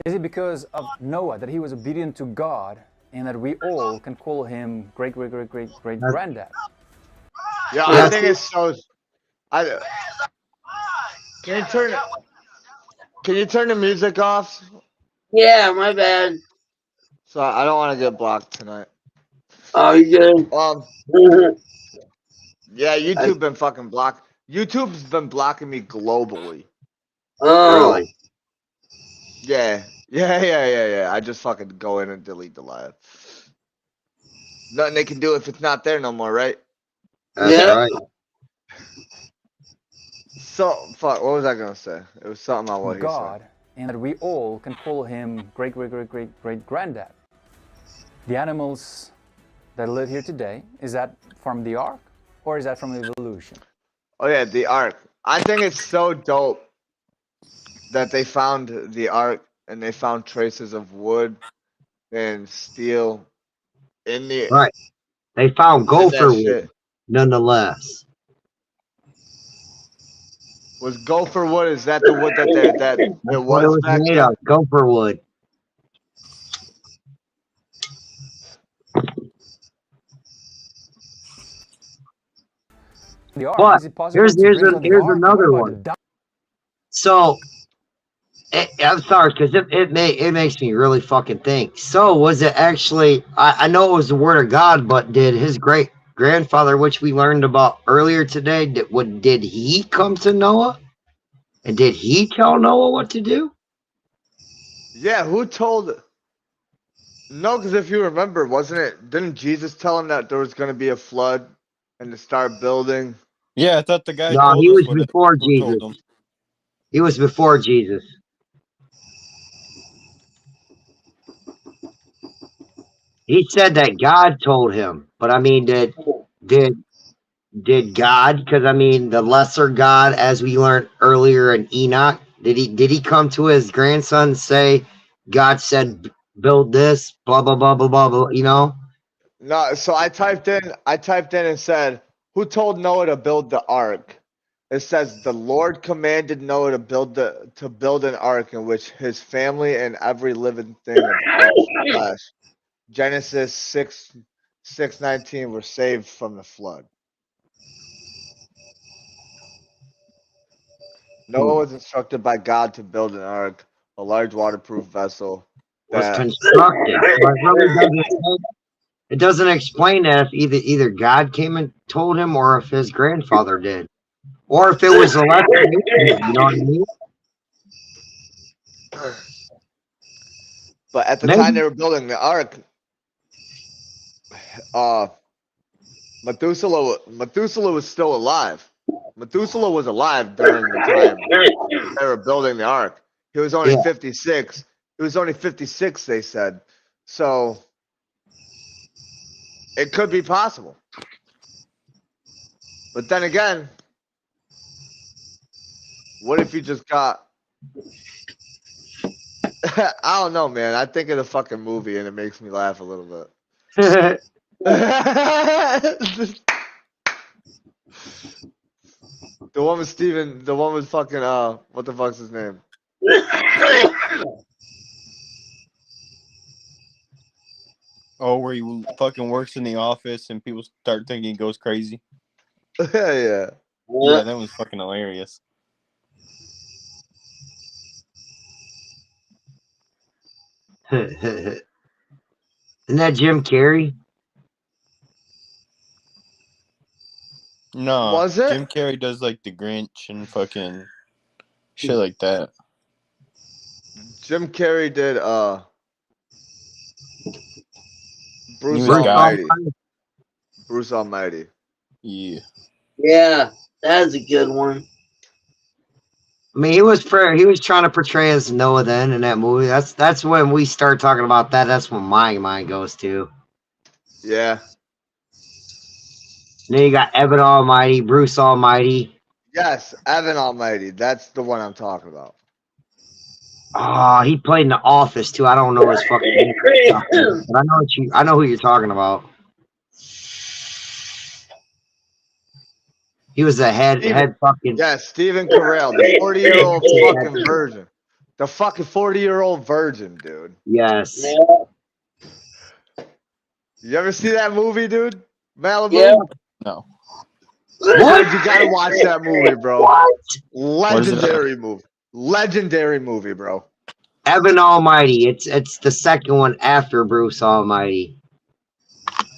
Is it because of Noah, that he was obedient to God, and that we all can call him great-great-great-great-great-granddad? Yeah, I think it's so. Can you turn the music off? Yeah, my bad. So I don't want to get blocked tonight. Oh, you good? Yeah, YouTube been fucking blocked. YouTube's been blocking me globally. Oh. Yeah, Yeah. I just fucking go in and delete the live. Nothing they can do if it's not there no more, right? That's right. So, fuck, what was I gonna say? It was something about what he said. God, and that we all can call him great-great-great-great-great-granddad. The animals that live here today, is that from the Ark, or is that from evolution? Oh yeah, the Ark. I think it's so dope that they found the Ark and they found traces of wood and steel in the Right. They found in gopher that wood, shit. nonetheless. Was gopher wood? Is that the wood that it That's what it was was back made then? of, gopher wood. The Ark, But is it possible to bring on the here's Ark? another What about one. the So I'm sorry, because it makes me really fucking think. So was it actually? I know it was the word of God, but did his great grandfather, which we learned about earlier today, did he come to Noah, and did he tell Noah what to do? Yeah, who told? No, because if you remember, wasn't it? Didn't Jesus tell him that there was gonna be a flood and to start building? Yeah, I thought the guy No, told he us was what before who told Jesus. him. He was before Jesus. He said that God told him, but I mean, did God? Because I mean, the lesser God, as we learned earlier in Enoch, did he come to his grandson and say, God said, build this, blah blah blah blah blah blah, you know? No, so I typed in and said, who told Noah to build the ark? It says the Lord commanded Noah to build an ark in which his family and every living thing of all flesh. Genesis 6:19 were saved from the flood. Noah was instructed by God to build an ark, a large waterproof vessel Was that constructed. But it really it doesn't explain that if either God came and told him, or if his grandfather did, or if it was a lesser, you know what I mean? But at the Maybe. time they were building the ark, Methuselah was still alive. Methuselah was alive during the time they were building the ark. He was only 56. He was only 56, they said. So it could be possible. But then again, what if you just got I don't know, man. I think of the fucking movie and it makes me laugh a little bit. The one with Steven, the one with fucking what the fuck's his name? Oh, where he fucking works in the office and people start thinking he goes crazy. Yeah, Yeah, that was fucking hilarious. Isn't that Jim Carrey? No, Was it? Jim Carrey does like the Grinch and fucking shit like that. Jim Carrey did Bruce was God. Almighty. Bruce Almighty. Yeah. Yeah, that's a good one. I mean, he was trying to portray as Noah then in that movie. That's when we start talking about that. That's when my mind goes to. Yeah. And then you got Evan Almighty, Bruce Almighty. Yes, Evan Almighty. That's the one I'm talking about. Oh, he played in The Office too. I don't know his fucking name, but I know who you're talking about. He was the head fucking. Yeah, Stephen Carell, the 40-year-old fucking virgin. The fucking 40-year-old virgin, dude. Yes. You ever see that movie, dude? Malibu? Yeah. No. Dude, you gotta watch that movie, bro. What? Legendary movie. Legendary movie, bro. Evan Almighty. It's the second one after Bruce Almighty.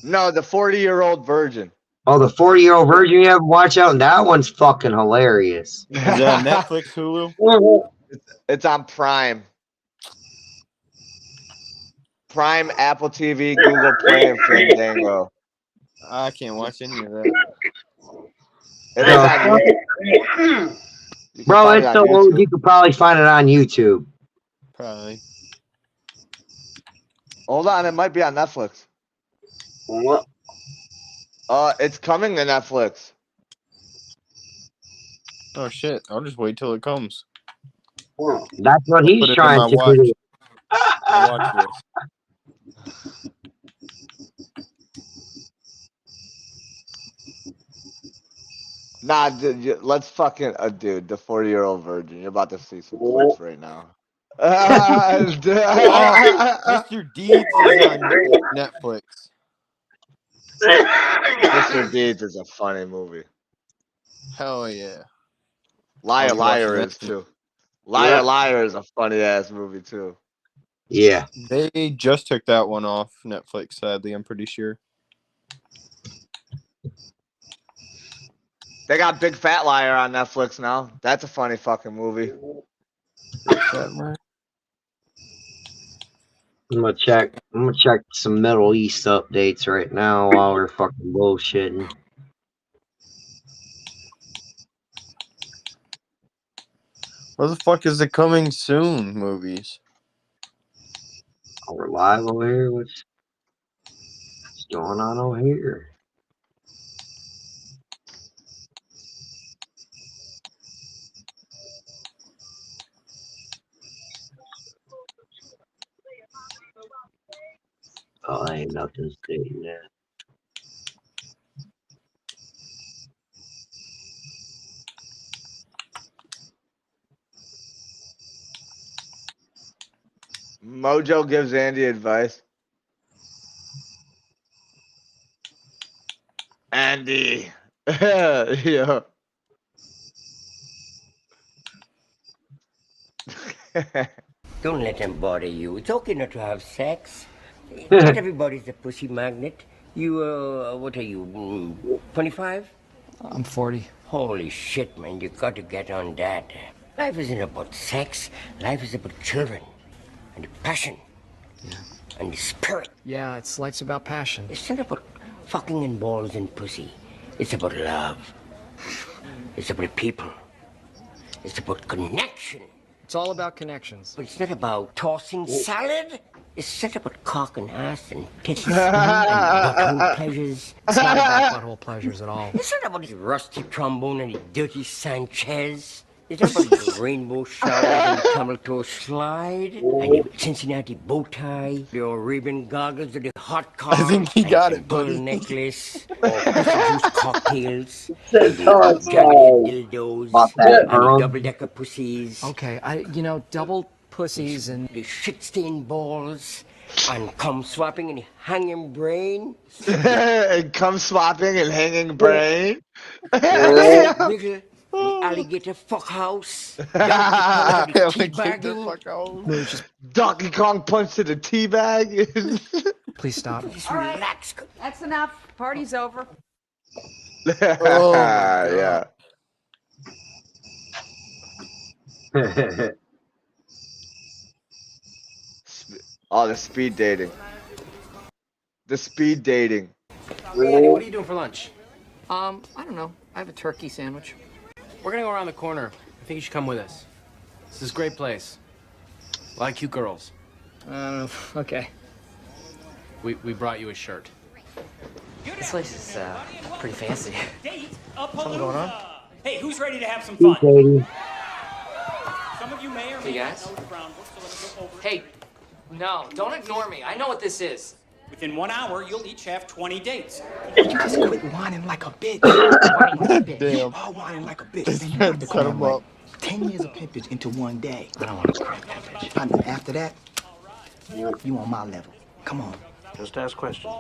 No, the 40-year-old virgin. Oh, the 40-year-old virgin you have to watch out, and that one's fucking hilarious. Is that on Netflix, Hulu? It's on Prime. Prime, Apple TV, Google Play, and Fandango. I can't watch any of that. It is on YouTube. You can Bro, find it it's on so old YouTube. you could probably find it on YouTube. Probably. Hold on, it might be on Netflix. What? It's coming to Netflix. Oh shit! I'll just wait till it comes. That's what I'll he's put it in trying my to watch. do. My watch list. Nah, dude, let's fucking dude, the 40-year-old virgin. You're about to see some clips right now. Oh, Mr. Deeds is on Netflix. Mr. Deeds is a funny movie. Hell yeah. Liar I'll be watching Liar that is too. too. Liar Liar is a funny ass movie too. Yeah. They just took that one off Netflix, sadly, I'm pretty sure. They got Big Fat Liar on Netflix now. That's a funny fucking movie. Big Fat Liar. I'm gonna check some Middle East updates right now while we're fucking bullshitting. What the fuck is the coming soon movies? Oh, we're live over here. What's going on over here? Oh, ain't nothing stating that. Mojo gives Andy advice. Andy. Yeah. Don't let them bother you. It's okay not to have sex. Not everybody's a pussy magnet. You, what are you, 25? I'm 40. Holy shit, man, you got to get on that. Life isn't about sex. Life is about children. And the passion. Yeah. And the spirit. Yeah, life's about passion. It's not about fucking and balls and pussy. It's about love. It's about people. It's about connection. It's all about connections. But it's not about tossing salad. It's not about cock and ass and tits and butthole pleasures. It's not about butthole pleasures at all. It's not about the rusty trombone and the dirty Sanchez. It's not about the rainbow showers and the camel toe slide and the Cincinnati bow tie, the Arabian goggles, or the hot car. I think he got it, pearl buddy. necklace, or juice cocktails, Says and the jagged dildos, and the double-decker pussies. Okay, double pussies and the shit-stained balls, and cum swapping and hanging brain. And cum swapping and hanging brain. Wiggle, the alligator fuck house. Donkey Kong punch to the tea bag. Please stop. Just relax. That's enough. Party's over. Yeah. Oh, the speed dating. The speed dating. Andy, what are you doing for lunch? I don't know. I have a turkey sandwich. We're gonna go around the corner. I think you should come with us. This is a great place. A lot of cute girls. Okay. We brought you a shirt. This place is pretty fancy. Something going on? Hey, who's ready to have some fun? Some of you may or may Hey, not guys. know the ground rules, so let me go over. Hey, no, don't ignore me. I know what this is. Within 1 hour, you'll each have 20 dates. You just quit whining like a bitch. Whining like a bitch. Damn. Oh, whining like a bitch. This Man, you man got to cut call him like up. 10 years of pimpage into one day. I don't want to crack that bitch. I mean, after that, you on my level. Come on. Just ask questions.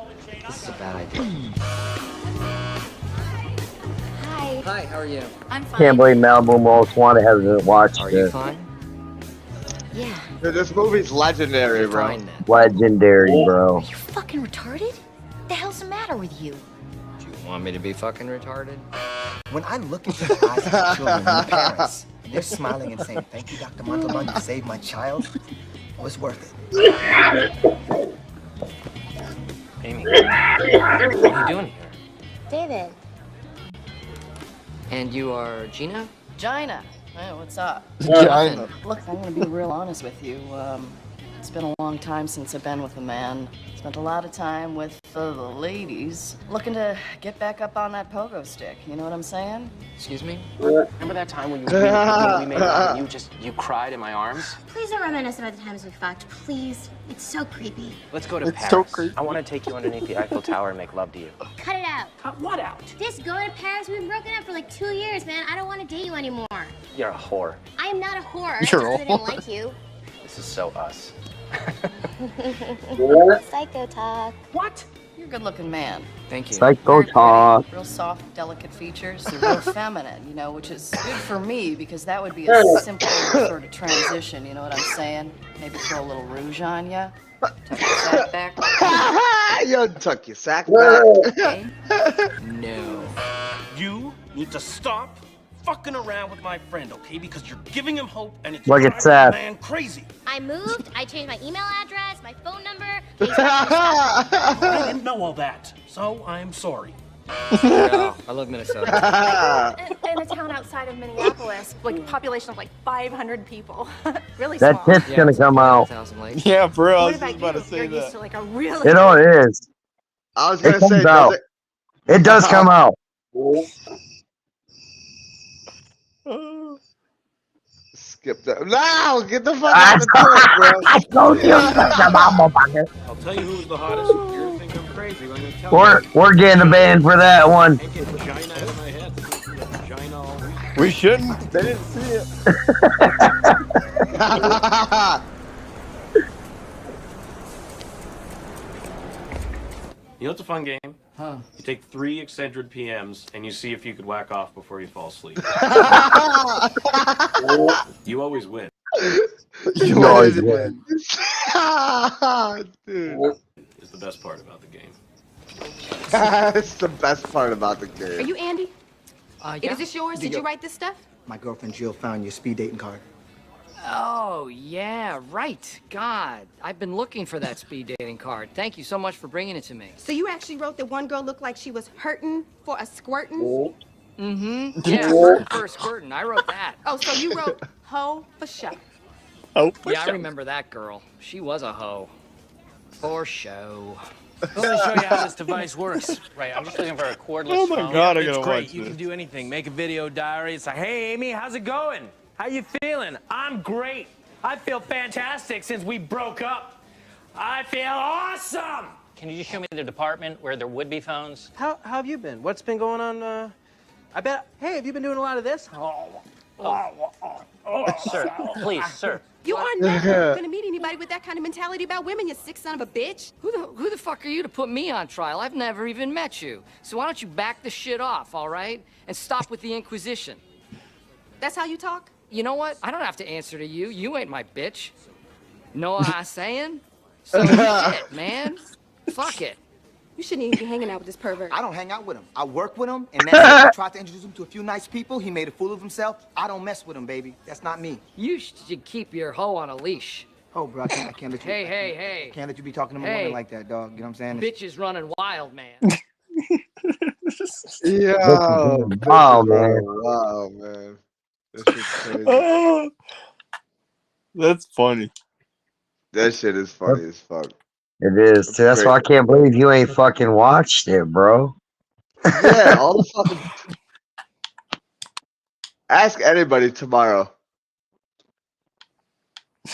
This is a bad idea. Hi. Hi, how are you? I'm fine. Can't believe Malibu Most Wanted hasn't watched Are you this. fine? Yeah. Dude, this movie's legendary, bro. Fine, then. Legendary, bro. Are you fucking retarded? The hell's the matter with you? Do you want me to be fucking retarded? When I look into the eyes of the children and the parents, and they're smiling and saying, "Thank you, Dr. Montalban, you saved my child," oh, it's worth it. Amy, what are you doing here? David. And you are Gina? Gina. Hey, what's up? Gina. Look, I'm gonna be real honest with you. It's been a long time since I've been with a man. Spent a lot of time with the ladies. Looking to get back up on that pogo stick. You know what I'm saying? Excuse me? Remember that time when we made love and you cried in my arms? Please don't reminisce about the times we fucked. Please. It's so creepy. Let's go to It's Paris. so creepy. I want to take you underneath the Eiffel Tower and make love to you. Cut it out. Cut what out? This going to Paris, we've been broken up for like 2 years, man. I don't want to date you anymore. You're a whore. I am not a whore. You're just a 'cause I didn't whore. like you. This is so us. Psycho talk. What? You're a good-looking man. Thank you. Psycho talk. Real soft, delicate features. They're real feminine, you know, which is good for me because that would be a simple sort of transition. You know what I'm saying? Maybe throw a little rouge on ya. Tuck your sack back. Yo, tuck your sack back. No. You need to stop fucking around with my friend, okay? Because you're giving him hope and it's Look at driving Seth. the man crazy. I moved. I changed my email address, my phone number. I didn't know all that, so I'm sorry. No, I love Minnesota. In a town outside of Minneapolis, like a population of like 500 people. Really That small. tit's gonna come out. Yeah, bro. I What was about just about you? to say You're that. used to like a really. It all is. I was It gonna say, comes does out. it? It does come out. Skip that. No, get the fuck out of the bro. I told you, motherfucker. I'll tell you who's the hottest. You're thinking I'm crazy when you tell me. We're getting a ban for that one. I get vagina out of my head. Vagina all week. We shouldn't. They didn't see it. You know what's a fun game? Huh. You take 3 Excedrin PMs and you see if you could whack off before you fall asleep. You always win. You always win. Dude. Is the best part about the game. It's the best part about the game. Are you Andy? Yeah. Is this yours? Did you write this stuff? My girlfriend Jill found your speed dating card. Oh, yeah, right. God, I've been looking for that speed dating card. Thank you so much for bringing it to me. So you actually wrote that one girl looked like she was hurting for a squirtin'? Mm-hmm. Yeah, hurting for a squirtin'. I wrote that. Oh, so you wrote hoe for show. Oh, Yeah, I remember that girl. She was a hoe. For show. Let me show you how this device works. Right, I'm just looking for a cordless Oh my phone. God, I It's gotta great. watch You this. can do anything. Make a video diary. It's like, hey, Amy, how's it going? How you feeling? I'm great. I feel fantastic since we broke up. I feel awesome. Can you just show me the department where there would be phones? How have you been? What's been going on? I bet. Hey, have you been doing a lot of this? Sir, please, sir. You are never gonna meet anybody with that kind of mentality about women, you sick son of a bitch. Who the fuck are you to put me on trial? I've never even met you. So why don't you back the shit off, all right? And stop with the inquisition. That's how you talk? You know what? I don't have to answer to you. You ain't my bitch. Know what I'm saying? So shit, man. Fuck it. You shouldn't even be hanging out with this pervert. I don't hang out with him. I work with him, and that's it. I tried to introduce him to a few nice people. He made a fool of himself. I don't mess with him, baby. That's not me. You should keep your hoe on a leash. Oh, bro, I can't let you. Hey. Can't let you be talking to my Hey. woman like that, dog. You know what I'm saying? Bitch is running wild, man. Yo, Wow, man. wow, man. This is crazy. Oh, that's funny. That shit is funny as fuck. It is. Too. That's why I can't believe you ain't fucking watched it, bro. Yeah, all the fucking. Ask anybody tomorrow.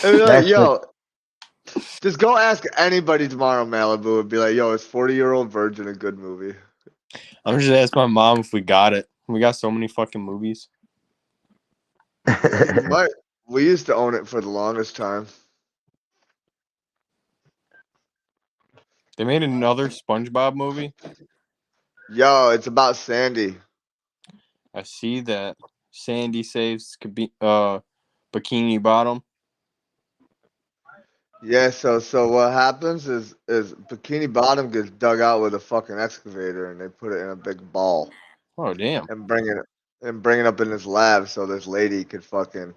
And be like, yo, just go ask anybody tomorrow, Malibu, and be like, yo, is 40-Year-Old Virgin a good movie? I'm just asking my mom if we got it. We got so many fucking movies. But we used to own it for the longest time. They made another SpongeBob movie. Yo, it's about Sandy. I see that Sandy saves Bikini Bottom. Yeah, so what happens is Bikini Bottom gets dug out with a fucking excavator, and they put it in a big ball. Oh damn! And bring it up in this lab so this lady could fucking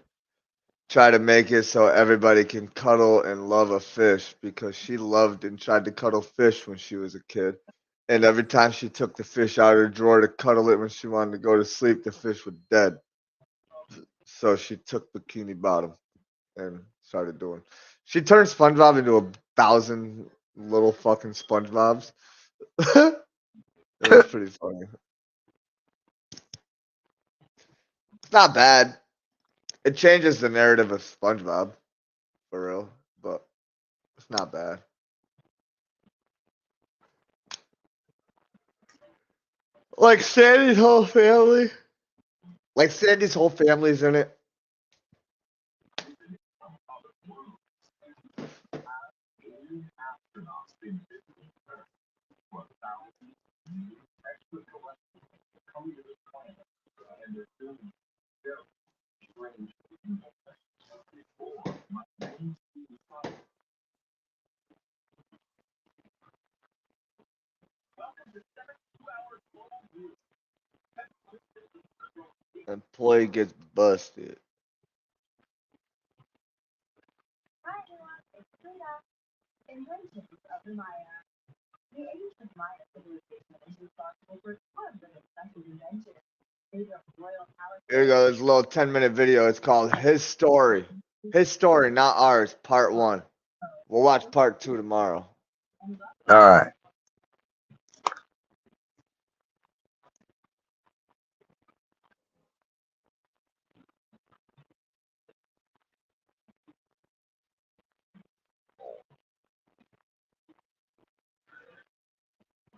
try to make it so everybody can cuddle and love a fish because she loved and tried to cuddle fish when she was a kid. And every time she took the fish out of her drawer to cuddle it when she wanted to go to sleep, the fish was dead. So she took Bikini Bottom and started doing. She turned SpongeBob into 1,000 little fucking SpongeBobs. It was pretty funny. It's not bad. It changes the narrative of SpongeBob, for real, but it's not bad. Like Sandy's whole family. Like Sandy's whole family's in it. Employee gets busted. Here we go. This little 10-minute video. It's called His Story. His Story, not ours. Part 1. We'll watch part 2 tomorrow. All right.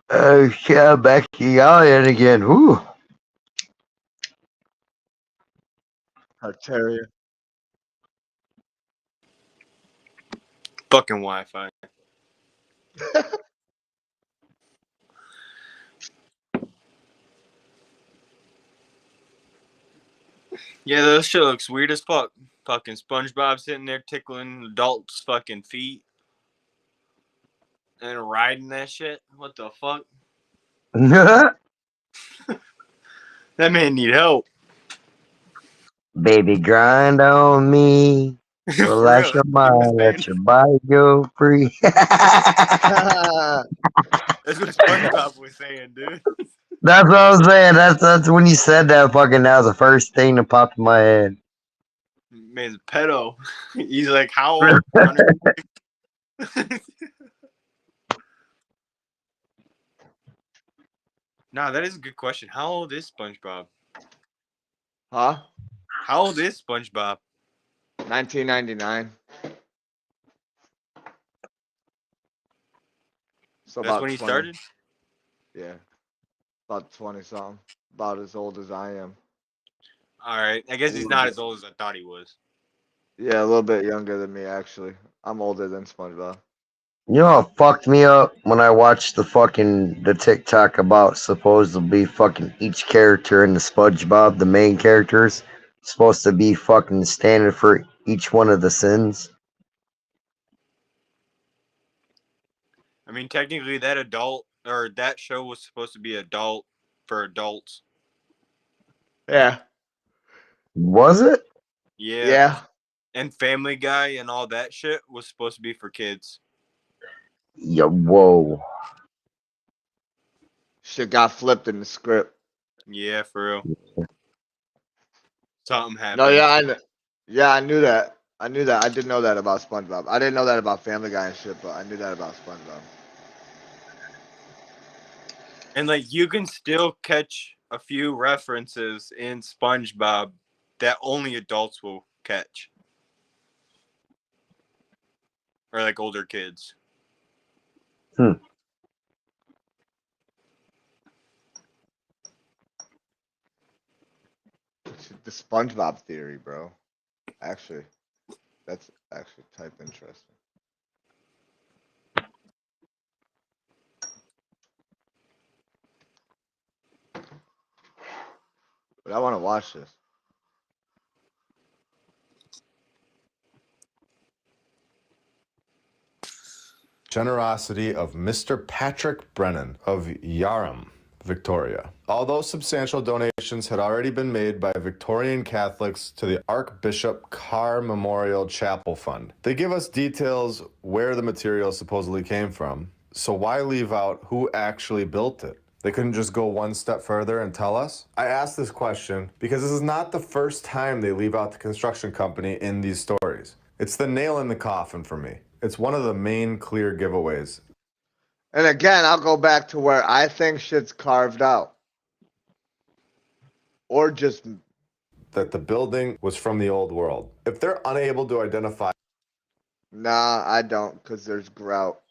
Oh, yeah, back to y'all in again. Woo. Tartaria. Fucking Wi-Fi. Yeah, that shit looks weird as fuck. Fucking SpongeBob sitting there tickling adults' fucking feet and riding that shit. What the fuck? That man need help. Baby, grind on me. Relax real. your He was mind. saying Let your body go free. that's what SpongeBob was saying, dude. That's what I'm saying. That's when you said that fucking. That was the first thing that popped in my head. Man's a pedo. He's like, how old? 100? Nah, that is a good question. How old is SpongeBob? Huh? How old is SpongeBob? 1999. So That's about when he 20. started? Yeah. About 20 something. About as old as I am. Alright. I guess he's not as old as I thought he was. Yeah, a little bit younger than me, actually. I'm older than SpongeBob. You know what fucked me up when I watched the TikTok about supposedly fucking each character in the SpongeBob, the main characters, supposed to be fucking standing for each one of the sins. I mean, technically, that adult or that show was supposed to be adult for adults. Yeah. Was it? Yeah. Yeah. And Family Guy and all that shit was supposed to be for kids. Yeah, whoa. Shit got flipped in the script. Yeah, for real. Something happened. No, yeah, I knew that. I knew that. I did know that about SpongeBob. I didn't know that about Family Guy and shit, but I knew that about SpongeBob. And like you can still catch a few references in SpongeBob that only adults will catch. Or like older kids. Hmm. The SpongeBob theory, bro. Actually, that's actually type interesting. But I want to watch this. Generosity of Mr. Patrick Brennan of Yarram, Victoria. Although substantial donations had already been made by Victorian Catholics to the Archbishop Carr Memorial Chapel Fund, they give us details where the material supposedly came from. So why leave out who actually built it? They couldn't just go one step further and tell us? I ask this question because this is not the first time they leave out the construction company in these stories. It's the nail in the coffin for me. It's one of the main clear giveaways. And again, I'll go back to where I think shit's carved out. Or just that the building was from the old world. If they're unable to identify... Nah, I don't, because there's grout.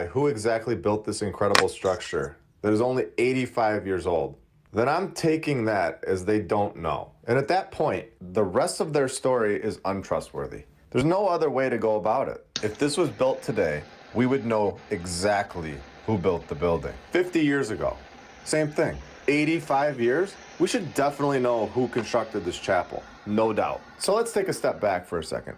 ...who exactly built this incredible structure that is only 85 years old, then I'm taking that as they don't know. And at that point, the rest of their story is untrustworthy. There's no other way to go about it. If this was built today, we would know exactly who built the building. 50 years ago, same thing. 85 years? We should definitely know who constructed this chapel, no doubt. So let's take a step back for a second.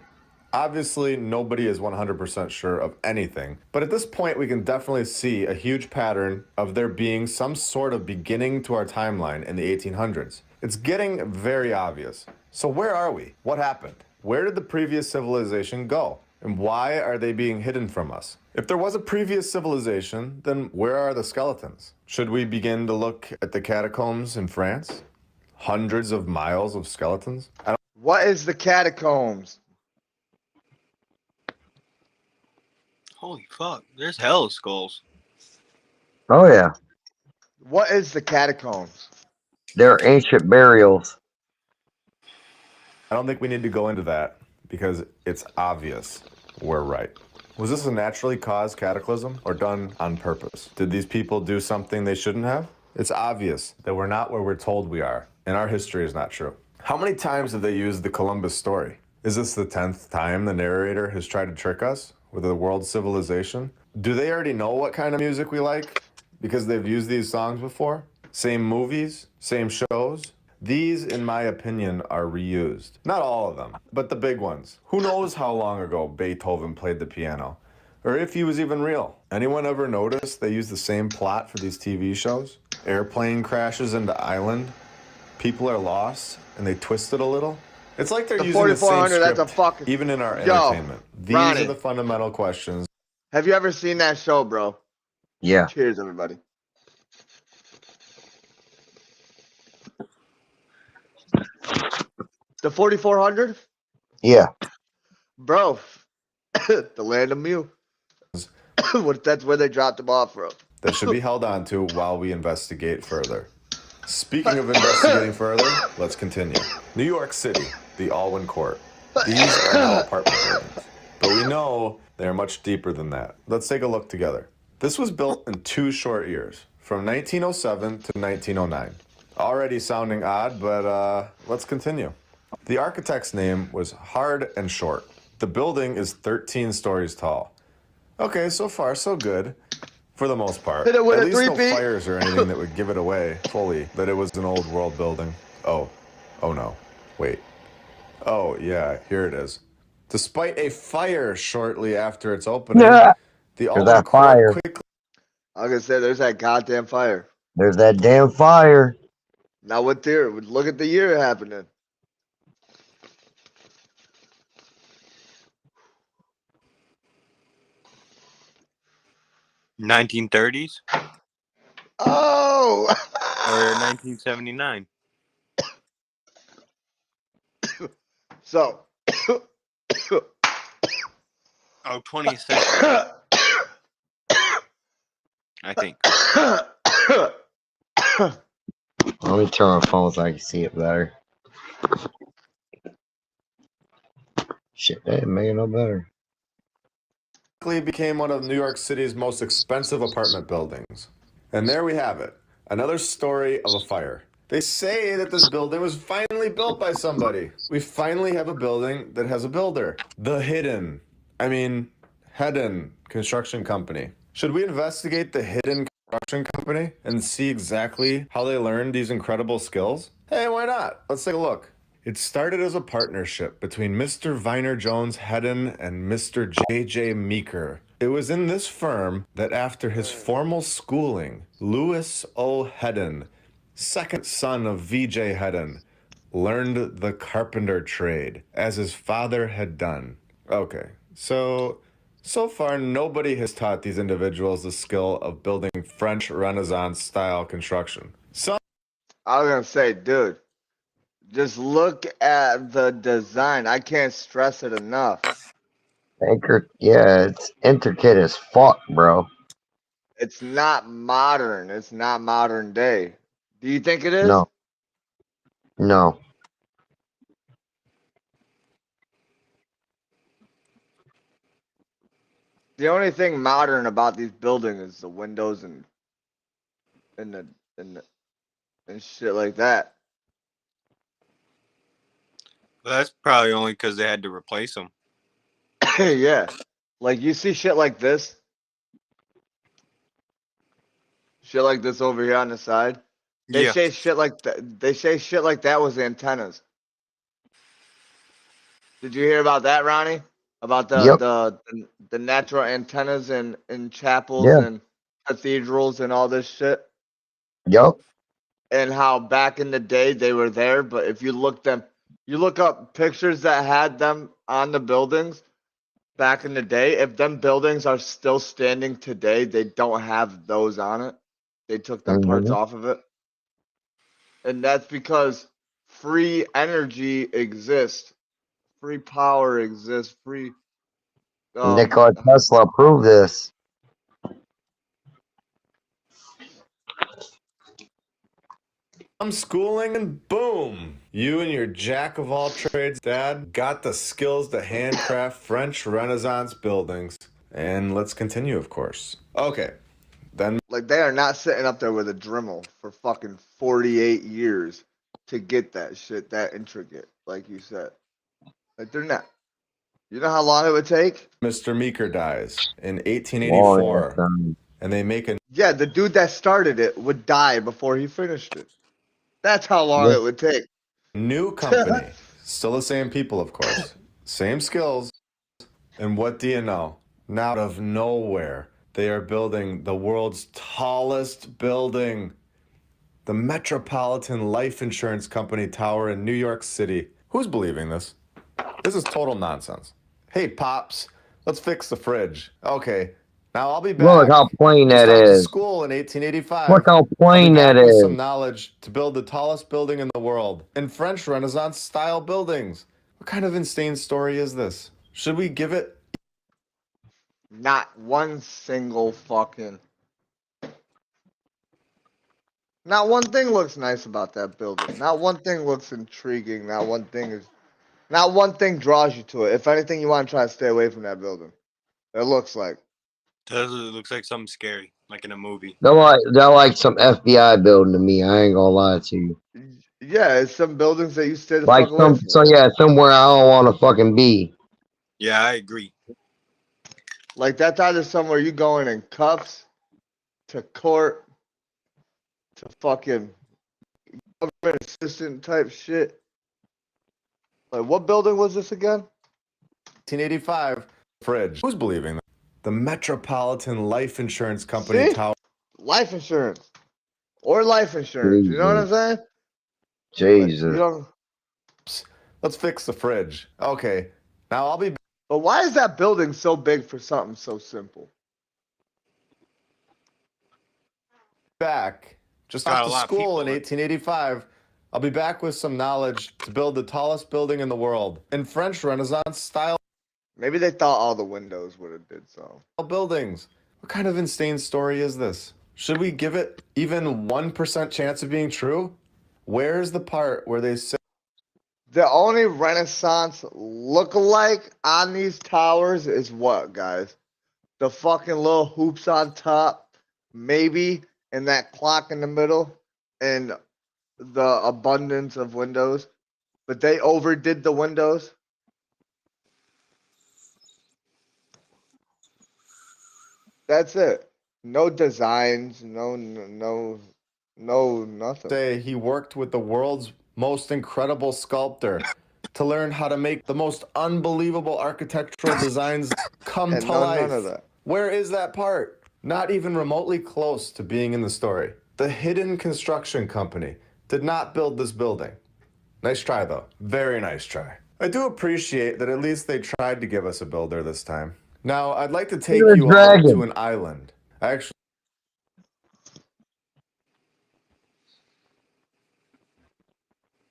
Obviously, nobody is 100% sure of anything, but at this point, we can definitely see a huge pattern of there being some sort of beginning to our timeline in the 1800s. It's getting very obvious. So where are we? What happened? Where did the previous civilization go? And why are they being hidden from us? If there was a previous civilization, then where are the skeletons? Should we begin to look at the catacombs in France? Hundreds of miles of skeletons? What is the catacombs? Holy fuck, there's hell skulls. Oh, yeah. What is the catacombs? They're ancient burials. I don't think we need to go into that because it's obvious we're right. Was this a naturally caused cataclysm or done on purpose? Did these people do something they shouldn't have? It's obvious that we're not where we're told we are, and our history is not true. How many times have they used the Columbus story? Is this the 10th time the narrator has tried to trick us with a world civilization? Do they already know what kind of music we like because they've used these songs before? Same movies, same shows? These, in my opinion, are reused. Not all of them, but the big ones. Who knows how long ago Beethoven played the piano? Or if he was even real. Anyone ever notice they use the same plot for these TV shows? Airplane crashes into island, people are lost, and they twist it a little? It's like they're using the same script, that's a fucking... even in our Yo, entertainment. These Ronnie. are the fundamental questions. Have you ever seen that show, bro? Yeah. Cheers, everybody. The 4400? Yeah. Bro, the land of Mew. What if that's where they dropped him off from? That should be held on to while we investigate further. Speaking of investigating further, let's continue. New York City, the Alwyn Court. These are now apartment buildings, but we know they're much deeper than that. Let's take a look together. This was built in 2 short years, from 1907 to 1909. Already sounding odd, but let's continue. The architect's name was Hard and Short. The building is 13 stories tall. Okay, so far so good. For the most part. Hit it with At a least no 3-peat. fires or anything that would give it away fully that it was an old world building. Oh no, wait. Oh yeah, here it is. Despite a fire shortly after its opening, the There's Alwyn that Court fire. quickly... I was gonna say, there's that goddamn fire. There's that damn fire. Now what year? Look at the year it happened in. $1930s Oh! or 1979. So. Oh, 20th century. I think. Let me turn my phone so I can see it better. Shit, that didn't make it no better. became one of New York City's most expensive apartment buildings. And there we have it. Another story of a fire. They say that this building was finally built by somebody. We finally have a building that has a builder. The Hidden Construction Company. Should we investigate the Hidden Construction Company and see exactly how they learned these incredible skills? Hey, why not? Let's take a look. It started as a partnership between Mr. Viner Jones Hedden and Mr. J.J. Meeker, It was in this firm that after his formal schooling, Louis O. Hedden, second son of V.J. Hedden, learned the carpenter trade, as his father had done. Okay, so far nobody has taught these individuals the skill of building French Renaissance-style construction. I was gonna say, dude, just look at the design. I can't stress it enough. Yeah, it's intricate as fuck, bro. It's not modern. It's not modern day. Do you think it is? No. The only thing modern about these buildings is the windows and shit like that. That's probably only because they had to replace them. Yeah, like you see shit like this over here on the side. They Yeah. say shit like that. They say shit like that was antennas. Did you hear about that, Ronnie? About the natural antennas in chapels Yeah. and cathedrals and all this shit? Yep. And how back in the day they were there, but if you look up pictures that had them on the buildings back in the day, if them buildings are still standing today, they don't have those on it. They took them parts off of it. And that's because free energy exists. Free power exists. Free Nikola Tesla proved this. I'm schooling and boom! You and your jack of all trades dad got the skills to handcraft French Renaissance buildings. And let's continue, of course. Okay, then. Like, they are not sitting up there with a Dremel for fucking 48 years to get that shit that intricate, like you said. Like, they're not. You know how long it would take? Mr. Meeker dies in 1884, and they make a... Yeah, the dude that started it would die before he finished it. That's how long it would take. New company. Still the same people, of course. Same skills. And what do you know? Now, out of nowhere, they are building the world's tallest building. The Metropolitan Life Insurance Company Tower in New York City. Who's believing this? This is total nonsense. Hey, Pops, let's fix the fridge. Okay, now I'll be back. Look how plain Just that out to is. school in 1885. Look how plain I'll that be back with is. some knowledge to build the tallest building in the world. In French Renaissance-style buildings. What kind of insane story is this? Should we give it... Not one single fucking... Not one thing looks nice about that building. Not one thing looks intriguing. Not one thing draws you to it. If anything, you want to try to stay away from that building. It looks like. It looks like something scary, like in a movie. They're like some FBI building to me. I ain't gonna lie to you. Yeah, it's some buildings that you stay the Like fuck away from. somewhere I don't want to fucking be. Yeah, I agree. Like, that's either somewhere you going in cuffs, to court, to fucking government assistant type shit. Like, what building was this again? 1885 fridge. Who's believing that? The Metropolitan Life Insurance Company Tower. Life insurance. Or life insurance. You know what I'm saying? Jesus. Like, you don't... Let's fix the fridge. Okay, now I'll be... But why is that building so big for something so simple? Back. Just Got after a lot of school in people. 1885. I'll be back with some knowledge to build the tallest building in the world. In French Renaissance style Maybe they thought all the windows would have did so. buildings. What kind of insane story is this? Should we give it even 1% chance of being true? Where's the part where they say... The only Renaissance look-alike on these towers is what, guys? The fucking little hoops on top, maybe, and that clock in the middle, and the abundance of windows. But they overdid the windows. That's it. No designs, no nothing. Say he worked with the world's most incredible sculptor to learn how to make the most unbelievable architectural designs come And to no, life. none of that. Where is that part? Not even remotely close to being in the story. The hidden construction company did not build this building. Nice try, though. Very nice try. I do appreciate that at least they tried to give us a builder this time. Now, I'd like to take Look at the you all to dragon. an island.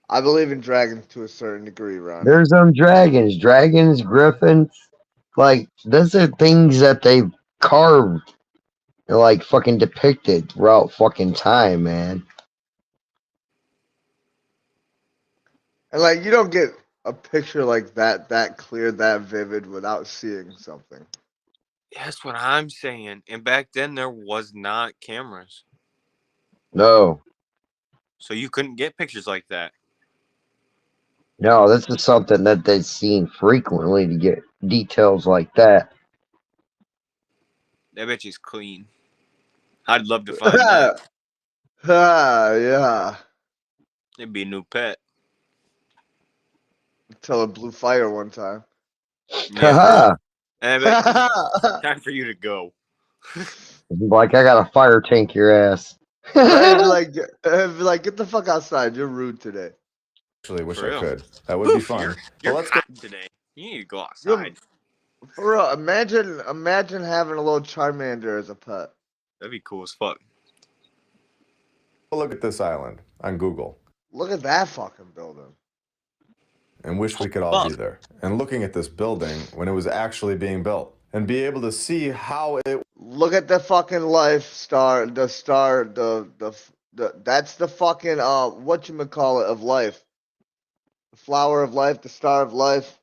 I believe in dragons to a certain degree, Ron. There's them dragons, griffins. Like, those are things that they've carved and, like, fucking depicted throughout fucking time, man. And like, you don't get a picture like that clear, that vivid without seeing something. That's what I'm saying. And back then there was not cameras, No. so you couldn't get pictures like that. No, this is something that they've seen frequently to get details like that. That bitch is clean. I'd love to find that. Yeah. It'd be a new pet. Until it blew fire one time. Yeah, for real. And I bet time for you to go. Like, I got a fire tank your ass. Right? It'd be like, get the fuck outside. You're rude today. Actually, wish For I real. could. That would be fun. You're But let's go. hot today. You need to go outside. For real, imagine having a little Charmander as a pet. That'd be cool as fuck. Look at this island on Google. Look at that fucking building. And wish we could all be there. And looking at this building when it was actually being built. And be able to see how it... Look at the fucking life star, that's the fucking, whatchamacallit of life. The flower of life, the star of life.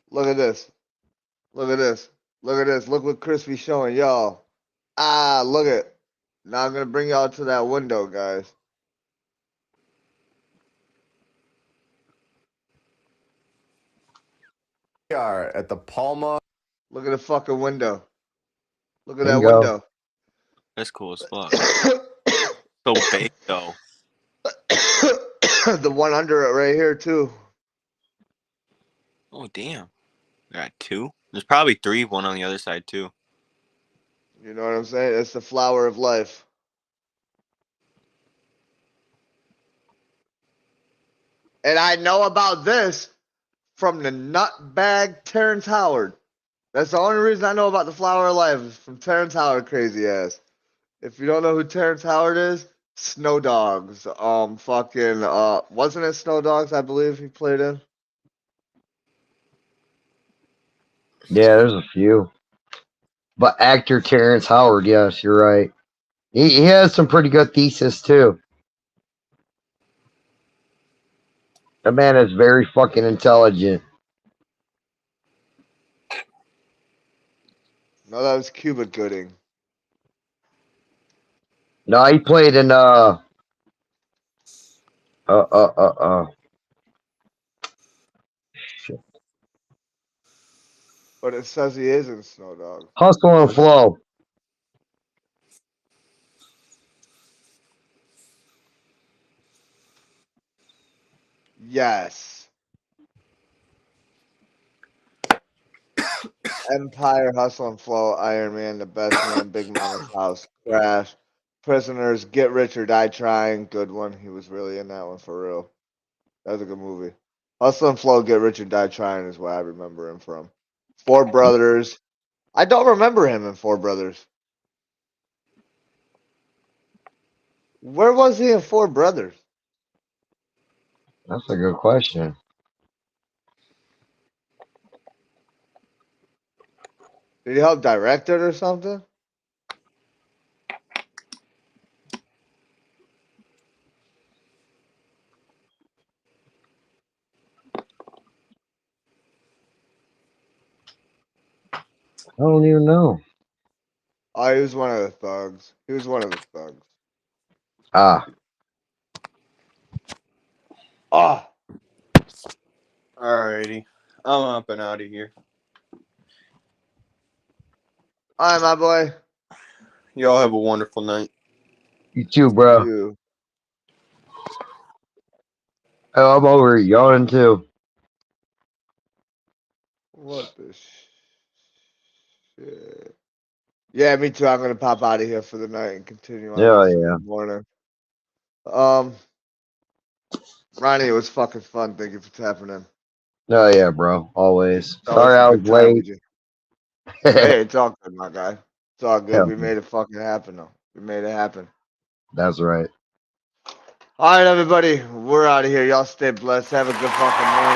Look at this. Look at this. Look at this. Look what Krispy's showing y'all. Look at. Now I'm going to bring y'all to that window, guys. We are at the Palma. Look at the fucking window. Look at Bingo. that window. That's cool as fuck. So big though. The one under it right here too. Oh damn. Got two? There's probably three, one on the other side too. You know what I'm saying? It's the flower of life. And I know about this from the nutbag Terrence Howard. That's the only reason I know about the flower of life is from Terrence Howard, crazy ass. If you don't know who Terrence Howard is, Snow Dogs. Wasn't it Snow Dogs, I believe he played in? Yeah, there's a few. But actor Terrence Howard, yes, you're right. He has some pretty good thesis, too. That man is very fucking intelligent. No, that was Cuba Gooding. No, he played in shit. But it says he is in Snow Dogs. Hustle and Flow. Yes. Empire, Hustle and Flow, Iron Man, The Best Man, Big Mama's House, Crash, Prisoners, Get Rich or Die Trying, good one. He was really in that one for real. That was a good movie. Hustle and Flow, Get Rich or Die Trying is where I remember him from. Four Brothers. I don't remember him in Four Brothers. Where was he in Four Brothers? That's a good question. Did he help direct it or something? I don't even know. Oh, he was one of the thugs. He was one of the thugs. Alrighty. I'm up and out of here. All right, my boy. Y'all have a wonderful night. You too, bro. Oh, I'm over here yawning too. What the shit? Yeah, me too. I'm gonna pop out of here for the night and continue on Yeah, this in yeah. the morning. Ronnie, it was fucking fun. Thank you for tapping in. Oh yeah, bro. Always. It's always Sorry a I was good time late. with you. Hey, it's all good, my guy. It's all good. Hell We yeah. made it fucking happen, though. We made it happen. That's right. All right, everybody. We're out of here. Y'all stay blessed. Have a good fucking morning.